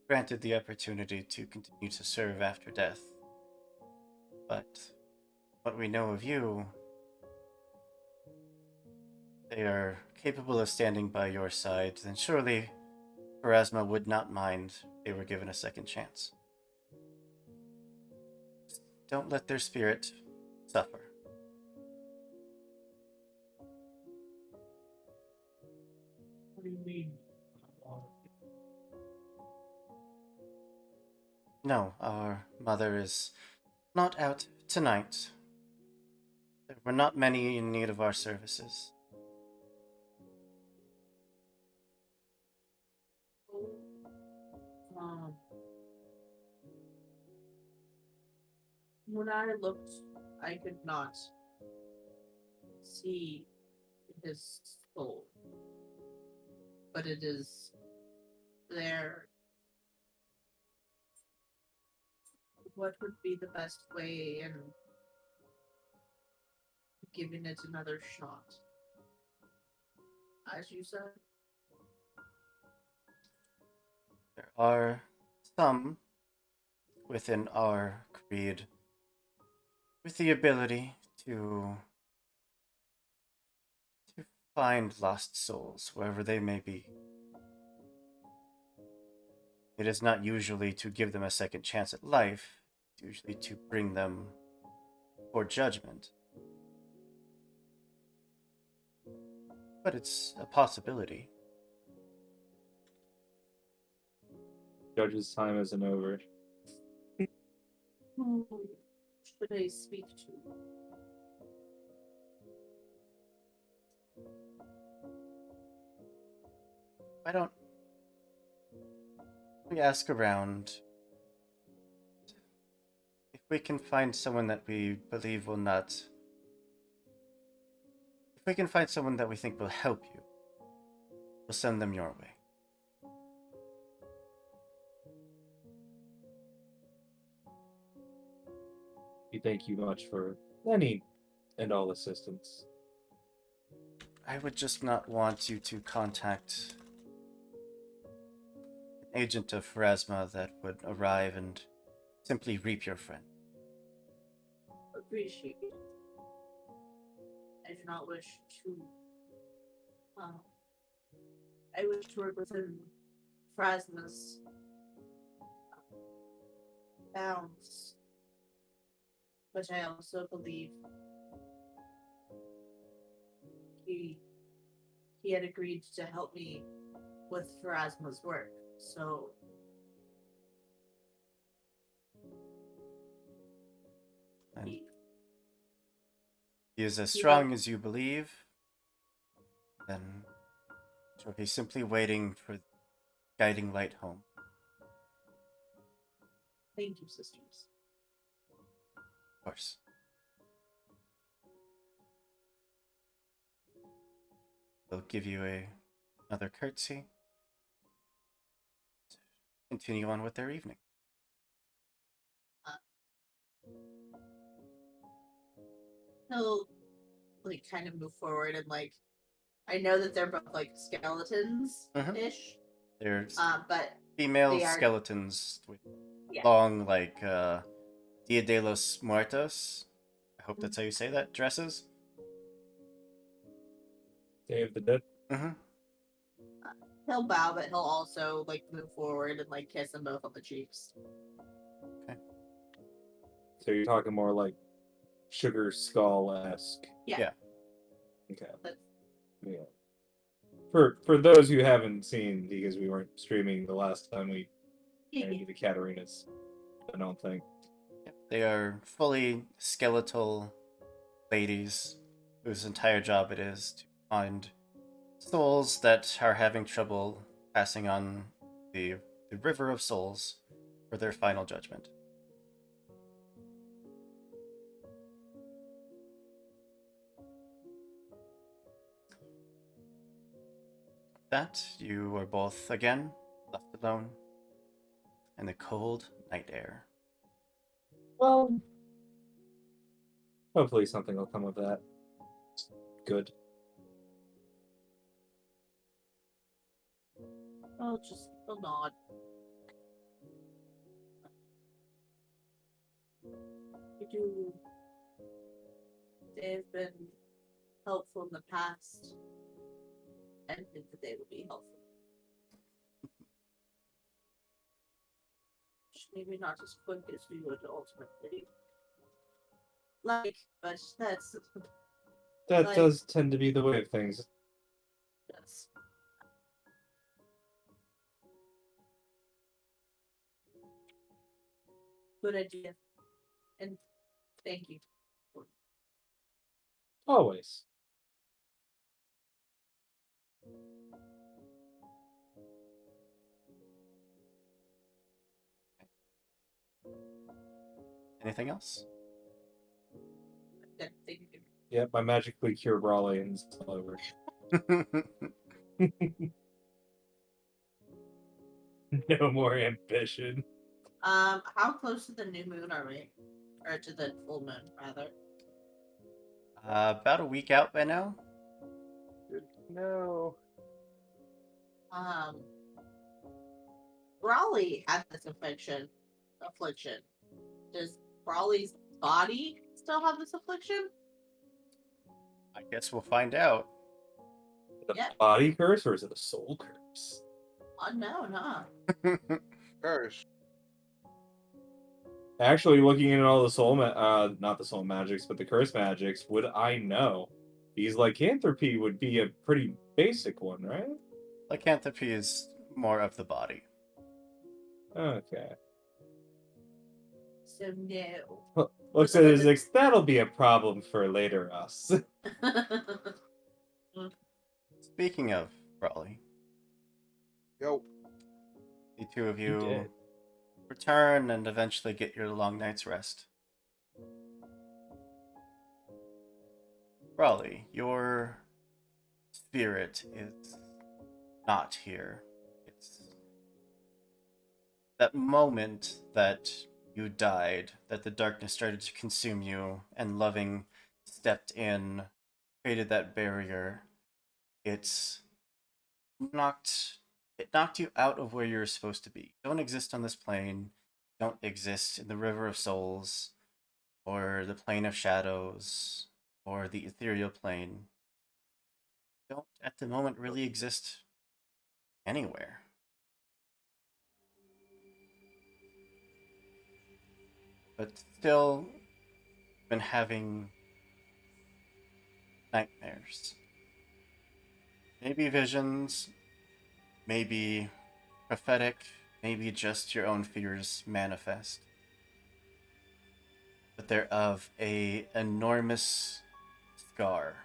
S1: granted the opportunity to continue to serve after death. But what we know of you, they are capable of standing by your side, then surely Pharasma would not mind if they were given a second chance. Just don't let their spirit suffer.
S3: What do you mean?
S1: No, our mother is not out tonight. There were not many in need of our services.
S5: Um, when I looked, I could not see his soul, but it is there. What would be the best way in giving it another shot? As you said,
S1: There are some within our creed with the ability to find lost souls wherever they may be. It is not usually to give them a second chance at life, it's usually to bring them for judgment. But it's a possibility.
S3: Judge's time isn't over.
S5: who should I speak to?
S1: Why don't we ask around if we can find someone that we believe will not. If we can find someone that we think will help you, we'll send them your way.
S3: We thank you much for any and all assistance.
S1: I would just not want you to contact an agent of Pharasma that would arrive and simply reap your friend.
S5: Appreciate it. I do not wish to. I wish to work within Phrasma's bounds, but I also believe he had agreed to help me with Phrasma's work, so
S1: And
S5: he,
S1: he is as strong as you believe, then so he's simply waiting for the guiding light home.
S5: thank you, sisters.
S1: Of course. They'll give you another curtsy. Continue on with their evening.
S5: He'll like kind of move forward and like I know that they're both like skeletons ish.
S1: They're
S5: But
S1: female
S5: they are-
S1: skeletons with
S5: Yeah.
S1: long, like, Dia de los Muertos. I hope that's how you say that. Dresses.
S3: Day of the Dead.
S1: Mm-hmm.
S5: He'll bow, but he'll also like move forward and like kiss them both on the cheeks.
S3: So you're talking more like Sugar Skull-esque.
S5: Yeah.
S1: Yeah.
S3: Okay.
S5: But-
S3: Yeah. For those who haven't seen, because we weren't streaming the last time we any of the Catarinas, I don't think.
S1: Yep. They are fully skeletal ladies whose entire job it is to find souls that are having trouble passing on the river of souls for their final judgment. That you are both again left alone in the cold night air.
S3: Well, hopefully something will come of that. Good.
S5: I'll just a nod. You do. They've been helpful in the past, and think that they will be helpful. Maybe not as quick as we would ultimately like, but
S3: That
S5: Like-
S3: does tend to be the way of things.
S5: that's good idea. And thank you.
S3: Always.
S1: Anything else?
S5: Thank you.
S3: Yep, I magically cure Brawley and it's all over. No more ambition.
S5: How close to the new moon are we? Or to the full moon, rather?
S1: About a week out by now.
S2: No.
S5: Brawley had this affliction. Does Brawley's body still have this affliction?
S1: I guess we'll find out.
S3: The
S5: Yeah.
S3: body curse or is it a soul curse?
S5: Unknown, huh?
S2: Curse.
S3: Actually, looking into all the not the soul magics, but the curse magics, would I know? Because lycanthropy would be a pretty basic one, right?
S1: Lycanthropy is more of the body.
S3: Okay.
S5: So no.
S3: Well, looks at his that'll be a problem for later us.
S1: Speaking of Brawley,
S2: Yo.
S1: the two of
S3: You
S1: you
S3: did.
S1: return and eventually get your long night's rest. Brawley, your spirit is not here. It's that moment that you died, that the darkness started to consume you, and loving stepped in, created that barrier. It's knocked you out of where you're supposed to be. You don't exist on this plane. You don't exist in the river of souls, or the plane of shadows, or the ethereal plane. You don't at the moment really exist anywhere. But still been having nightmares. Maybe visions, maybe prophetic, maybe just your own fears manifest. But they're of a enormous scar.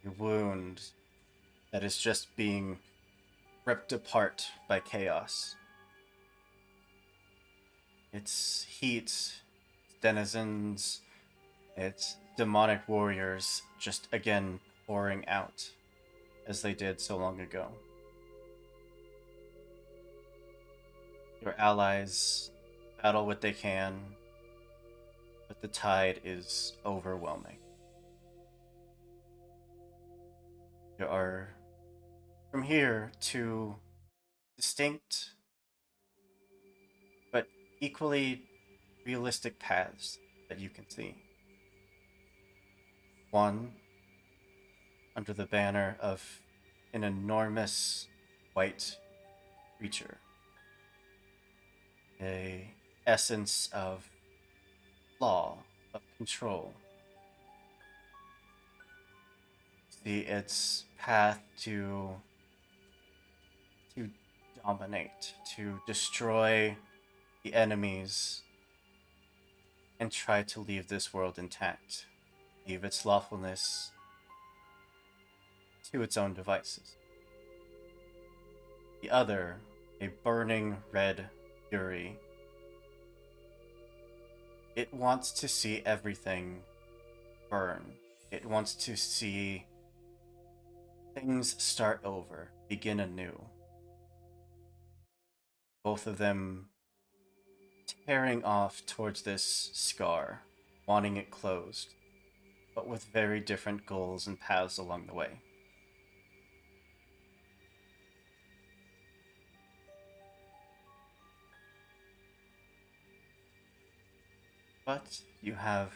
S1: Your wound that is just being ripped apart by chaos. Its heat, its denizens, its demonic warriors just again pouring out as they did so long ago. Your allies battle what they can, but the tide is overwhelming. There are, from here, two distinct but equally realistic paths that you can see. One under the banner of an enormous white creature. A essence of law, of control. See its path to dominate, to destroy the enemies, and try to leave this world intact, leave its lawfulness to its own devices. The other, a burning red fury. It wants to see everything burn. It wants to see things start over, begin anew. Both of them tearing off towards this scar, wanting it closed, but with very different goals and paths along the way. But you have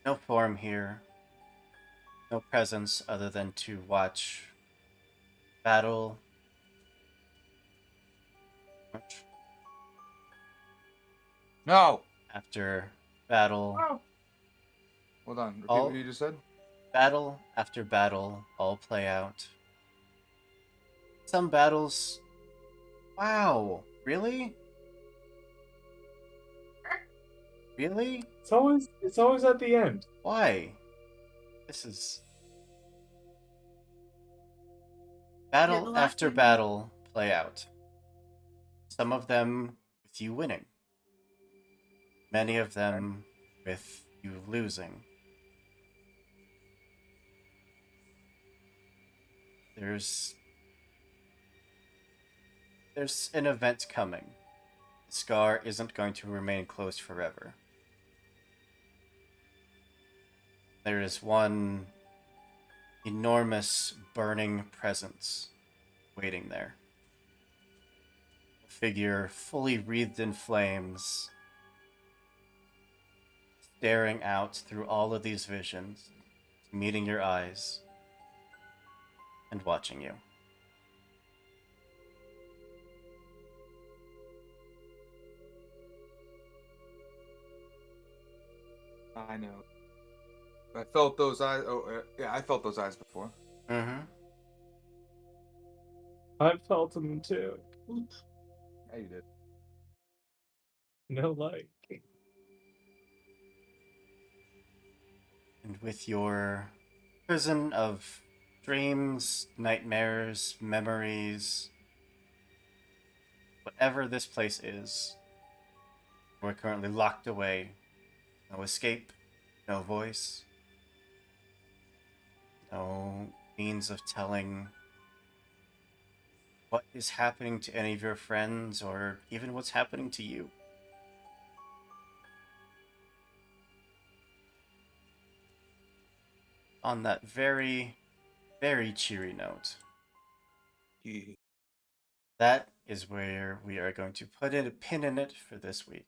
S1: no form here, no presence other than to watch battle
S2: No.
S1: after battle,
S2: Oh. Hold on. Repeat
S1: All-
S2: what you just said.
S1: battle after battle all play out. Some battles. Wow, really? Really?
S3: It's always at the end.
S1: Why? This is battle
S5: the last
S1: after
S5: thing-
S1: battle play out. Some of them with you winning. Many of them with you losing. There's an event coming. The scar isn't going to remain closed forever. There is one enormous burning presence waiting there. A figure fully wreathed in flames, staring out through all of these visions, meeting your eyes, and watching you.
S2: I know. I felt those eyes. Oh, yeah, I felt those eyes before.
S1: Mm-hmm.
S3: I felt them too.
S2: Yeah, you did.
S3: No like.
S1: And with your prison of dreams, nightmares, memories, whatever this place is, we're currently locked away. No escape, no voice, no means of telling what is happening to any of your friends or even what's happening to you. On that very, very cheery note,
S2: Yeah.
S1: that is where we are going to put a pin in it for this week.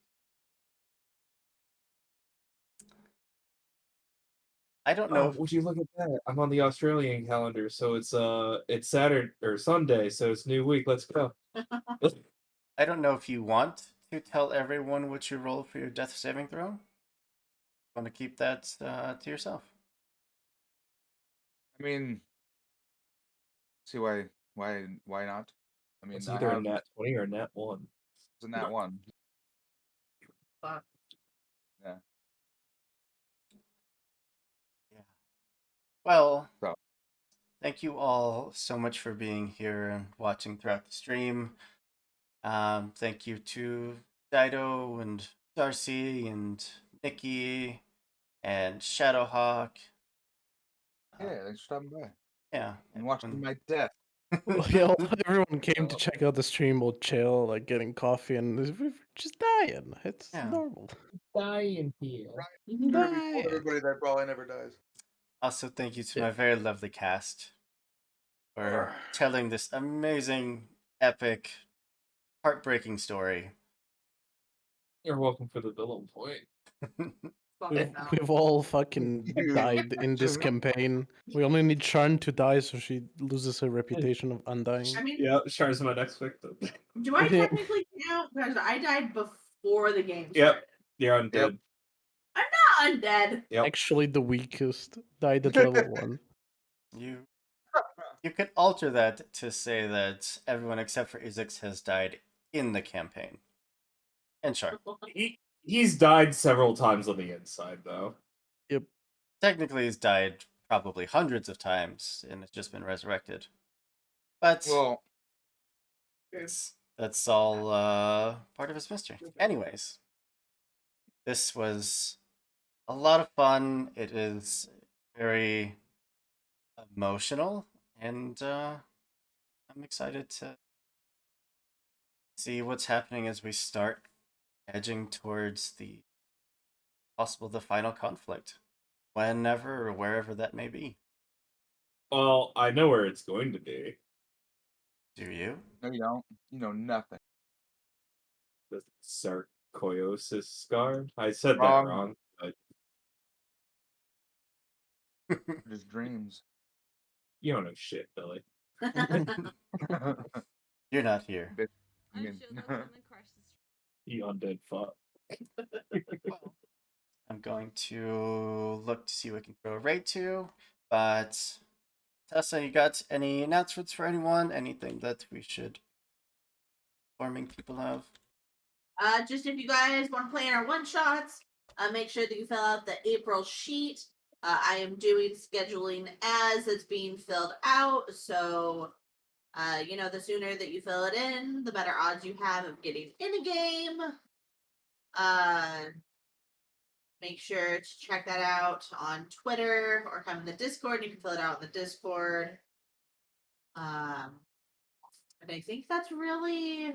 S1: I don't know.
S3: Oh, would you look at that? I'm on the Australian calendar, so it's Saturday or Sunday, so it's new week. Let's go.
S1: I don't know if you want to tell everyone what you roll for your death saving throw. Want to keep that to yourself?
S2: I mean, see why not? I mean,
S3: It's
S2: I
S3: either a
S2: have
S3: nat 20 or a nat 1.
S2: in that one.
S5: Fuck.
S2: Yeah.
S1: Yeah. Well,
S2: So
S1: thank you all so much for being here and watching throughout the stream. Thank you to Dido and Darcy and Nikki and Shadowhawk.
S2: yeah, thanks for stopping by
S1: Yeah.
S2: and watching
S1: everyone-
S2: my death.
S4: Well, yeah, everyone came to check out the stream. We'll chill, like getting coffee, and we're just dying. It's
S1: Yeah.
S4: normal.
S3: Dying here.
S2: Kirby told
S4: Dying.
S2: everybody that Brawley never dies.
S1: Also, thank you to
S4: Yeah.
S1: my very lovely cast for telling this amazing, epic, heartbreaking story.
S3: You're welcome for the villain point.
S5: Fuck
S4: We've,
S5: no.
S4: we've all fucking
S2: Dude.
S4: died in this campaign. We only need Sharn to die so she loses her reputation of undying.
S5: I mean,
S3: Yeah, Char's my next victim.
S5: do I
S4: Yeah.
S5: technically count? Because I died before the game
S3: Yep.
S5: started.
S3: You're undead.
S2: Yep.
S5: I'm not undead.
S3: Yep.
S4: Actually, the weakest died at level 1.
S1: You could alter that to say that everyone except for Izix has died in the campaign. And sure,
S3: He's died several times on the inside, though.
S1: technically he's died probably hundreds of times and has just been resurrected. But
S2: Well,
S1: that's all part of his mystery. Anyways, this was a lot of fun. It is very emotional, and I'm excited to see what's happening as we start edging towards the final conflict, whenever or wherever that may be.
S3: Well, I know where it's going to be.
S1: Do you?
S2: no, you don't. You know nothing.
S3: The sarcoidosis scar. I said
S2: Wrong.
S3: that wrong, but
S2: Just dreams.
S3: you don't know shit, Billy.
S1: You're not here.
S2: Bit-
S6: I'm
S2: min.
S6: sure they'll come and crush this.
S3: You undead fuck.
S1: Well, I'm going to look to see who I can throw a raid to, but Tessa, you got any announcements for anyone? Anything that we should be informing people of?
S5: Just if you guys want to play in our one shots, make sure that you fill out the April sheet. I am doing scheduling as it's being filled out, so the sooner that you fill it in, the better odds you have of getting in a game. Make sure to check that out on Twitter or come in the Discord. You can fill it out in the Discord. And I think that's really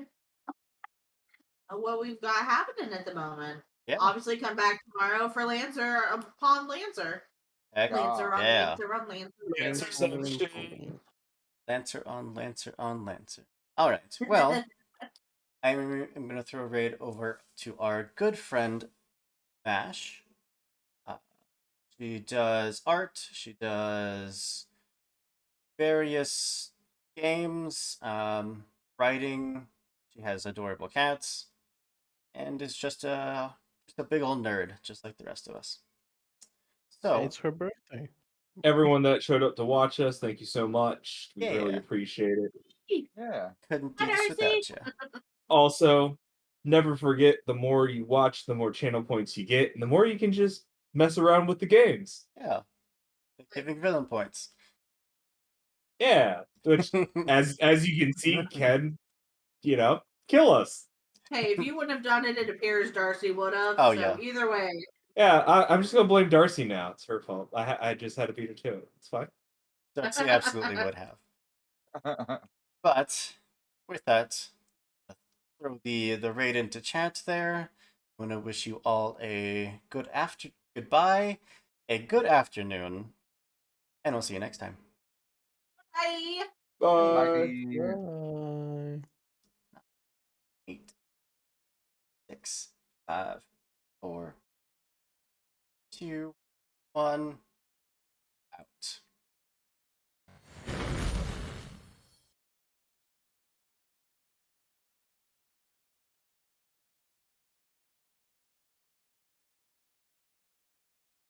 S5: what we've got happening at the moment.
S1: Yeah.
S5: Obviously, come back tomorrow for Lancer upon Lancer.
S1: Heck
S5: Lancer on
S1: yeah.
S5: Lancer on Lancer.
S3: Lancer some shit.
S1: Lancer on Lancer on Lancer. All right. Well, I'm going to throw a raid over to our good friend Mash. She does art. She does various games, writing. She has adorable cats, and is just a big old nerd, just like the rest of us. So
S4: It's her birthday.
S3: Everyone that showed up to watch us, thank you so much. We really
S1: Yeah.
S3: appreciate it.
S2: Yeah.
S1: couldn't do
S5: Hi,
S1: this
S5: Darcy.
S1: without you.
S3: Also, never forget, the more you watch, the more channel points you get, and the more you can just mess around with the games.
S1: Yeah, giving villain points.
S3: Yeah, which, as you can see, can, kill us.
S5: Hey, if you wouldn't have done it, it appears Darcy would have.
S1: Oh,
S5: so
S1: yeah.
S5: either way.
S3: Yeah, I'm just gonna blame Darcy now. It's her fault. I just had to beat her to it. It's fine.
S1: Darcy absolutely would have. But with that, throw the raid into chat there. I want to wish you all a goodbye, a good afternoon, and we'll see you next time.
S5: Bye.
S3: Bye.
S4: Bye.
S1: 8, 6, 5, 4, 2, 1.